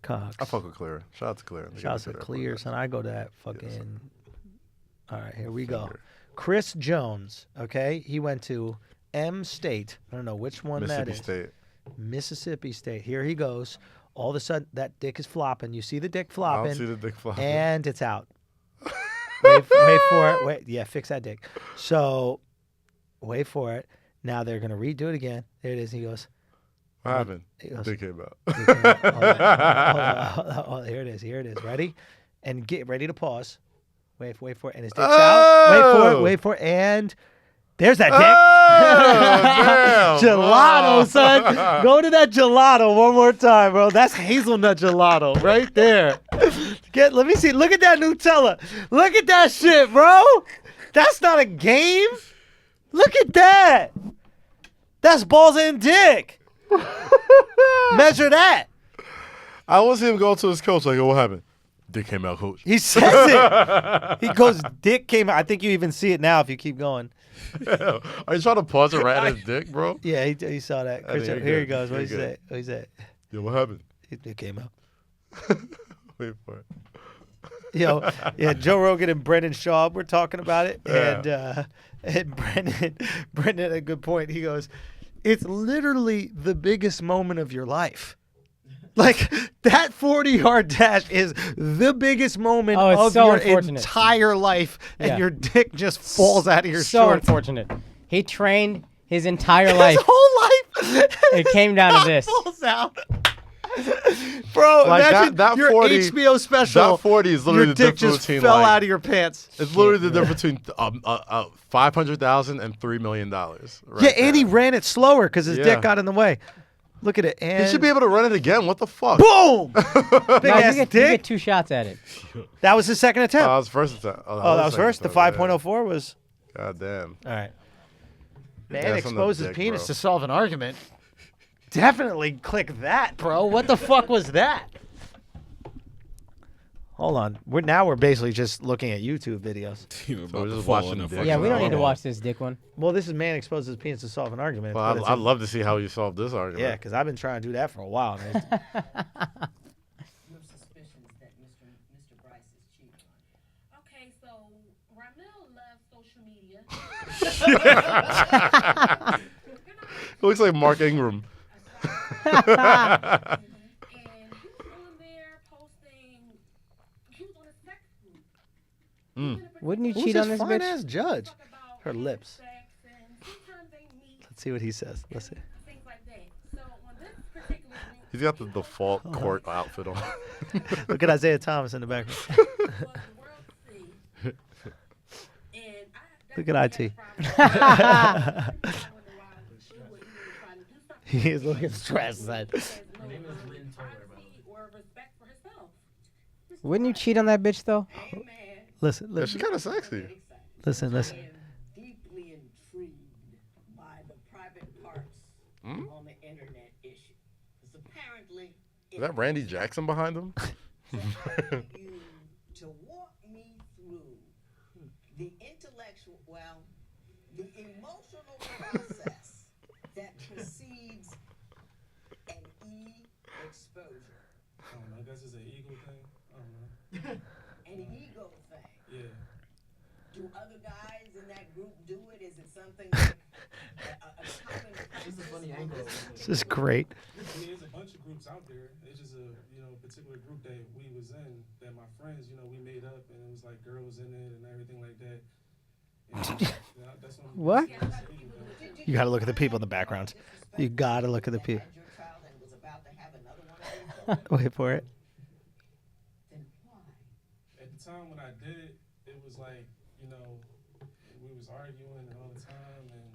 cocks. I fuck with Clear. Shout out to Clear. They Shout out got to a good Clear, app. son. I go to that fucking. All right, here we go. Finger. Chris Jones. Okay, he went to M State. I don't know which one that Mississippi is. State. Mississippi State. Here he goes. All of a sudden, that dick is flopping. You see the dick I flopping, don't see the dick flopping. and it's out. wait for it. Wait, yeah, fix that dick. So, wait for it. Now they're gonna redo it again. There it is. He goes. What happened? He goes. Dick came out. Oh, here it is. Here it is. Ready? And get ready to pause. Wait for it. And his dick's out. Wait for it. And there's that dick. damn. Gelato, son. Go to that gelato one more time, bro. That's hazelnut gelato right there. Let me see. Look at that Nutella. Look at that shit, bro. That's not a game. Look at that. That's balls and dick. Measure that. I want to see him go to his coach like, what happened? Dick came out, coach. He says it. He goes, dick came out. I think you even see it now if you keep going. Are you trying to pause it right at his dick, bro? Yeah, he saw that. I think Chris, you're here he good. goes. What You're he good. say? What he say? Yo, what happened? It came out. Wait for it. Yo, yeah, Joe Rogan and Brendan Schaub were talking about it, Yeah. and Brendan had a good point. He goes, "It's literally the biggest moment of your life." Like that 40-yard dash is the biggest moment Oh, it's of so your unfortunate. entire life, and Yeah. your dick just falls out of your So shorts. unfortunate. He trained his entire His life. whole life. It came down to this. Falls out. Bro, Like, imagine that your 40 HBO special. That 40 is literally your the dick difference just between fell like, out of your pants. it's literally the difference between $500,000 and $3 million. Right Yeah, and he there. ran it slower because his Yeah. dick got in the way. Look at it. And He should be able to run it again. What the fuck? boom! Big No, ass you get dick. 2 shots at it. That was his second attempt. that was first attempt. Oh, that was first. The 5.04 was. God damn. All right. Man Yeah, it's on the exposed his dick, penis bro. to solve an argument. definitely click that, bro. What the fuck was that? Hold on. We're basically just looking at YouTube videos. You're about we're to just fall watching in a the fucking Yeah, we don't need to hole. watch this dick one. Well, this is man exposes his penis to solve an argument. Well, But I'd love to see how you solve this argument. yeah, because I've been trying to do that for a while. Man. Your suspicions that Mr. Bryce is cheating on you. Okay, so Ramil loves social media. It looks like Mark Ingram. And he was on there posting. He was on a sex group. Wouldn't you Who's cheat on this fine bitch? ass judge? Talk about Her lips. sex, and sometimes they meet, Let's see what he says. Let's see. things like that. So when this particular group He's got the default court outfit on. Look at Isaiah Thomas in the background. was the world see, and Look at IT. He is looking stressed. Son. or respect for herself. Wouldn't you cheat on that bitch though? Listen, Yeah, she's listen, kind of sexy. listen, listen. Deeply intrigued by the private parts on the internet issue. Because apparently, Is that Randy Jackson behind him? you to walk me through the intellectual, well, the emotional process that precedes an exposure. I don't know. I guess it's an ego thing. I don't know. An ego thing. Yeah. Do other guys in that group do it? Is it something like a common practice? This is a funny angle. This is great. I mean, there's a bunch of groups out there. It's just a particular group that we was in that my friends, we made up, and it was like girls in it and everything like that. And, that's What? You got to look at the people in the background. You got to look at the people. Had your child and was about to have another one of these? Wait for it. Then why? At the time when I did it, it was like, we was arguing all the time, and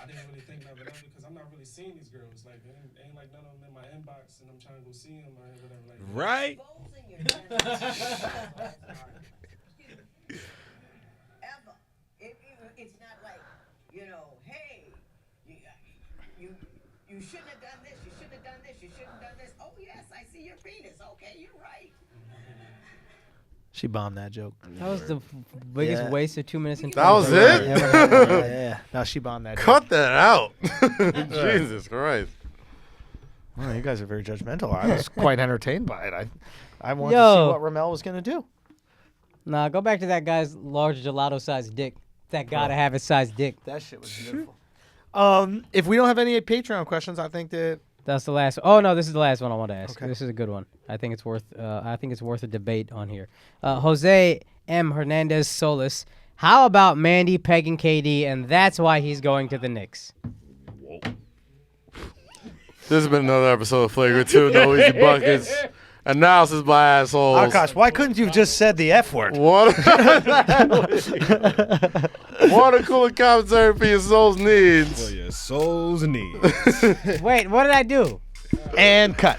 I didn't really think nothing of it because I'm not really seeing these girls. Like, it ain't like none of them in my inbox, and I'm trying to go see them or whatever. Like, Right? Exposing your ever. It's not like, hey, you shouldn't have done this, you shouldn't have done this, you shouldn't have done this. Oh, yes, I see your penis. Okay, you're right. She bombed that joke. That was the biggest Yeah. waste of 2 minutes and That was 20 it? seconds I've ever had. Yeah. No, she bombed that joke. Cut that out. Jesus Christ. Well, you guys are very judgmental. I was quite entertained by it. I wanted to Yo. see what Ramel was going to do. Nah, go back to that guy's large gelato-sized dick. That gotta have his size dick. That shit was beautiful. If we don't have any Patreon questions, I think that That's the last. Oh no, this is the last one I want to ask. Okay. This is a good one. I think it's worth. I think it's worth a debate on here. Jose M. Hernandez Solis. How about Mandy pegging KD, and that's why he's going to the Knicks? This has been another episode of Flagrant 2, No Easy Buckets. Analysis by assholes. Akaash, why couldn't you have just said the F word? Water cooler commentary for your soul's For needs. your soul's needs. Wait, what did I do? And cut.